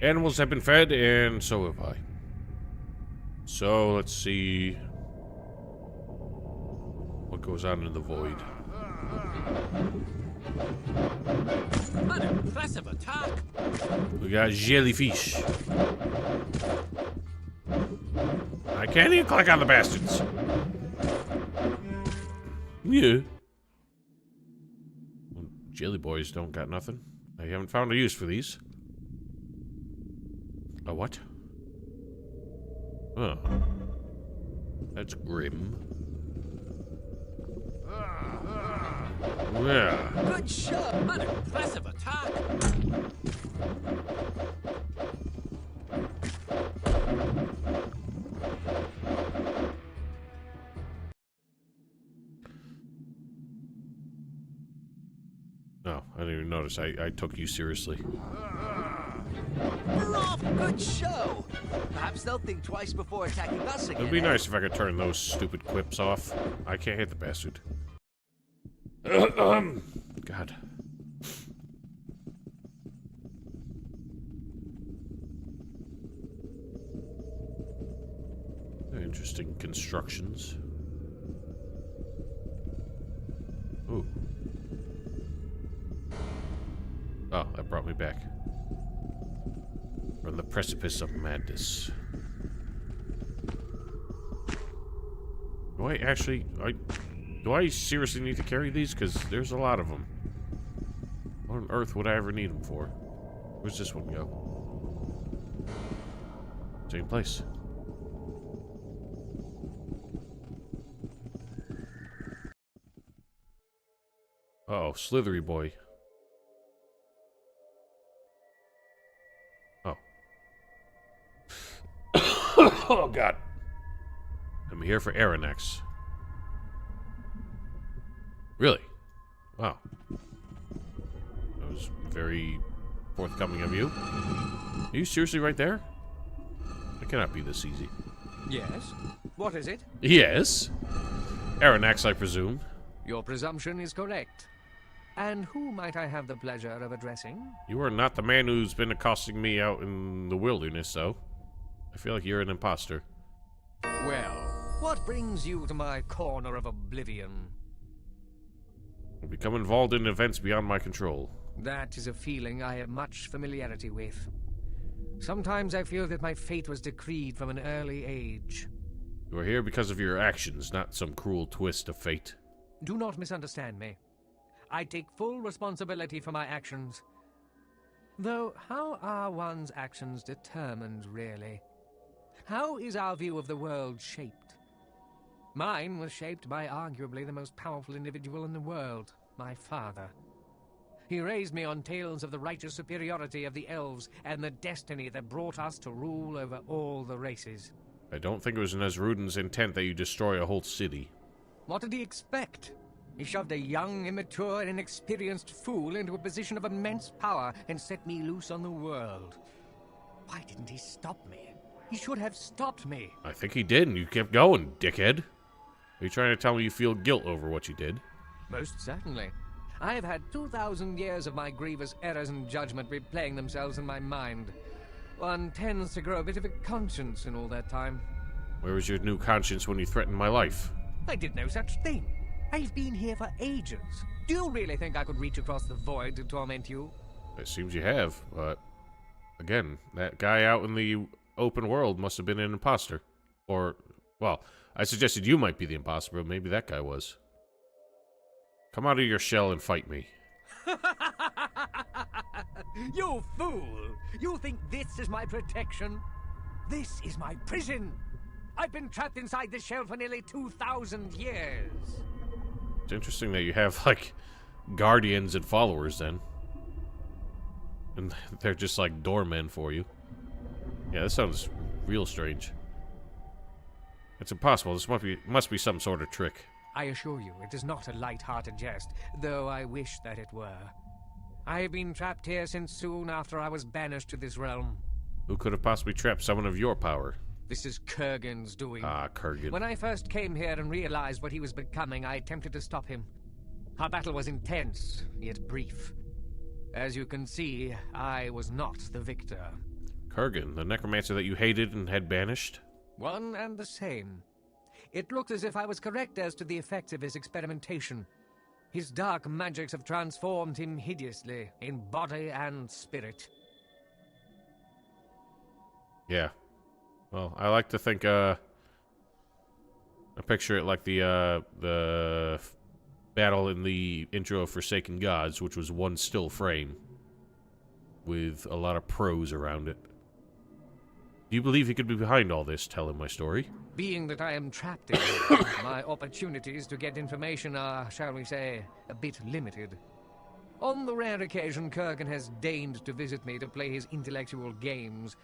Animals have been fed, and so have I. So, let's see what goes on in the void. An impressive attack! We got jellyfish. I can't even click on the bastards. Yeah. Jelly boys don't got nothing. I haven't found a use for these. A what? Oh. That's grim. Yeah. Good shot! An impressive attack! Oh, I didn't even notice. I took you seriously. Bravo! Good show! Perhaps they'll think twice before attacking us again. It'd be nice if I could turn those stupid quips off. I can't hit the bastard. God. Interesting constructions. Ooh. Oh, that brought me back. From the precipice of madness. Do I actually... do I seriously need to carry these? Because there's a lot of them. What on earth would I ever need them for? Where's this one go? Same place. Uh-oh, slithery boy. Oh. Oh, God. I'm here for Arcanum. Really? Wow. That was very forthcoming of you. Are you seriously right there? It cannot be this easy. Yes? What is it? Yes. Arcanum, I presume. Your presumption is correct. And who might I have the pleasure of addressing? You are not the man who's been accosting me out in the wilderness, though. I feel like you're an imposter. Well, what brings you to my corner of oblivion? I've become involved in events beyond my control. That is a feeling I have much familiarity with. Sometimes I feel that my fate was decreed from an early age. You are here because of your actions, not some cruel twist of fate. Do not misunderstand me. I take full responsibility for my actions. Though, how are one's actions determined, really? How is our view of the world shaped? Mine was shaped by arguably the most powerful individual in the world, my father. He raised me on tales of the righteous superiority of the elves and the destiny that brought us to rule over all the races. I don't think it was Nesruden's intent that you destroy a whole city. What did he expect? He shoved a young, immature, and inexperienced fool into a position of immense power and set me loose on the world. Why didn't he stop me? He should have stopped me. I think he did, and you kept going, dickhead. Are you trying to tell me you feel guilt over what you did? Most certainly. I have had 2,000 years of my grievous errors and judgment replaying themselves in my mind. One tends to grow a bit of a conscience in all that time. Where was your new conscience when you threatened my life? I did no such thing. I've been here for ages. Do you really think I could reach across the void to torment you? It seems you have, but... Again, that guy out in the open world must have been an imposter. Or, well, I suggested you might be the imposter, but maybe that guy was. Come out of your shell and fight me. You fool! You think this is my protection? This is my prison! I've been trapped inside this shell for nearly 2,000 years! It's interesting that you have, like, guardians and followers, then. And they're just, like, doormen for you. Yeah, this sounds real strange. It's impossible. This must be some sort of trick. I assure you, it is not a light-hearted jest, though I wish that it were. I have been trapped here since soon after I was banished to this realm. Who could have possibly trapped someone of your power? This is Kurgan's doing. Ah, Kurgan. When I first came here and realized what he was becoming, I attempted to stop him. Our battle was intense, yet brief. As you can see, I was not the victor. Kurgan, the necromancer that you hated and had banished? One and the same. It looked as if I was correct as to the effects of his experimentation. His dark magics have transformed him hideously, in body and spirit. Yeah. Well, I like to think, I picture it like the battle in the intro of Forsaken Gods, which was one still frame with a lot of prose around it. Do you believe he could be behind all this, telling my story? Being that I am trapped in here, my opportunities to get information are, shall we say, a bit limited. On the rare occasion Kurgan has deigned to visit me to play his intellectual games,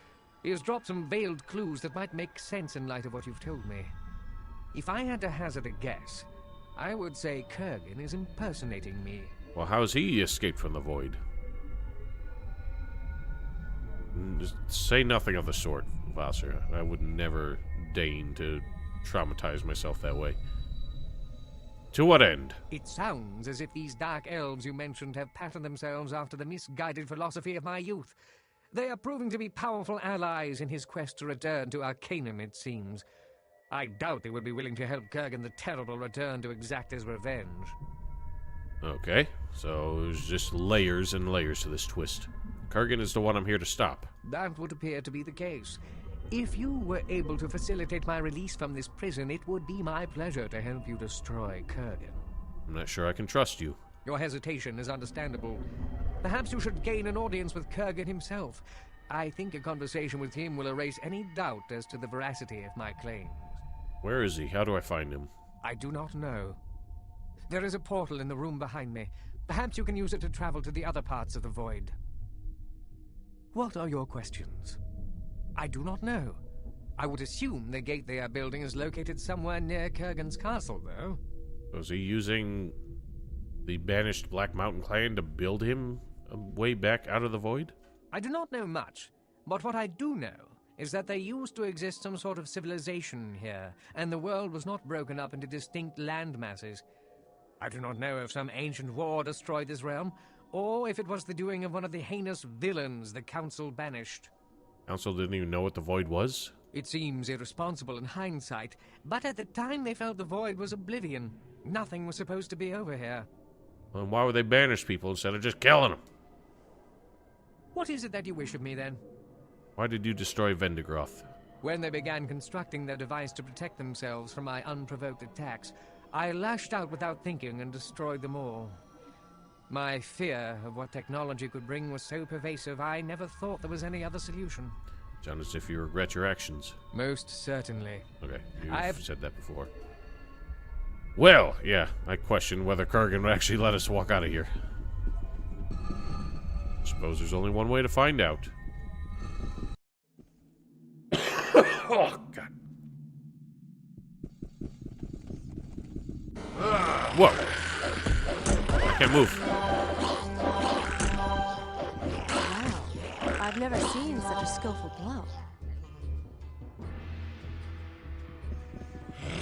he has dropped some veiled clues that might make sense in light of what you've told me. If I had to hazard a guess, I would say Kurgan is impersonating me. Well, how has he escaped from the void? Just say nothing of the sort, Vassar. I would never deign to traumatize myself that way. To what end? It sounds as if these dark elves you mentioned have patterned themselves after the misguided philosophy of my youth. They are proving to be powerful allies in his quest to return to Arcanum, it seems. I doubt they would be willing to help Kurgan the Terrible return to exact his revenge. Okay, so there's just layers and layers to this twist. Kurgan is the one I'm here to stop. That would appear to be the case. If you were able to facilitate my release from this prison, it would be my pleasure to help you destroy Kurgan. I'm not sure I can trust you. Your hesitation is understandable. Perhaps you should gain an audience with Kurgan himself. I think a conversation with him will erase any doubt as to the veracity of my claims. Where is he? How do I find him? I do not know. There is a portal in the room behind me. Perhaps you can use it to travel to the other parts of the void. What are your questions? I do not know. I would assume the gate they are building is located somewhere near Kurgan's castle, though. Was he using the banished Black Mountain clan to build him a way back out of the void? I do not know much, but what I do know is that there used to exist some sort of civilization here, and the world was not broken up into distinct land masses. I do not know if some ancient war destroyed this realm, or if it was the doing of one of the heinous villains the Council banished. Council didn't even know what the void was? It seems irresponsible in hindsight, but at the time they felt the void was oblivion. Nothing was supposed to be over here. Well, then why would they banish people instead of just killing them? What is it that you wish of me, then? Why did you destroy Vendigroth? When they began constructing their device to protect themselves from my unprovoked attacks, I lashed out without thinking and destroyed them all. My fear of what technology could bring was so pervasive, I never thought there was any other solution. Sounds as if you regret your actions. Most certainly. Okay, you've said that before. Well, yeah, I question whether Kurgan would actually let us walk out of here. Suppose there's only one way to find out. Oh, God. Whoa. I can't move. Wow. I've never seen such a skillful blow.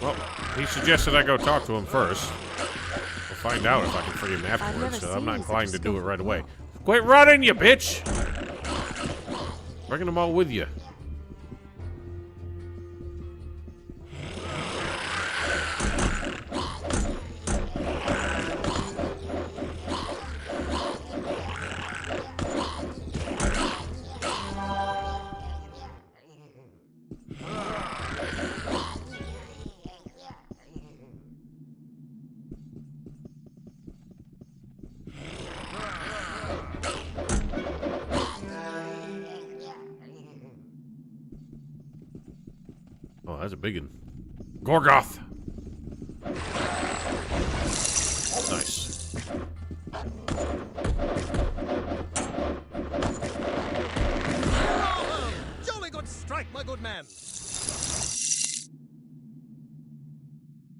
Well, he suggested I go talk to him first. We'll find out if I can free him afterwards, so I'm not inclined to do it right away. Quit running, you bitch! Bringing them all with you. Oh, that's a big one. Gorgoth! Nice. Bravo! Jolly good strike, my good man.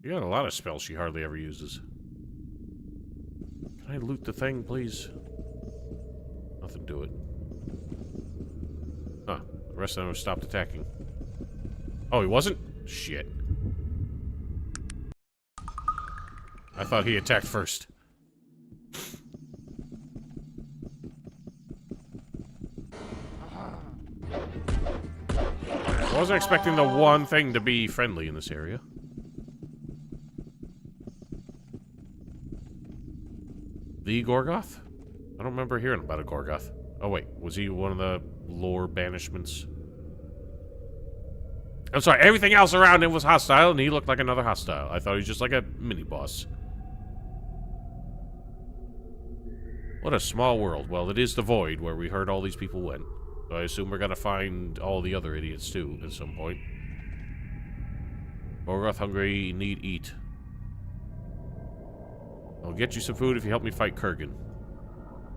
You got a lot of spells she hardly ever uses. Can I loot the thing, please? Nothing to it. Huh. The rest of them have stopped attacking. Oh, he wasn't? Shit. I thought he attacked first. I wasn't expecting the one thing to be friendly in this area. The Gorgoth? I don't remember hearing about a Gorgoth. Oh wait, was he one of the lore banishments? I'm sorry, everything else around him was hostile, and he looked like another hostile. I thought he was just like a mini-boss. What a small world. Well, it is the Void, where we heard all these people went. So I assume we're gonna find all the other idiots, too, at some point. Gorgoth hungry, need eat. I'll get you some food if you help me fight Kurgan.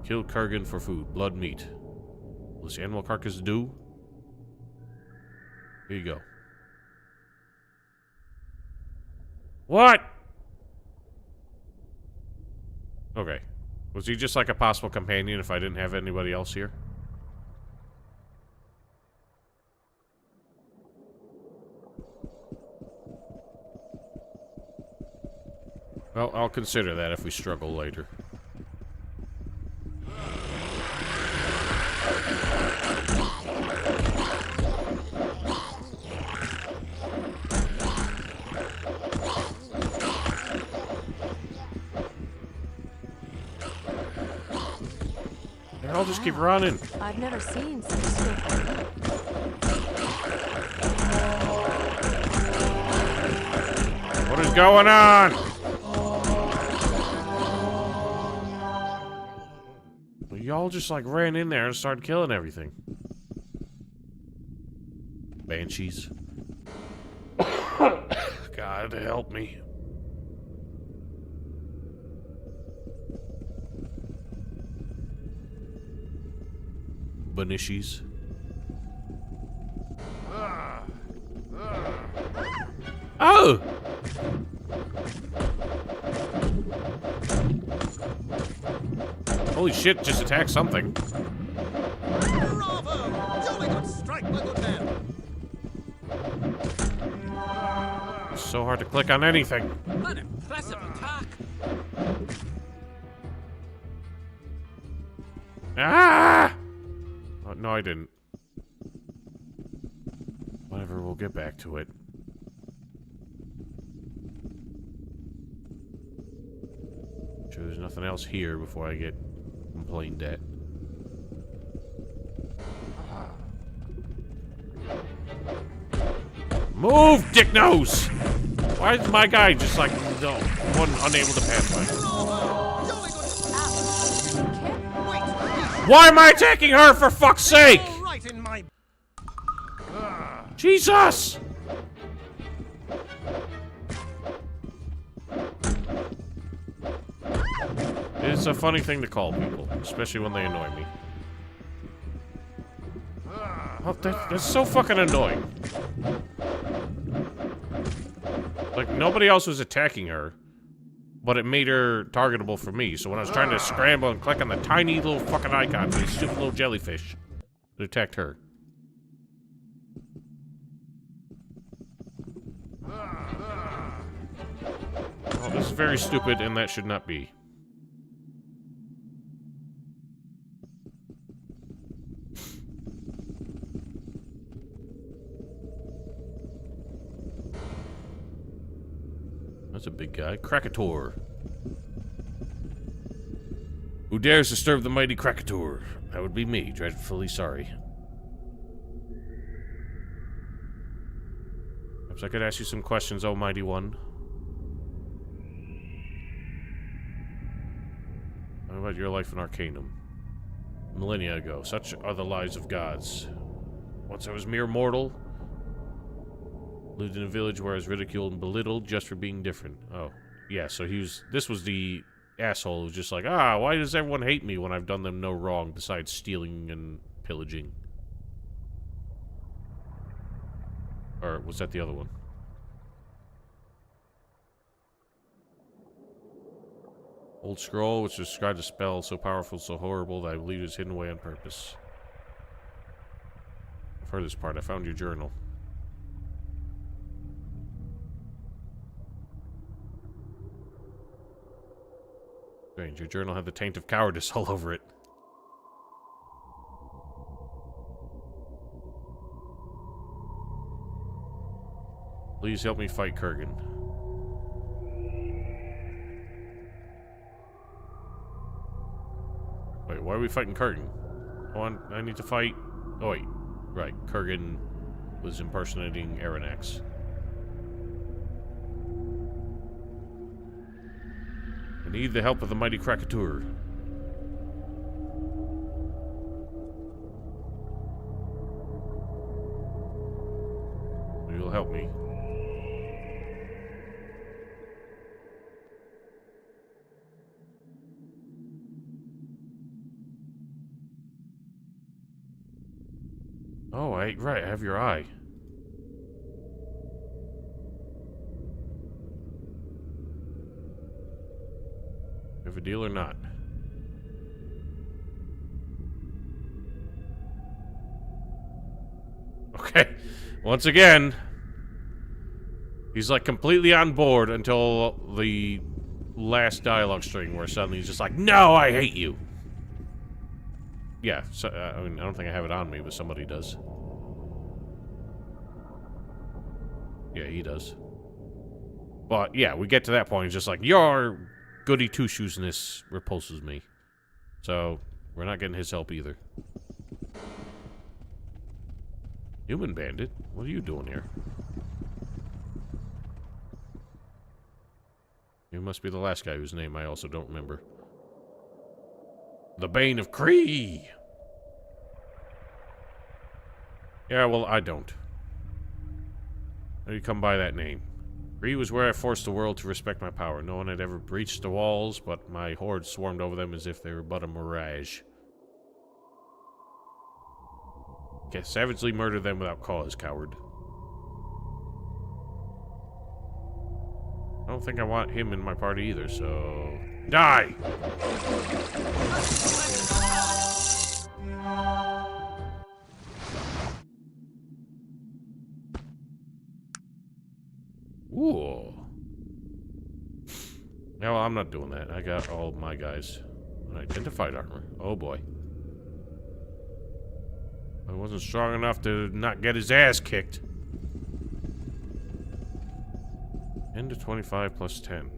Kill Kurgan for food. Blood meat. Will this animal carcass do? Here you go. What? Okay. Was he just like a possible companion if I didn't have anybody else here? Well, I'll consider that if we struggle later. I'll just keep running. I've never seen such a skillful blade. What is going on? Y'all just like ran in there and started killing everything. Banshees. God help me. Banishies. Oh! Holy shit, just attacked something. Bravo! Jolly good strike, my good man. It's so hard to click on anything. An impressive attack. Ah! Oh, no, I didn't. Whatever, we'll get back to it. Sure there's nothing else here before I get complained at. Move, dick nose! Why is my guy just like no one unable to pass by? Bravo! Jolly good. Wait! Why am I attacking her for fuck's sake? All right in my. Jesus! It's a funny thing to call people, especially when they annoy me. Oh, that's so fucking annoying. Like, nobody else was attacking her, but it made her targetable for me. So when I was trying to scramble and click on the tiny little fucking icon for these stupid little jellyfish, it attacked her. Oh, this is very stupid, and that should not be. That's a big guy. Krakator. Who dares disturb the mighty Krakator? That would be me, dreadfully sorry. Perhaps I could ask you some questions, oh mighty one. How about your life in Arcanum? Millennia ago, such are the lives of gods. Once I was mere mortal. Lived in a village where I was ridiculed and belittled just for being different. Oh, yeah, so this was the asshole who was just like, why does everyone hate me when I've done them no wrong besides stealing and pillaging? Or was that the other one? Old scroll, which described a spell so powerful, so horrible that I believe it was hidden away on purpose. I've heard this part. I found your journal. Strange, your journal had the taint of cowardice all over it. Please help me fight Kurgan. Wait, why are we fighting Kurgan? I need to fight... Oh, wait. Right, Kurgan was impersonating Aranax. I need the help of the mighty Krakatur. You'll help me. Oh, right, I have your eye. Have a deal or not? Okay. Once again, he's like completely on board until the last dialogue string where suddenly he's just like, no, I hate you. Yeah, so, I mean, I don't think I have it on me, but somebody does. Yeah, he does. But, yeah, we get to that point, he's just like, your goody two-shoesness repulses me. So, we're not getting his help either. Human bandit? What are you doing here? You must be the last guy whose name I also don't remember. The Bane of Kree! Yeah, well, I don't. How do you come by that name? Kree was where I forced the world to respect my power. No one had ever breached the walls, but my horde swarmed over them as if they were but a mirage. Okay, savagely murder them without cause, coward. I don't think I want him in my party either, so... Die! Ooh. No, I'm not doing that. I got all my guys. Unidentified armor. Oh boy. I wasn't strong enough to not get his ass kicked. 10 to 25 plus 10.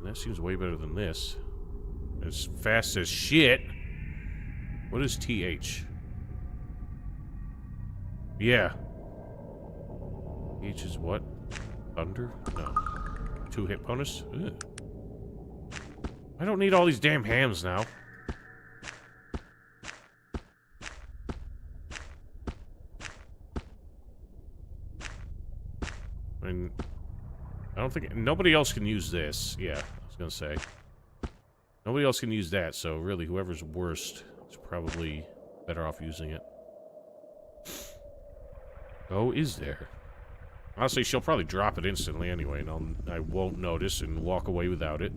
That seems way better than this. As fast as shit. What is TH? Yeah. TH is what? Thunder? No. 2 hit bonus? Ugh. I don't need all these damn hams now. I mean, I don't think... Nobody else can use this. Yeah, I was gonna say. Nobody else can use that, so really whoever's worst is probably better off using it. Oh, is there? Honestly, she'll probably drop it instantly anyway, and I won't notice and walk away without it.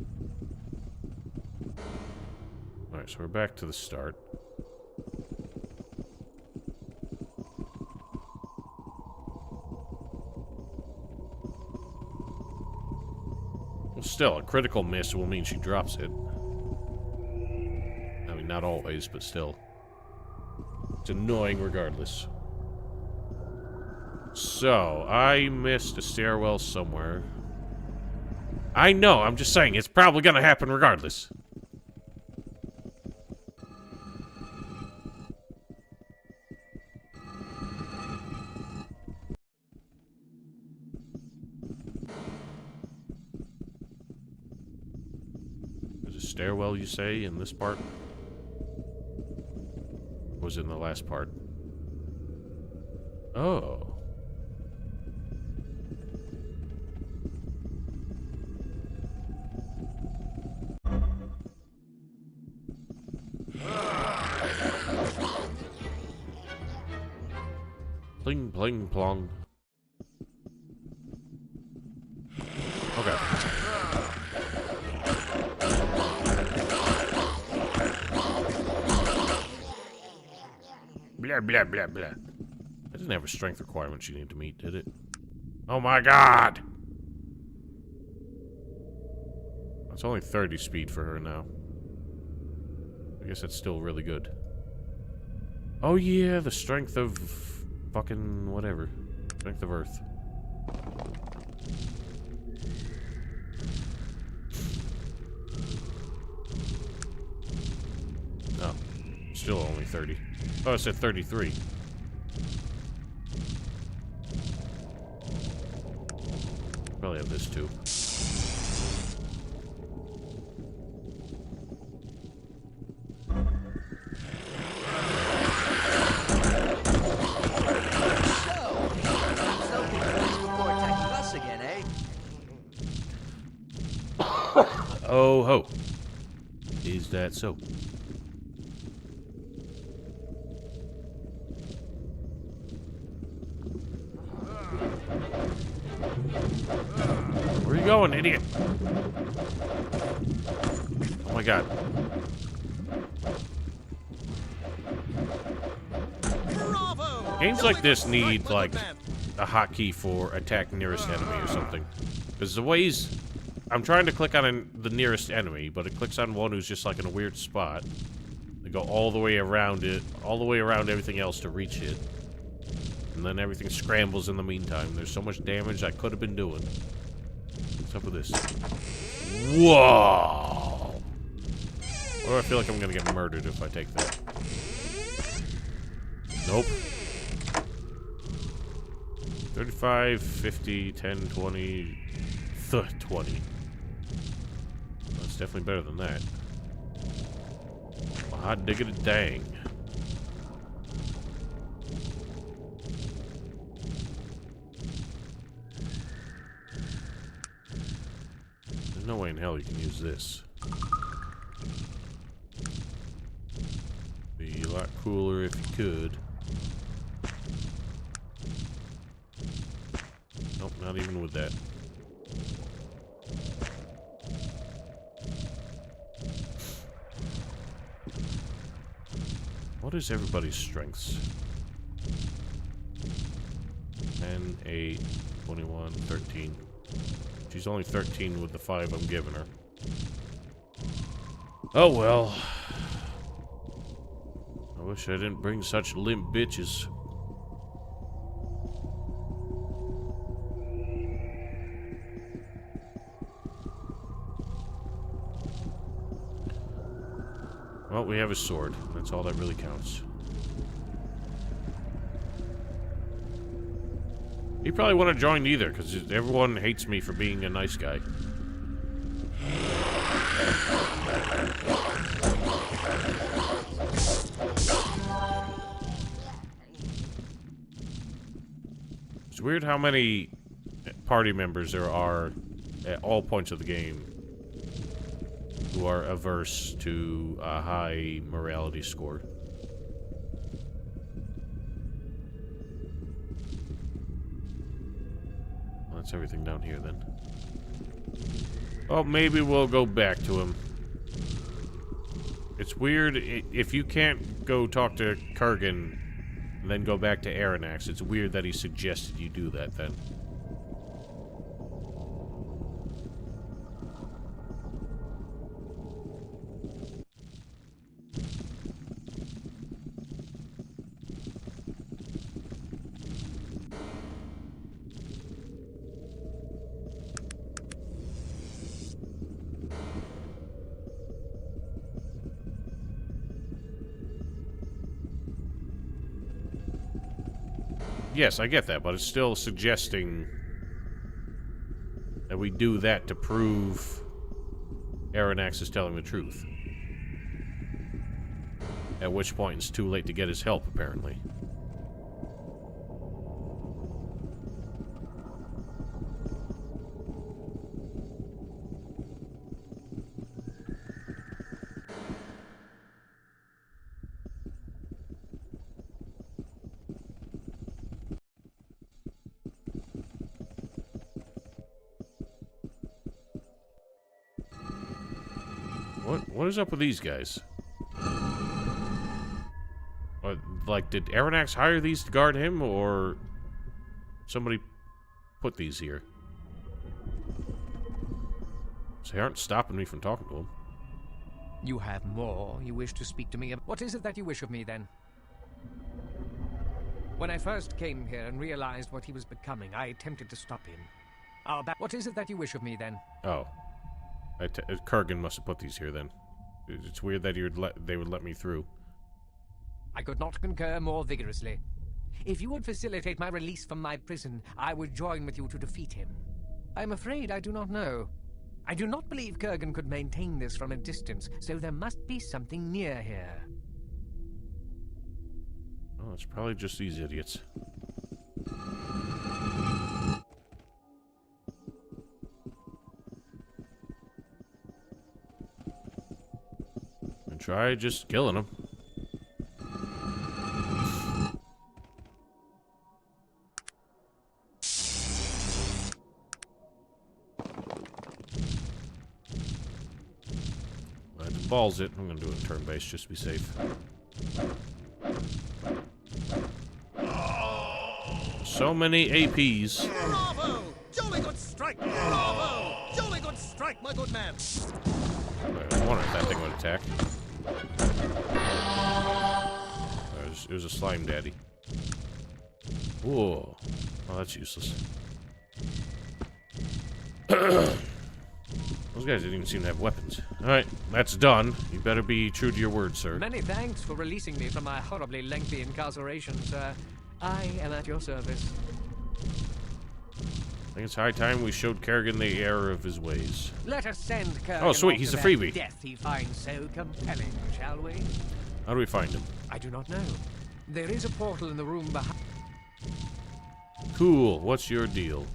Alright, so we're back to the start. Well, still, a critical miss will mean she drops it. I mean, not always, but still. It's annoying regardless. So, I missed a stairwell somewhere. I know, I'm just saying, it's probably gonna happen regardless. There's a stairwell, you say, in this part? Or was it in the last part? Oh. Pling, pling, plong. Okay. Blah, blah, blah, blah. That didn't have a strength requirement she needed to meet, did it? Oh my god! That's only 30 speed for her now. I guess that's still really good. Oh yeah, the strength of fucking whatever. Strength of Earth. No. Still only 30. Oh, it said 33. Probably have this too. Oh ho. Is that so? Where are you going, idiot? Oh my god. Bravo! Games Jolly like this good strike, need, my like, good man. a hotkey for attack nearest enemy or something. Because the ways... I'm trying to click on the nearest enemy, but it clicks on one who's just like in a weird spot. They go all the way around it, all the way around everything else to reach it. And then everything scrambles in the meantime. There's so much damage I could have been doing. What's up with this? Whoa! Or I feel like I'm gonna get murdered if I take that. Nope. 35, 50, 10, 20, 20. That's definitely better than that. Hot diggity dang. There's no way in hell you can use this. Be a lot cooler if you could. Nope, not even with that. What is everybody's strengths? 10, 8, 21, 13. She's only 13 with the 5 I'm giving her. Oh well. I wish I didn't bring such limp bitches. Well, we have a sword. That's all that really counts. He probably wouldn't have joined either, because everyone hates me for being a nice guy. It's weird how many party members there are at all points of the game who are averse to a high morality score. Well, that's everything down here then. Oh, maybe we'll go back to him. It's weird, if you can't go talk to Kurgan and then go back to Aranax, it's weird that he suggested you do that then. Yes, I get that, but it's still suggesting that we do that to prove Aranax is telling the truth. At which point it's too late to get his help, apparently. What is up with these guys? Like, did Aranax hire these to guard him, or somebody put these here? So they aren't stopping me from talking to him. You have more you wish to speak to me about. What is it that you wish of me, then? When I first came here and realized what he was becoming, I attempted to stop him. What is it that you wish of me, then? Oh. Kurgan must have put these here, then. It's weird that they would let me through. I could not concur more vigorously. If you would facilitate my release from my prison, I would join with you to defeat him. I'm afraid I do not know. I do not believe Kurgan could maintain this from a distance, so there must be something near here. Oh, it's probably just these idiots. And try just killing them. Balls it. I'm gonna do it in turn base just to be safe. So many APs. Bravo! Jolly good strike! Bravo! Jolly good strike, my good man! I wonder if that thing would attack. It was a slime daddy. Whoa. Oh, that's useless. Those guys didn't even seem to have weapons. Alright, that's done. You better be true to your word, sir. Many thanks for releasing me from my horribly lengthy incarceration, sir. I am at your service. I think it's high time we showed Kerrigan the error of his ways. Let us send Kurgan Oh, sweet, off he's to a that freebie. death he finds so compelling, shall we? How do we find him? I do not know. There is a portal in the room behind. Cool. What's your deal?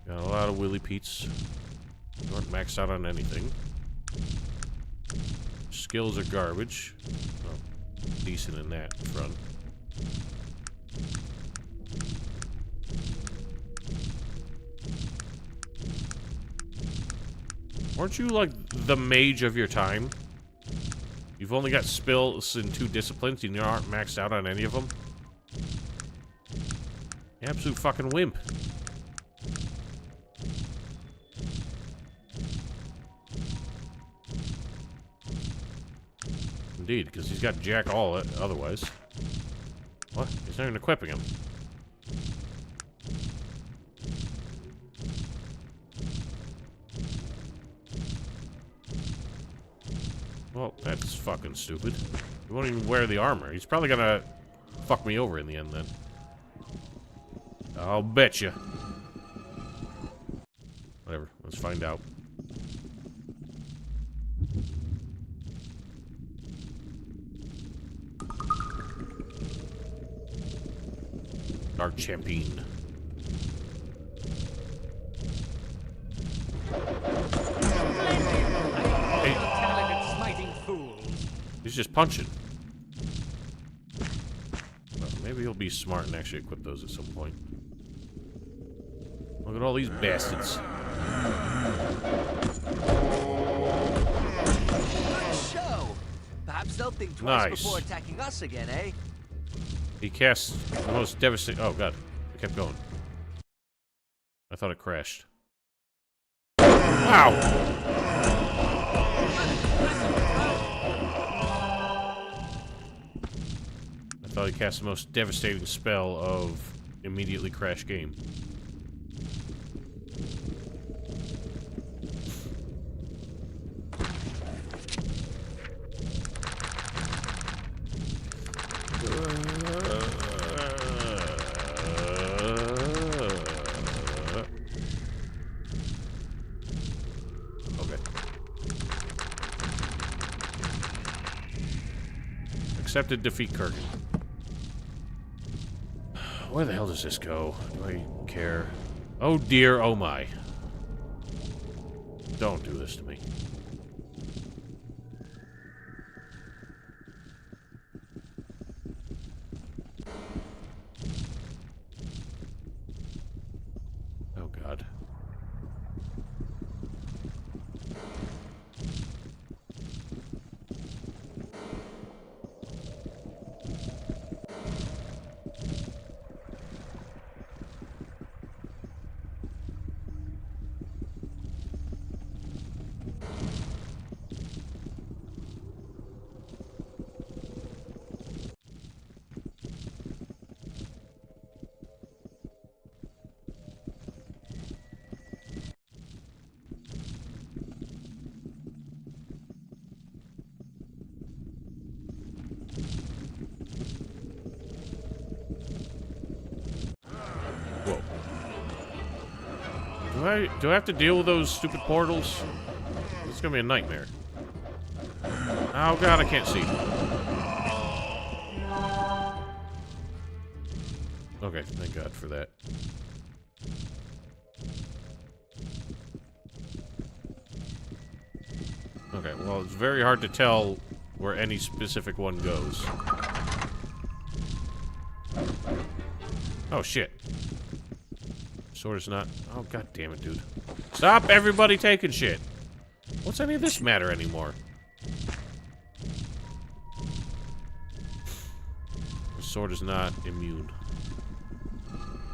Got a lot of Willy Pete's. You aren't maxed out on anything. Skills are garbage. Well, decent in that front. Weren't you like the mage of your time? You've only got spills in 2 disciplines and you aren't maxed out on any of them? Absolute fucking wimp. Indeed, because he's got jack all otherwise. What? He's not even equipping him. Well, that's fucking stupid. He won't even wear the armor. He's probably gonna fuck me over in the end then. I'll bet you. Whatever, let's find out. Dark Champion. Hey. Talented smiting fools. He's just punching. Well, maybe he'll be smart and actually equip those at some point. Look at all these bastards. Nice show. Perhaps they'll think twice Nice. before attacking us again, eh? He casts the most devastating. Oh god, it kept going. I thought it crashed. Wow! I thought he cast the most devastating spell of immediately crash game. Okay. Accepted defeat Kurgan. Where the hell does this go? Do I care? Oh dear, oh my. Don't do this to me. Oh god. Do I have to deal with those stupid portals? It's gonna be a nightmare. Oh god, I can't see. Okay, thank God for that. Okay, well, it's very hard to tell where any specific one goes. Oh, shit. Sword is not... Oh, god damn it, dude. Stop everybody taking shit! What's any of this matter anymore? The sword is not immune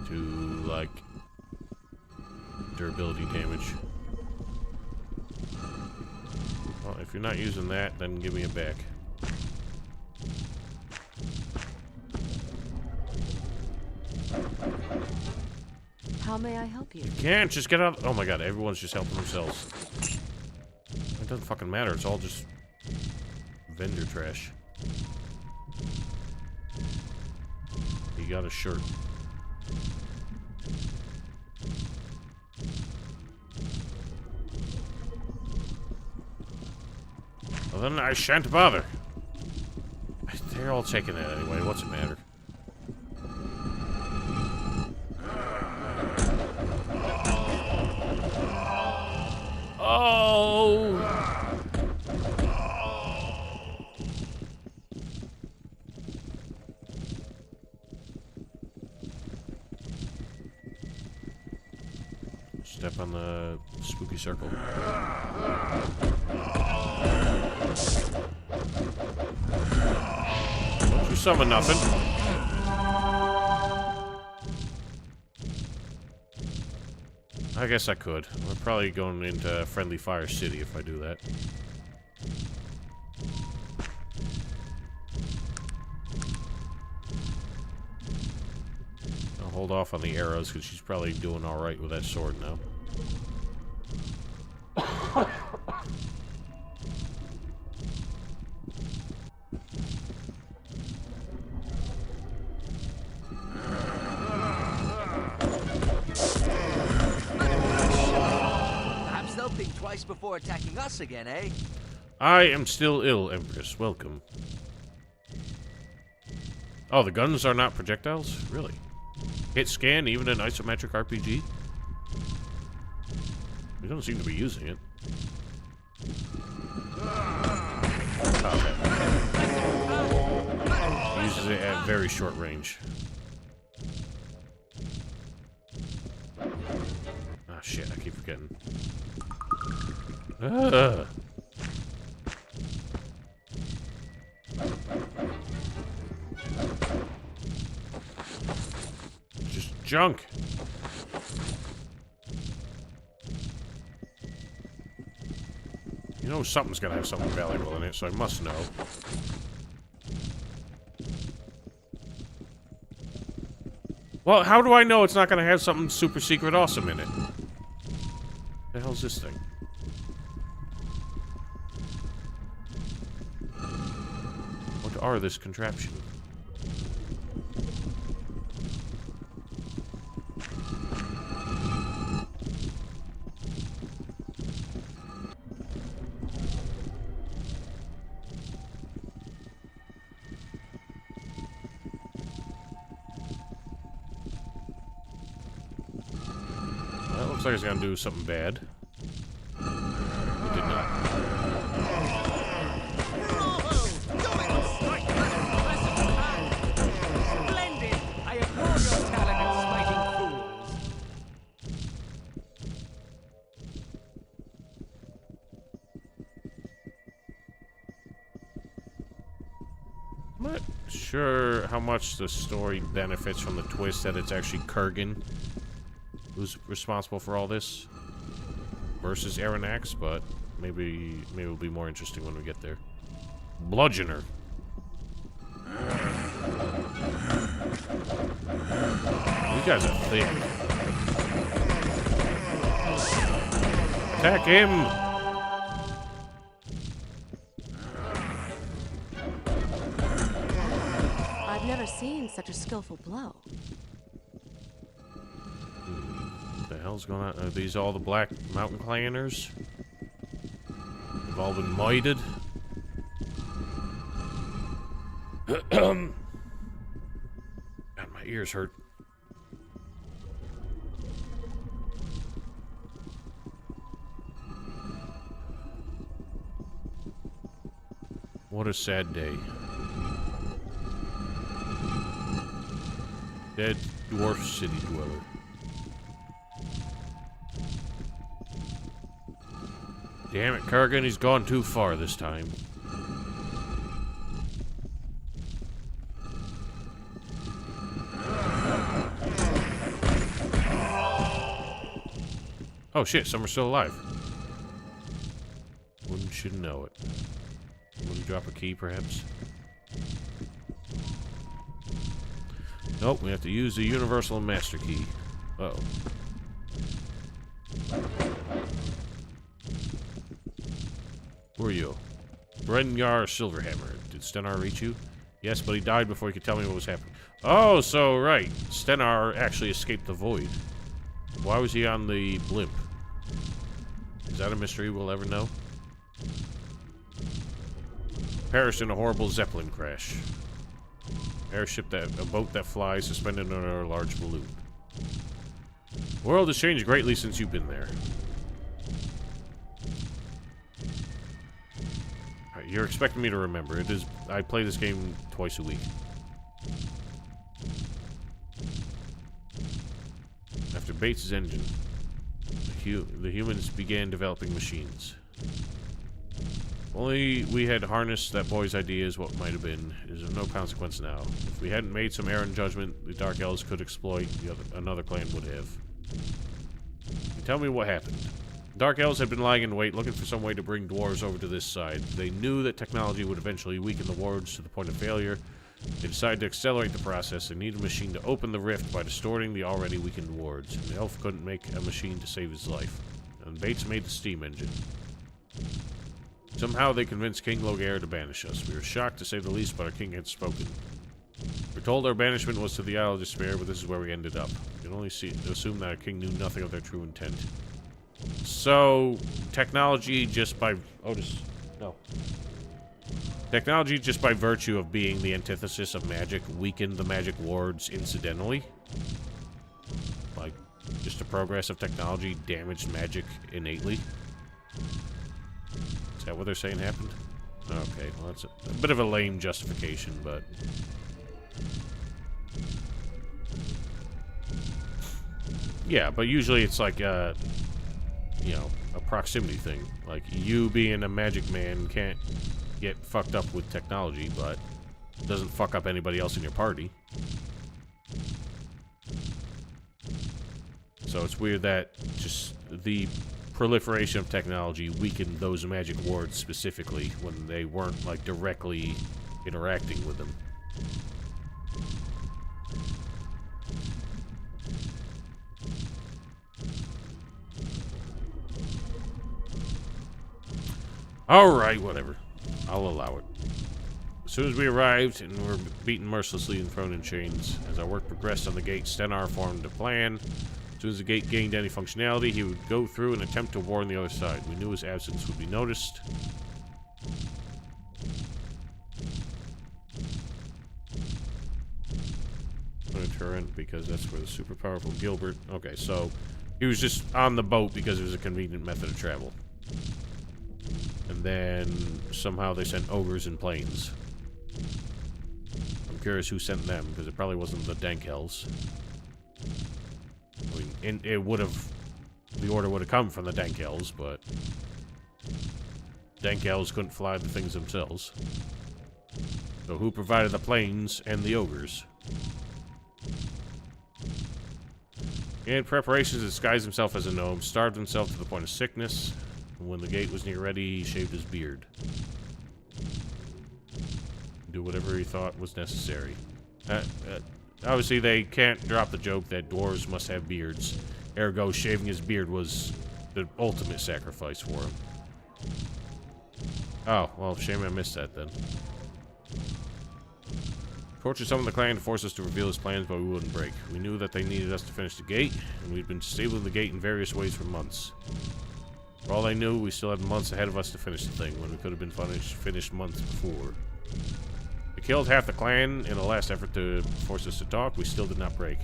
to, like, durability damage. Well, if you're not using that, then give me it back. How may I help you? You can't just get out. Oh my god, everyone's just helping themselves. It doesn't fucking matter, it's all just vendor trash. You got a shirt. Well, then I shan't bother. They're all taking it anyway. What's it matter? Oh! Step on the spooky circle. Don't you summon nothing. I guess I could. We're probably going into Friendly Fire City if I do that. I'll hold off on the arrows because she's probably doing alright with that sword now. Before attacking us again, eh? I am still ill, Empress. Welcome. Oh, the guns are not projectiles? Really? Hit scan even in isometric RPG? We don't seem to be using it. Okay. Uses it at very short range. Ah, shit, I keep forgetting. Just junk. You know something's gonna have something valuable in it, so I must know. Well, how do I know it's not gonna have something super secret awesome in it? The hell's this thing? Are this contraption? That looks like it's gonna do something bad. It did not. I'm not sure how much the story benefits from the twist that it's actually Kurgan who's responsible for all this versus Aranax, but maybe it'll be more interesting when we get there. Bludgeoner. You guys are thick. Attack him! I've never seen such a skillful blow. What the hell's going on? Are these all the black mountain clanners? They've all been mited. God, my ears hurt. What a sad day. Dead dwarf city dweller. Damn it, Kurgan, he's gone too far this time. Oh shit, some are still alive. Wouldn't you know it? Will you drop a key, perhaps? Nope, we have to use the universal master key. Uh-oh. Who are you? Brenyar Silverhammer. Did Stenar reach you? Yes, but he died before he could tell me what was happening. Oh, so right. Stenar actually escaped the void. Why was he on the blimp? Is that a mystery we'll ever know? Perished in a horrible Zeppelin crash. A boat that flies suspended under a large balloon. The world has changed greatly since you've been there. Right, you're expecting me to remember. It is. I play this game twice a week. After Bates' engine, the humans began developing machines. Only we had harnessed that boy's ideas, what might have been, is of no consequence now. If we hadn't made some errant judgment, the Dark Elves could exploit, another clan would have. Tell me what happened. Dark Elves had been lying in wait, looking for some way to bring dwarves over to this side. They knew that technology would eventually weaken the wards to the point of failure. They decided to accelerate the process and needed a machine to open the rift by distorting the already weakened wards. And the elf couldn't make a machine to save his life. And Bates made the steam engine. Somehow they convinced King Logair to banish us. We were shocked, to say the least, but our king had spoken. We're told our banishment was to the Isle of Despair, but this is where we ended up. You can only assume that our king knew nothing of their true intent. So, technology just by... Otis, no. Technology just by virtue of being the antithesis of magic weakened the magic wards incidentally. Like, just the progress of technology damaged magic innately. Is that what they're saying happened? Okay, well that's a bit of a lame justification, but... Yeah, but usually it's like, you know, a proximity thing. Like, you being a magic man can't get fucked up with technology, but doesn't fuck up anybody else in your party. So it's weird that just the proliferation of technology weakened those magic wards specifically when they weren't, like, directly interacting with them. Alright, whatever. I'll allow it. As soon as we arrived and were beaten mercilessly and thrown in chains, as our work progressed on the gate, Stenar formed a plan. As soon as the gate gained any functionality, he would go through and attempt to warn the other side. We knew his absence would be noticed. Put a turret because that's where the super powerful Gilbert... Okay, so he was just on the boat because it was a convenient method of travel. And then somehow they sent ogres in planes. I'm curious who sent them, because it probably wasn't the Dank Elves. I mean, it would have... The order would have come from the Dank Elves, but... Dank Elves couldn't fly the things themselves. So who provided the planes and the ogres? He had preparations to disguise himself as a gnome, starved himself to the point of sickness. When the gate was near ready, he shaved his beard. Do whatever he thought was necessary. Obviously, they can't drop the joke that dwarves must have beards. Ergo, shaving his beard was the ultimate sacrifice for him. Oh, well, shame I missed that then. Tortured some of the clan to force us to reveal his plans, but we wouldn't break. We knew that they needed us to finish the gate, and we'd been disabling the gate in various ways for months. For all I knew, we still had months ahead of us to finish the thing, when we could have been finished months before. We killed half the clan in a last effort to force us to talk. We still did not break.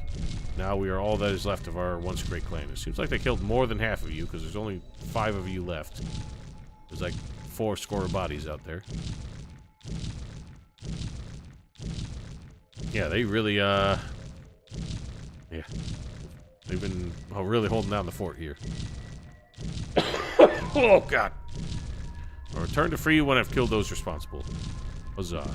Now we are all that is left of our once great clan. It seems like they killed more than half of you, because there's only 5 of you left. There's like 4 score bodies out there. Yeah, they really, yeah. They've been really holding down the fort here. Oh, God. I'll return to free you when I've killed those responsible. Huzzah.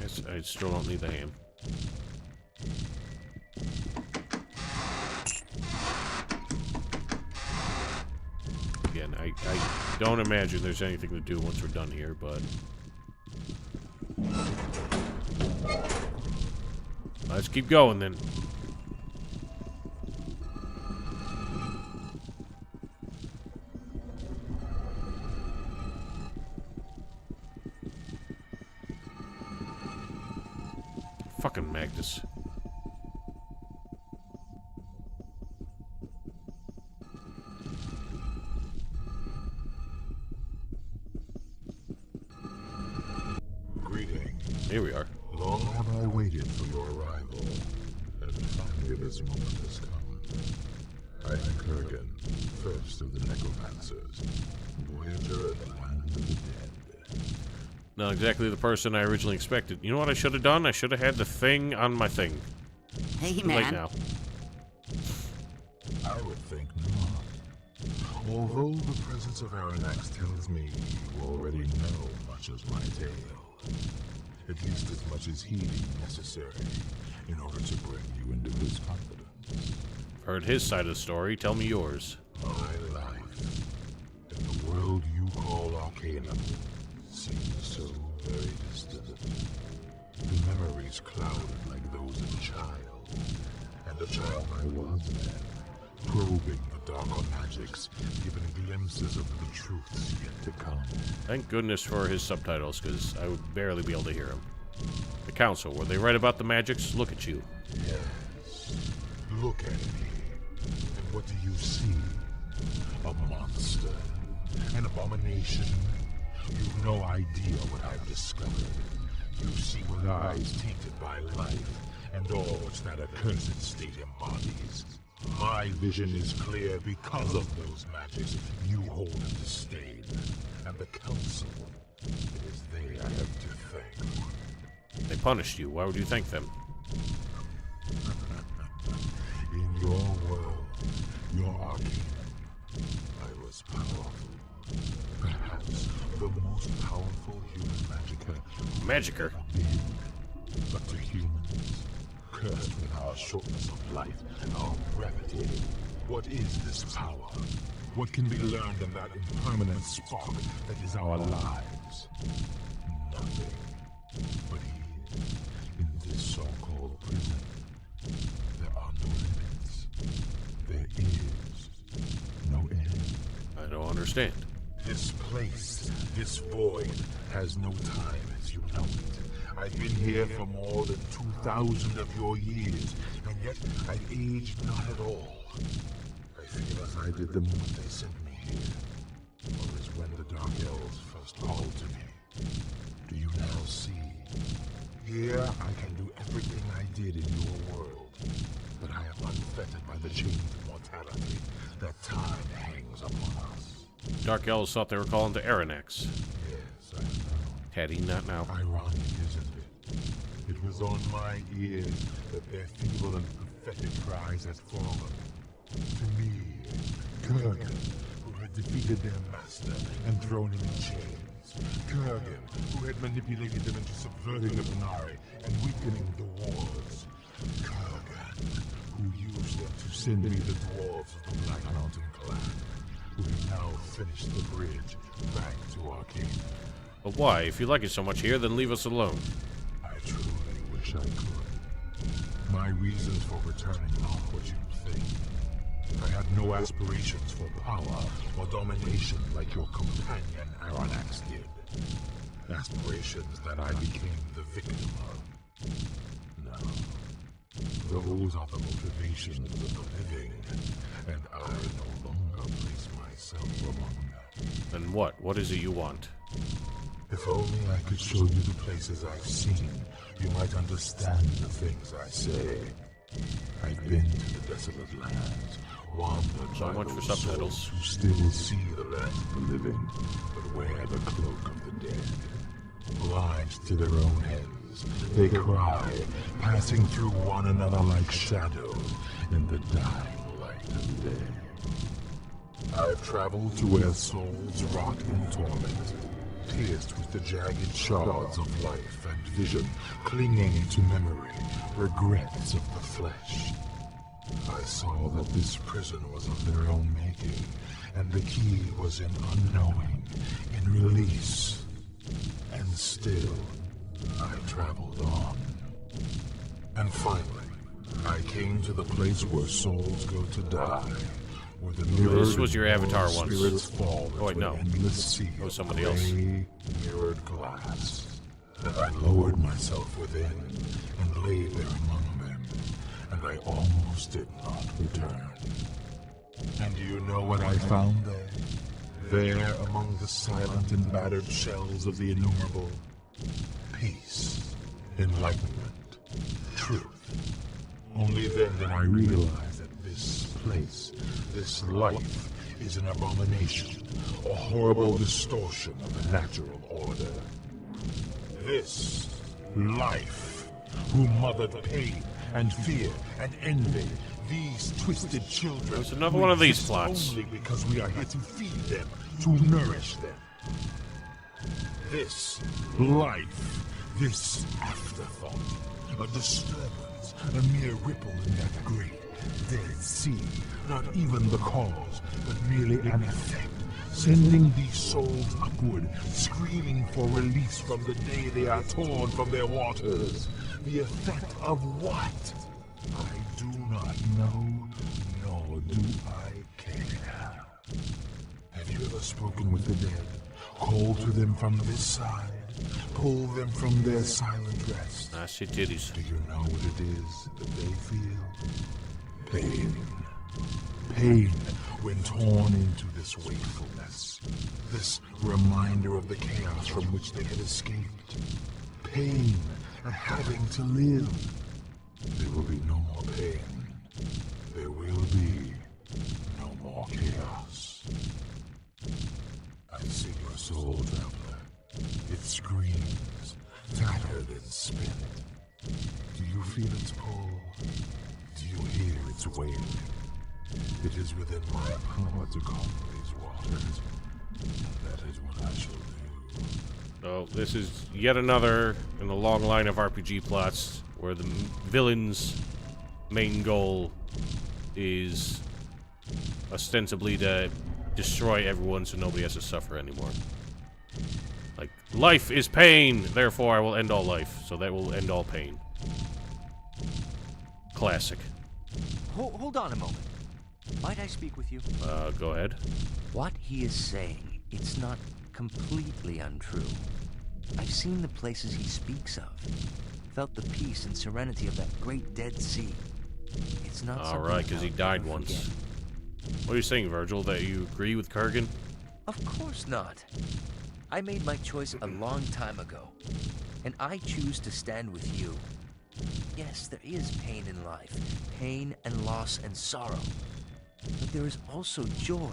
Yes, I still don't need the ham. Again, I don't imagine there's anything to do once we're done here, but... let's keep going, then. Fucking Magnus. Here we are. Long have I waited for your arrival, and finally this moment has come. I am Kurgan, first of the necromancers, voyager in the land of the dead. Not exactly the person I originally expected. You know what I should have done? I should have had the thing on my thing. Hey, Too man. late now. I would think not. Although the presence of Aranax tells me you already know much of my tale. At least as much as he deemed necessary in order to bring you into his confidence. Heard his side of the story. Tell me yours. My life in the world you call Arcanum seems so very distant. The memories clouded like those of a child. And a child I was then, probing the darker magics, giving glimpses of the truths yet to come. Thank goodness for his subtitles, because I would barely be able to hear him. The council, were they right about the magics? Look at you. Yes. Look at me. And what do you see? A monster. An abomination. You've no idea what I've discovered. You see with eyes tainted by life, and all which that accursed state embodies. My vision is clear because of those magics you hold in disdain. And the council, it is they I have to thank. They punished you. Why would you thank them? In your world, your Arcanum, I was powerful. Perhaps the most powerful human Magicer. But to humans, cursed with our shortness of life, our brevity, what is this power? What can be learned in that impermanent spark that is our lives? Nothing. But here, in this so-called prison, there are no limits. There is no end. I don't understand. This place, this void, has no time as you know it. I've been here for more than 2,000 of your years, and yet I've aged not at all. I feel as I did the moment they sent me here, or as when the Dark Elves first called to me. Do you now see? Here I can do everything I did in your world, but I am unfettered by the chains of mortality that time hangs upon us. Dark Elves thought they were calling to Aranax. Yes, I know. Teddy, not now. Ironic, isn't it? It was on my ears that their feeble and pathetic cries had fallen. To me, Kurgan, who had defeated their master and thrown him in chains. Kurgan, who had manipulated them into subverting the Venari and weakening the walls. Kurgan, who used them to send me the dwarves of the Black Mountain clan, who have now finished the bridge back to Arcanum. But why? If you like it so much here, then leave us alone. I truly wish I could. My reasons for returning are what you think. I had no aspirations for power or domination like your companion Aranax did. Aspirations that I became the victim of. No. Those are the motivations of the living, and I no longer place myself among them. Then what? What is it you want? If only I could show you the places I've seen, you might understand the things I say. I've been to the desolate lands, wandered So by much for those subtitles. souls who still see the land of the living, but wear the cloak of the dead. Blind to their own ends, they cry, passing through one another like shadows in the dying light of day. I've traveled to where souls rot in torment, pierced with the jagged shards of life and vision, clinging to memory, regrets of the flesh. I saw that this prison was of their own making, and the key was in unknowing, in release. And still, I traveled on. And finally, I came to the place where souls go to die, where the mirrored This was your avatar once. spirits fall Oh, wait, into no. an endless sea It was of somebody else. gray, mirrored glass. And I lowered myself within and lay there among them, and I almost did not return. And do you know what I found there? There, among the silent and battered shells of the innumerable, peace, enlightenment, truth. Only then did I realize that this place, this life, is an abomination, a horrible distortion of the natural order. This life, who mothered pain and fear and envy, these twisted children. There's another one of these exist plots. Only because we are here to feed them, to nourish them. This life, this afterthought, a disturbance, a mere ripple in that great dead sea. Not even the cause, but merely an effect, sending these souls upward, screaming for release from the day they are torn from their waters. The effect of what? I do not know, nor do I care. Have you ever spoken with the dead? Called to them from this side? Pull them from their silent rest? I see titties. Do you know what it is that they feel? Pain. Pain when torn into this wakefulness. This reminder of the chaos from which they had escaped. Pain at having to live. There will be no more pain. There will be no more chaos. I see your soul, traveler. It screams, tattered and spent. Do you feel its pull? Do you hear its wailing? It is within my power to calm these waters, and that is what I shall do. So this is yet another in the long line of RPG plots where the villain's main goal is ostensibly to destroy everyone so nobody has to suffer anymore. Like, life is pain, therefore I will end all life, so that will end all pain. Classic. Hold on a moment. Might I speak with you? Go ahead. What he is saying, it's not completely untrue. I've seen the places he speaks of. Felt the peace and serenity of that great dead sea. It's not something Alright, because he I'll died ever once. forget. What are you saying, Virgil? That you agree with Kurgan? Of course not. I made my choice a long time ago, and I choose to stand with you. Yes, there is pain in life, pain and loss and sorrow. But there is also joy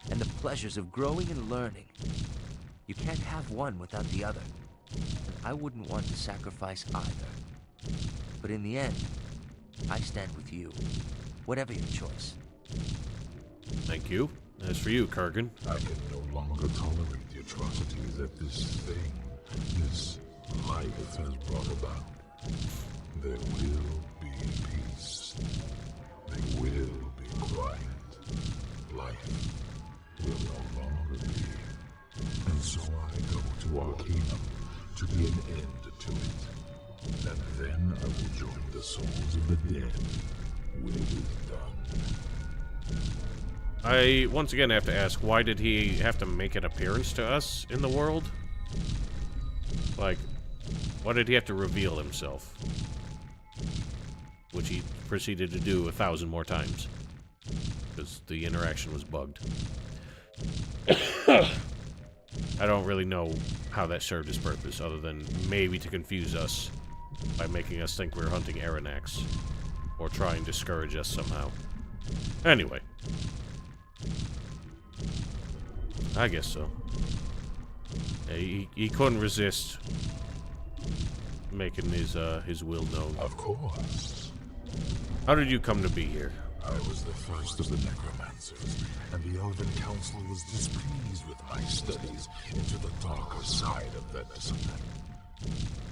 and the pleasures of growing and learning. You can't have one without the other, and I wouldn't want to sacrifice either. But in the end, I stand with you, whatever your choice. Thank you. As for you, Kurgan. I can no longer tolerate the atrocities that this thing, this life has brought about. There will be peace. There will be quiet. Life will no longer be. And so I go to Arcanum to be an end to it. And then I will join the souls of the dead when it is done. I once again have to ask, why did he have to make an appearance to us in the world? Like, why did he have to reveal himself? Which he proceeded to do 1,000 more times. Because the interaction was bugged. I don't really know how that served his purpose, other than maybe to confuse us by making us think we're hunting Aranax. Or try and discourage us somehow. Anyway. I guess so. He couldn't resist making his will known. Of course. How did you come to be here? I was the first of the necromancers, and the Elven Council was displeased with my studies into the darker side of that discipline.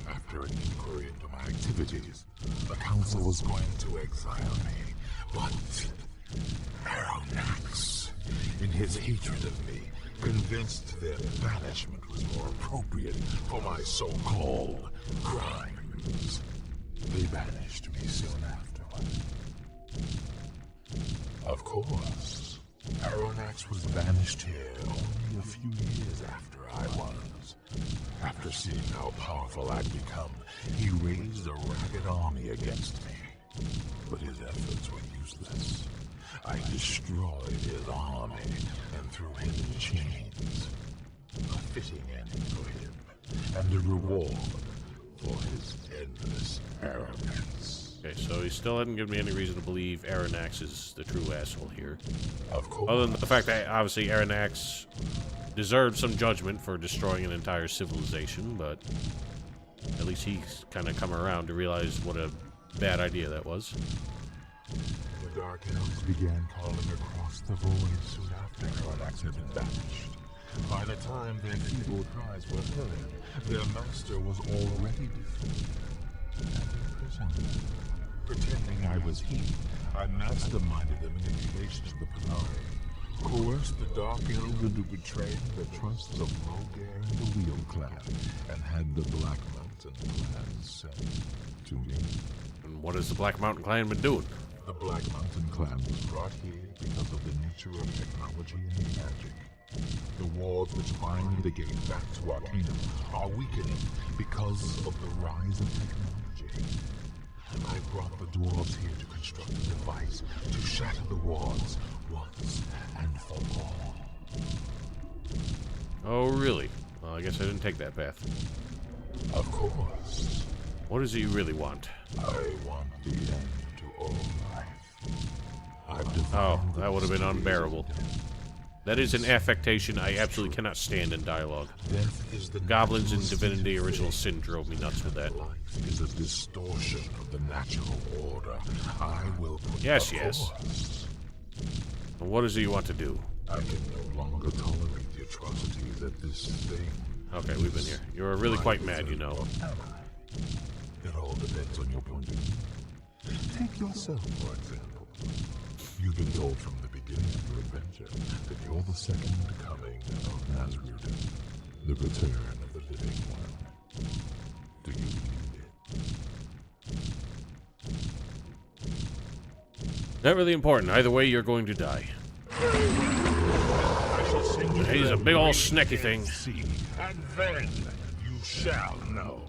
After an inquiry into my activities, the Council was going to exile me, but Aranax, in his hatred of me, convinced that banishment was more appropriate for my so-called crimes. They banished me soon afterward. Of course, Aranax was banished here only a few years after I was. After seeing how powerful I'd become, he raised a ragged army against me. But his efforts were useless. I destroyed his army and threw him in chains. A fitting end for him, and a reward for his endless arrogance. Okay, so he still hasn't given me any reason to believe Aranax is the true asshole here. Of course. Other than the fact that, obviously, Aranax deserved some judgment for destroying an entire civilization, but at least he's kind of come around to realize what a bad idea that was. The Dark Elves began calling across the void soon after Aranax had been banished. By the time their feeble cries were heard, their master was already defeated and imprisoned. Pretending I was he, I masterminded the manipulation of the Panari, coerced the Dark Elves into betraying the trusts of Roger and the Wheel Clan, and had the Black Mountain Clan sent to me. And what has the Black Mountain Clan been doing? The Black Mountain Clan was brought here because of the nature of technology and magic. The wards which bind the gate back to Arcanum are weakening because of the rise of technology. I brought the dwarves here to construct a device to shatter the wards once and for all. Oh, really? Well, I guess I didn't take that path. Of course. What does he really want? I want the end to all life. Oh, that would have been unbearable. That is an affectation I absolutely cannot stand in dialogue. Death is the Goblins in Divinity Original Sin drove me nuts with that. Life is a distortion of the natural order. I will put Yes, yes. And what does he want to do? I can no longer tolerate the atrocities that this thing. Okay, we've been here. You're really quite mad, you know. It all depends on your point of view. Take yourself, for example. You've been told from the beginning of your adventure that you're the second coming of Nazrudan, the return of the living one. Do you believe it? Not really important. Either way, you're going to die. He's a big old snacky thing. See, and then you shall know.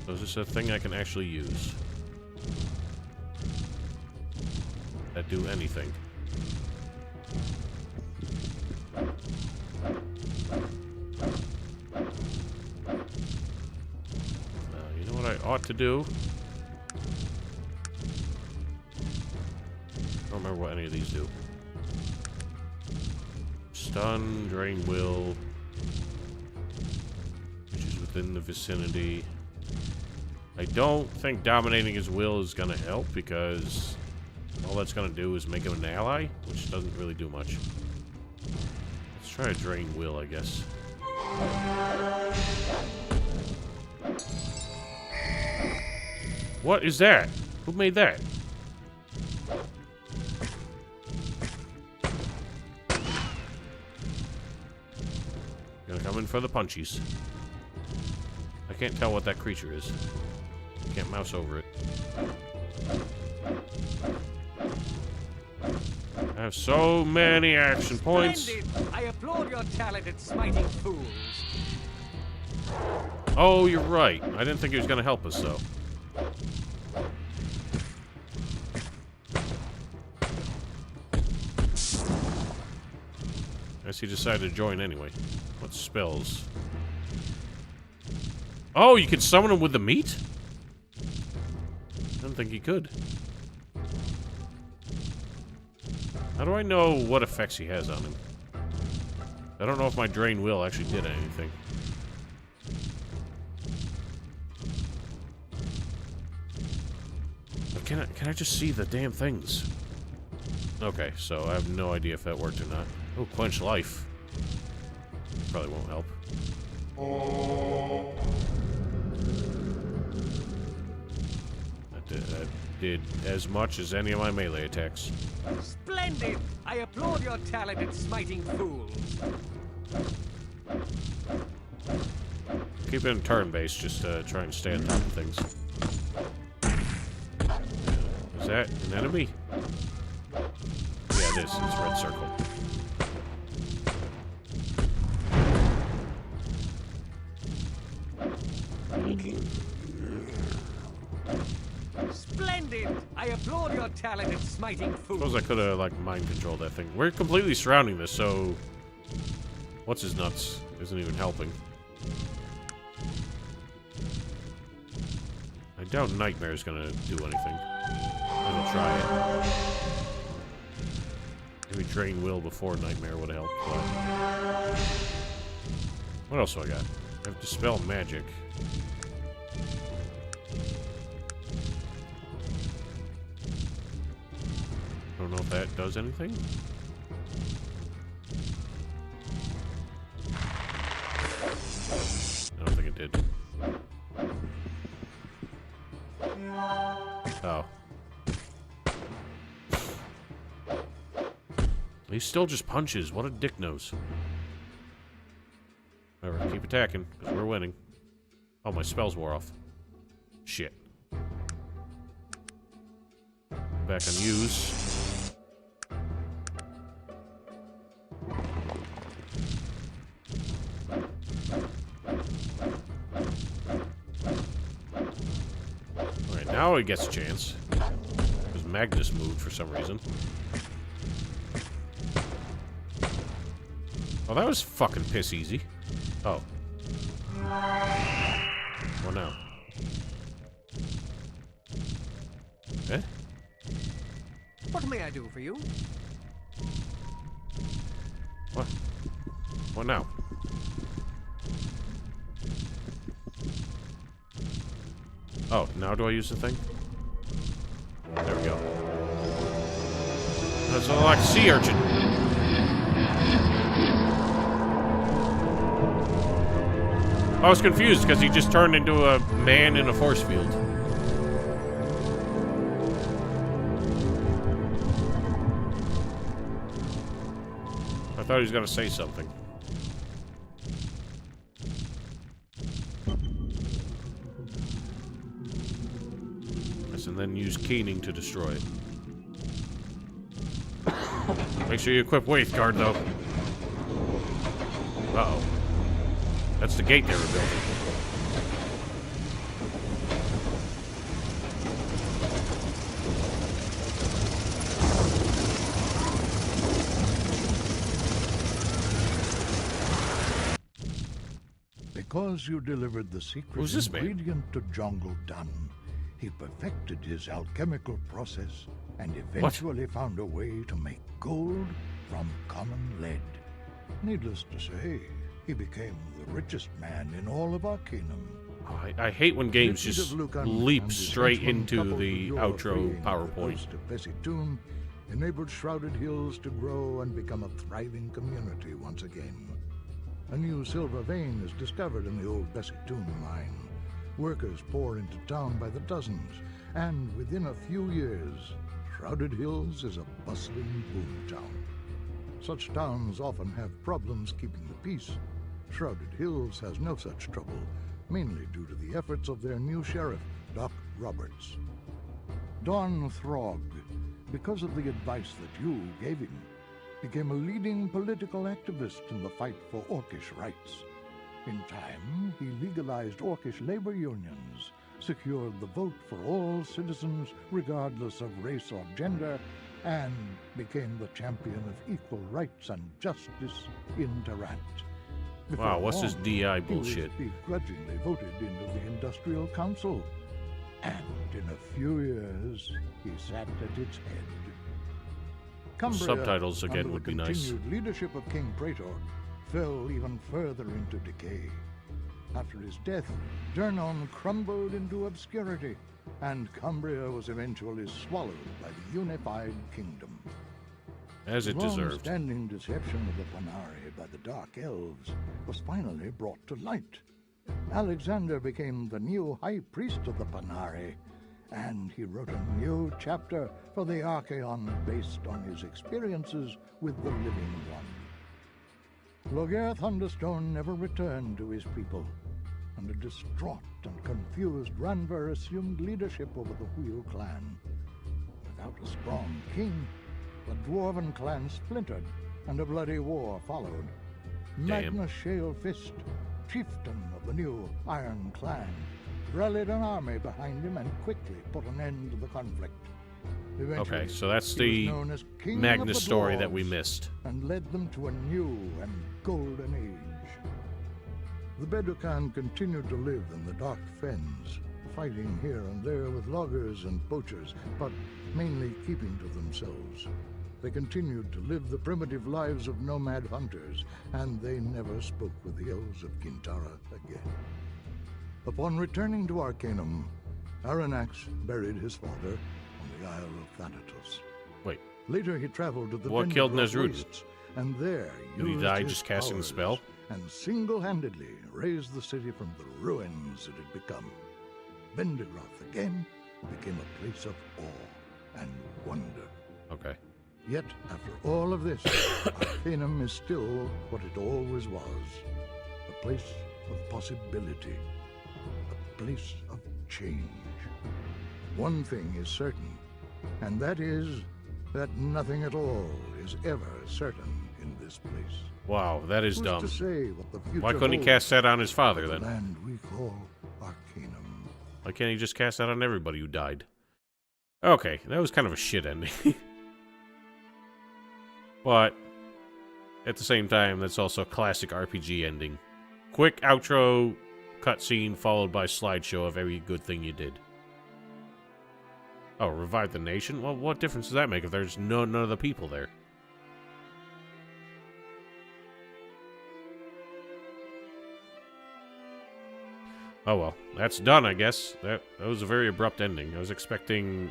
So is this a thing I can actually use? That do anything? You know what I ought to do? I don't remember what any of these do. Stun, drain will, which is within the vicinity. I don't think dominating his will is going to help, because all that's going to do is make him an ally, which doesn't really do much. Let's try to drain will, I guess. What is that? Who made that? Gonna come in for the punchies. I can't tell what that creature is. Can't mouse over it. I have so many action points. Splendid! I applaud your talent at smiting fools. Oh, you're right. I didn't think he was gonna help us, though. I guess he decided to join anyway. What spells? Oh, you can summon him with the meat? I didn't think he could. How do I know what effects he has on him? I don't know if my Drain Will actually did anything. But can I just see the damn things? Okay, so I have no idea if that worked or not. Oh, Quench Life. Probably won't help. That did as much as any of my melee attacks. Splendid! I applaud your talent at smiting fools. Keep it in turn-based, just try and stay on top of things. Is that an enemy? Yeah, it is. It's a red circle. Splendid! I applaud your talent at smiting fools. Suppose I could have, like, mind-controlled that thing. We're completely surrounding this, so... What's his nuts? Isn't even helping. I doubt Nightmare's gonna do anything. I'll try it. Maybe Drain Will before Nightmare would have helped. But... What else do I got? I have Dispel Magic. I don't know if that does anything. I don't think it did. Oh. He still just punches. What a dick nose. Alright, keep attacking, because we're winning. Oh, my spells wore off. Shit. Back on use. Alright, now he gets a chance. Because Magnus moved for some reason. Oh, that was fucking piss easy. Oh. What now? Eh? What may I do for you? What? What now? Oh, now do I use the thing? There we go. That's like a sea urchin. I was confused because he just turned into a man in a force field. I thought he was going to say something. Yes, and then use Keening to destroy it. Make sure you equip Waithguard, though. Uh-oh. That's the gate they were building. Because you delivered the secret Who's this man? ingredient to Jungle Dun, he perfected his alchemical process and eventually found a way to make gold from common lead. Needless to say, he became the richest man in all of Arcanum. Oh, I hate when games just leap straight into the outro PowerPoint. The Bessie Tomb enabled Shrouded Hills to grow and become a thriving community once again. A new silver vein is discovered in the old Bessie Tomb mine. Workers pour into town by the dozens, and within a few years, Shrouded Hills is a bustling boomtown. Such towns often have problems keeping the peace, Shrouded Hills has no such trouble, mainly due to the efforts of their new sheriff, Doc Roberts. Don Throg, because of the advice that you gave him, became a leading political activist in the fight for Orcish rights. In time, he legalized Orcish labor unions, secured the vote for all citizens regardless of race or gender, and became the champion of equal rights and justice in Tarant. Wow, what's this DI bullshit? He was begrudgingly voted into the Industrial Council, and in a few years, he sat at its head. Cumbria, Subtitles again would be nice. Under the continued leadership of King Praetor, fell even further into decay. After his death, Durnon crumbled into obscurity, and Cumbria was eventually swallowed by the unified kingdom. As it the deserved. The long-standing deception of the Panari by the Dark Elves was finally brought to light. Alexander became the new High Priest of the Panari, and he wrote a new chapter for the Archaeon based on his experiences with the Living One. Loghaire Thunderstone never returned to his people, and a distraught and confused Ranver assumed leadership over the Wheel clan. Without a strong king, the Dwarven clan splintered, and a bloody war followed. Magnus Shalefist, chieftain of the new Iron Clan, rallied an army behind him and quickly put an end to the conflict. Eventually, okay, so that's he the was known as King Magnus of the story that we Dwarves, missed. and led them to a new and golden age. The Beducan continued to live in the Dark Fens, fighting here and there with loggers and poachers, but mainly keeping to themselves. They continued to live the primitive lives of nomad hunters, and they never spoke with the elves of Kintara again. Upon returning to Arcanum, Aranax buried his father on the Isle of Thanatos. Wait. Later he traveled to the What killed Vendigroth Nesrudin? Wastes, and there Did he used die his just casting the powers spell? and single-handedly raised the city from the ruins it had become. Vendigroth again became a place of awe and wonder. Okay. Yet, after all of this, Arcanum is still what it always was. A place of possibility. A place of change. One thing is certain, and that is that nothing at all is ever certain in this place. Wow, that is Who's dumb. to say what the future Why couldn't he holds cast that on his father for the then? land we call Arcanum. Why can't he just cast that on everybody who died? Okay, that was kind of a shit ending. But at the same time, that's also a classic RPG ending. Quick outro cutscene followed by slideshow of every good thing you did. Oh, revive the nation? Well, what difference does that make if there's none of the people there? Oh well, that's done, I guess. That was a very abrupt ending. I was expecting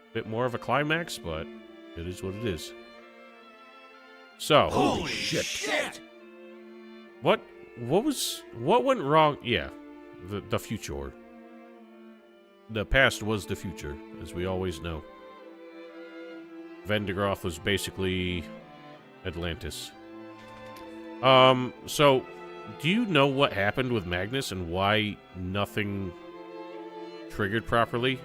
a bit more of a climax, but it is what it is. So, Holy shit! what went wrong? Yeah, the future. The past was the future, as we always know. Vendigroth was basically Atlantis. So, do you know what happened with Magnus and why nothing triggered properly?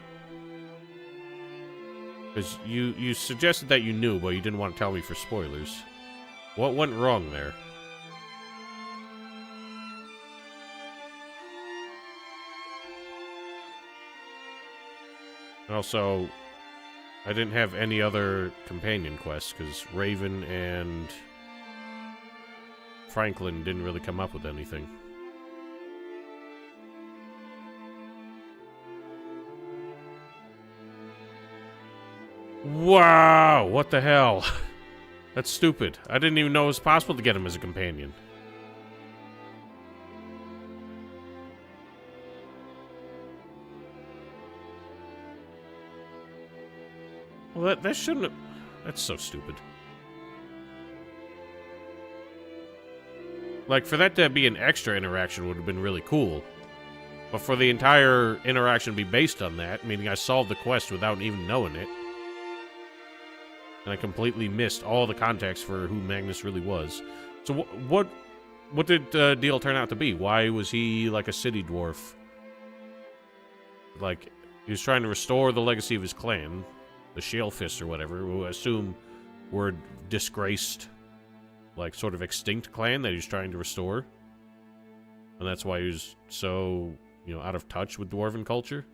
Because you suggested that you knew, but you didn't want to tell me for spoilers. What went wrong there? Also, I didn't have any other companion quests, because Raven and Franklin didn't really come up with anything. Wow, what the hell? That's stupid. I didn't even know it was possible to get him as a companion. Well, that shouldn't have... That's so stupid. Like, for that to be an extra interaction would have been really cool. But for the entire interaction to be based on that, meaning I solved the quest without even knowing it, and I completely missed all the context for who Magnus really was. So what did deal turn out to be? Why was he like a city dwarf? Like, he was trying to restore the legacy of his clan, the Shalefists or whatever, who I assume were disgraced, like, sort of extinct clan that he was trying to restore. And that's why he was so, you know, out of touch with dwarven culture.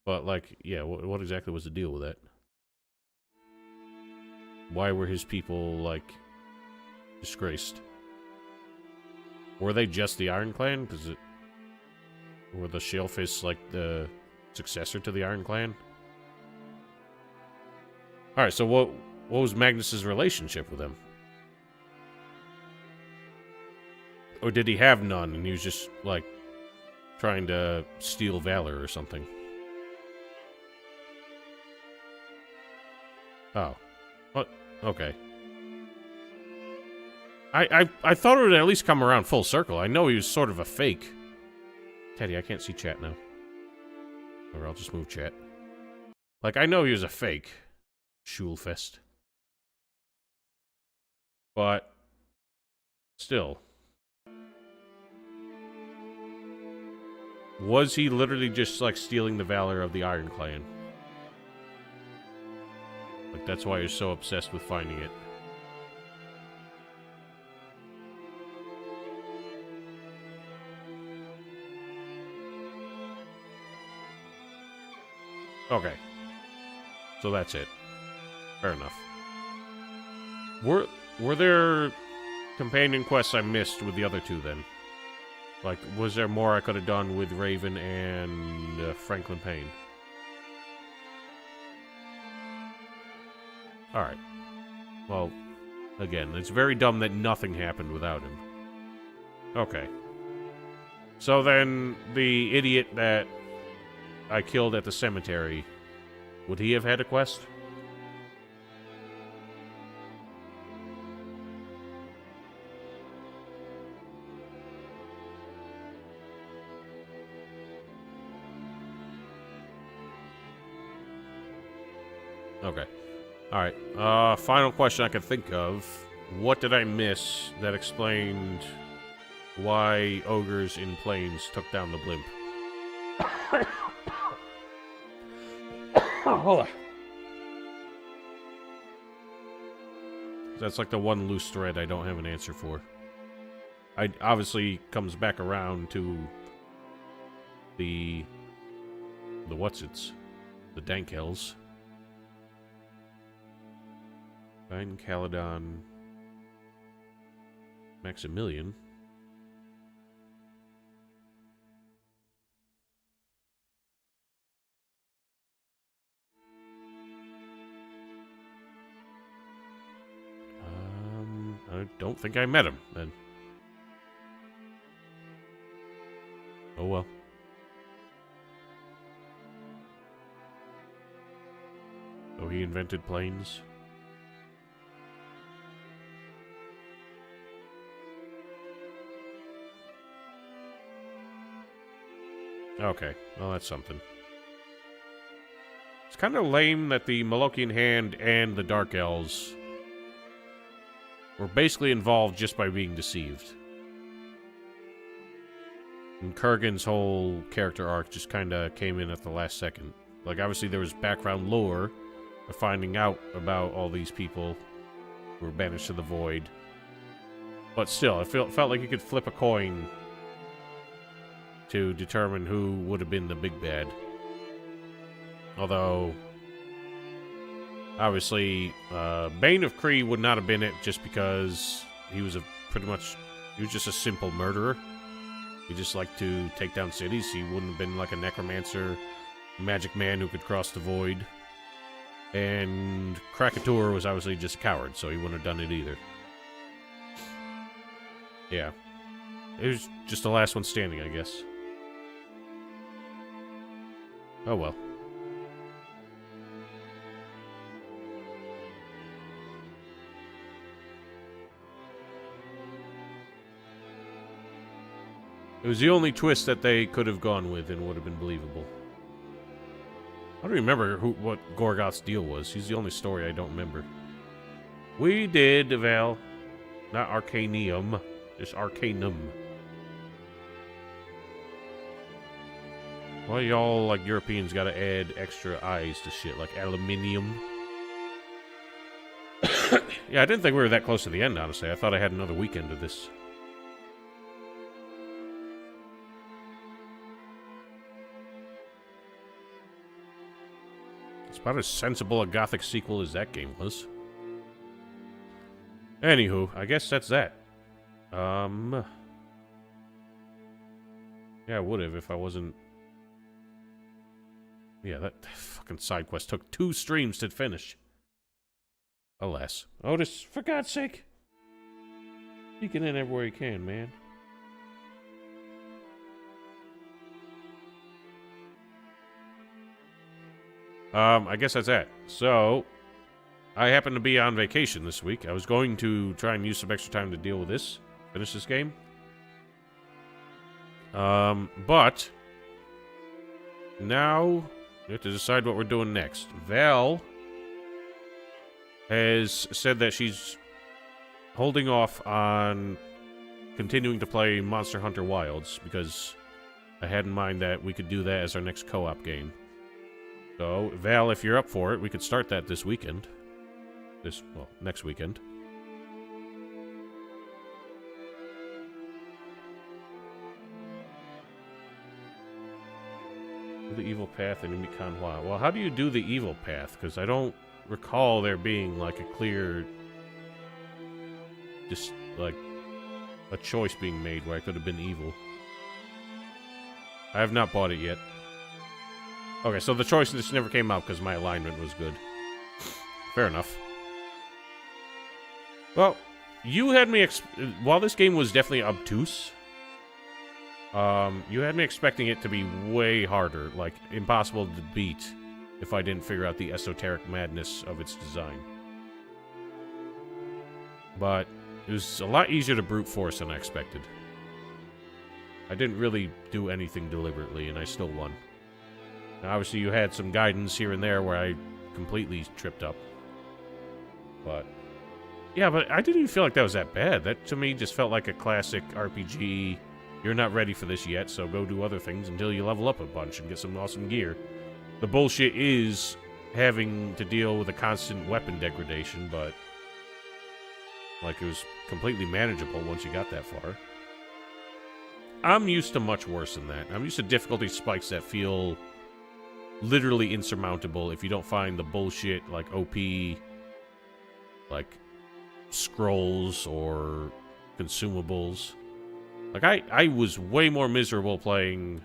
But, like, yeah, what exactly was the deal with that? Why were his people, like, disgraced? Were they just the Iron Clan? Because it... Were the Shalefists, like, the successor to the Iron Clan? Alright, so what was Magnus's relationship with them? Or did he have none, and he was just, like, trying to steal valor or something? Oh. What? Okay. I thought it would at least come around full circle. I know he was sort of a fake. Teddy, I can't see chat now. Or I'll just move chat. Like, I know he was a fake. Schulfest. But... still... was he literally just, like, stealing the valor of the Iron Clan? Like, that's why you're so obsessed with finding it. Okay. So that's it. Fair enough. Were there companion quests I missed with the other two, then? Like, was there more I could have done with Raven and Franklin Payne? Alright. Well, again, it's very dumb that nothing happened without him. Okay. So then, the idiot that I killed at the cemetery, would he have had a quest? Okay. Alright. Final question I can think of. What did I miss that explained why ogres in planes took down the blimp? Hold on. That's like the one loose thread I don't have an answer for. I obviously comes back around to the what's-its? The Dank Hells. Fine Caledon Maximilian. I don't think I met him, then. Oh well. So he invented planes? Okay, well that's something. It's kind of lame that the Malokian Hand and the Dark Elves were basically involved just by being deceived. And Kurgan's whole character arc just kind of came in at the last second. Like, obviously there was background lore of finding out about all these people who were banished to the Void. But still, it felt like you could flip a coin to determine who would have been the big bad. Although, obviously, Bane of Kree would not have been it just because he was he was just a simple murderer. He just liked to take down cities. He wouldn't have been like a necromancer, magic man who could cross the void. And Krakator was obviously just a coward, so he wouldn't have done it either. Yeah. It was just the last one standing, I guess. Oh well. It was the only twist that they could have gone with and would have been believable. I don't remember what Gorgoth's deal was. He's the only story I don't remember. We did, Val. Not Arcanium. Just Arcanum. Why y'all, like, Europeans gotta add extra eyes to shit, like aluminium? Yeah, I didn't think we were that close to the end, honestly. I thought I had another weekend of this. It's about as sensible a Gothic sequel as that game was. Anywho, I guess that's that. Yeah, I would have if I wasn't... Yeah, that fucking side quest took 2 streams to finish. Alas. Otis, for God's sake. Sneaking in everywhere you can, man. I guess that's that. So, I happen to be on vacation this week. I was going to try and use some extra time to deal with this. Finish this game. But... now, we have to decide what we're doing next. Val has said that she's holding off on continuing to play Monster Hunter Wilds because I had in mind that we could do that as our next co-op game. So, Val, if you're up for it, we could start that this weekend. Well, next weekend. The evil path and Mikanhua. Well, how do you do the evil path? Because I don't recall there being, like, a clear... just, like, a choice being made where I could have been evil. I have not bought it yet. Okay, so the choice just never came out because my alignment was good. Fair enough. Well, you had me... while this game was definitely obtuse... you had me expecting it to be way harder, like, impossible to beat if I didn't figure out the esoteric madness of its design. But it was a lot easier to brute force than I expected. I didn't really do anything deliberately, and I still won. Now, obviously, you had some guidance here and there where I completely tripped up. But... yeah, but I didn't even feel like that was that bad. That, to me, just felt like a classic RPG... you're not ready for this yet, so go do other things until you level up a bunch and get some awesome gear. The bullshit is having to deal with a constant weapon degradation, but... like, it was completely manageable once you got that far. I'm used to much worse than that. I'm used to difficulty spikes that feel literally insurmountable if you don't find the bullshit, like, OP... like, scrolls or consumables. Like, I was way more miserable playing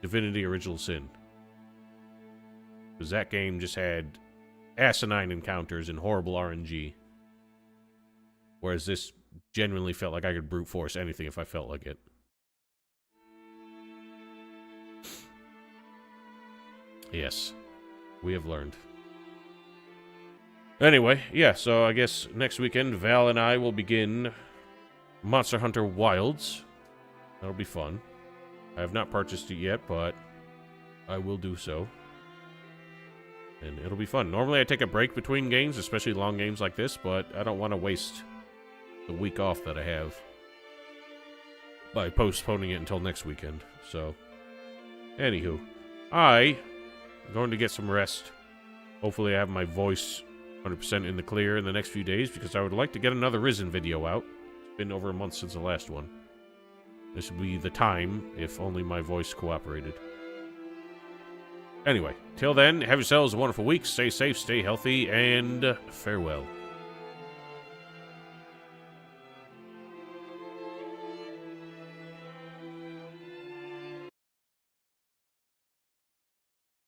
Divinity Original Sin. Because that game just had asinine encounters and horrible RNG. Whereas this genuinely felt like I could brute force anything if I felt like it. Yes, we have learned. Anyway, yeah, so I guess next weekend, Val and I will begin Monster Hunter Wilds. That'll be fun. I have not purchased it yet, but I will do so. And it'll be fun. Normally I take a break between games, especially long games like this, but I don't want to waste the week off that I have by postponing it until next weekend. So, anywho, I'm going to get some rest. Hopefully I have my voice 100% in the clear in the next few days, because I would like to get another Risen video out. It's been over a month since the last one. This would be the time, if only my voice cooperated. Anyway, till then, have yourselves a wonderful week, stay safe, stay healthy, and farewell.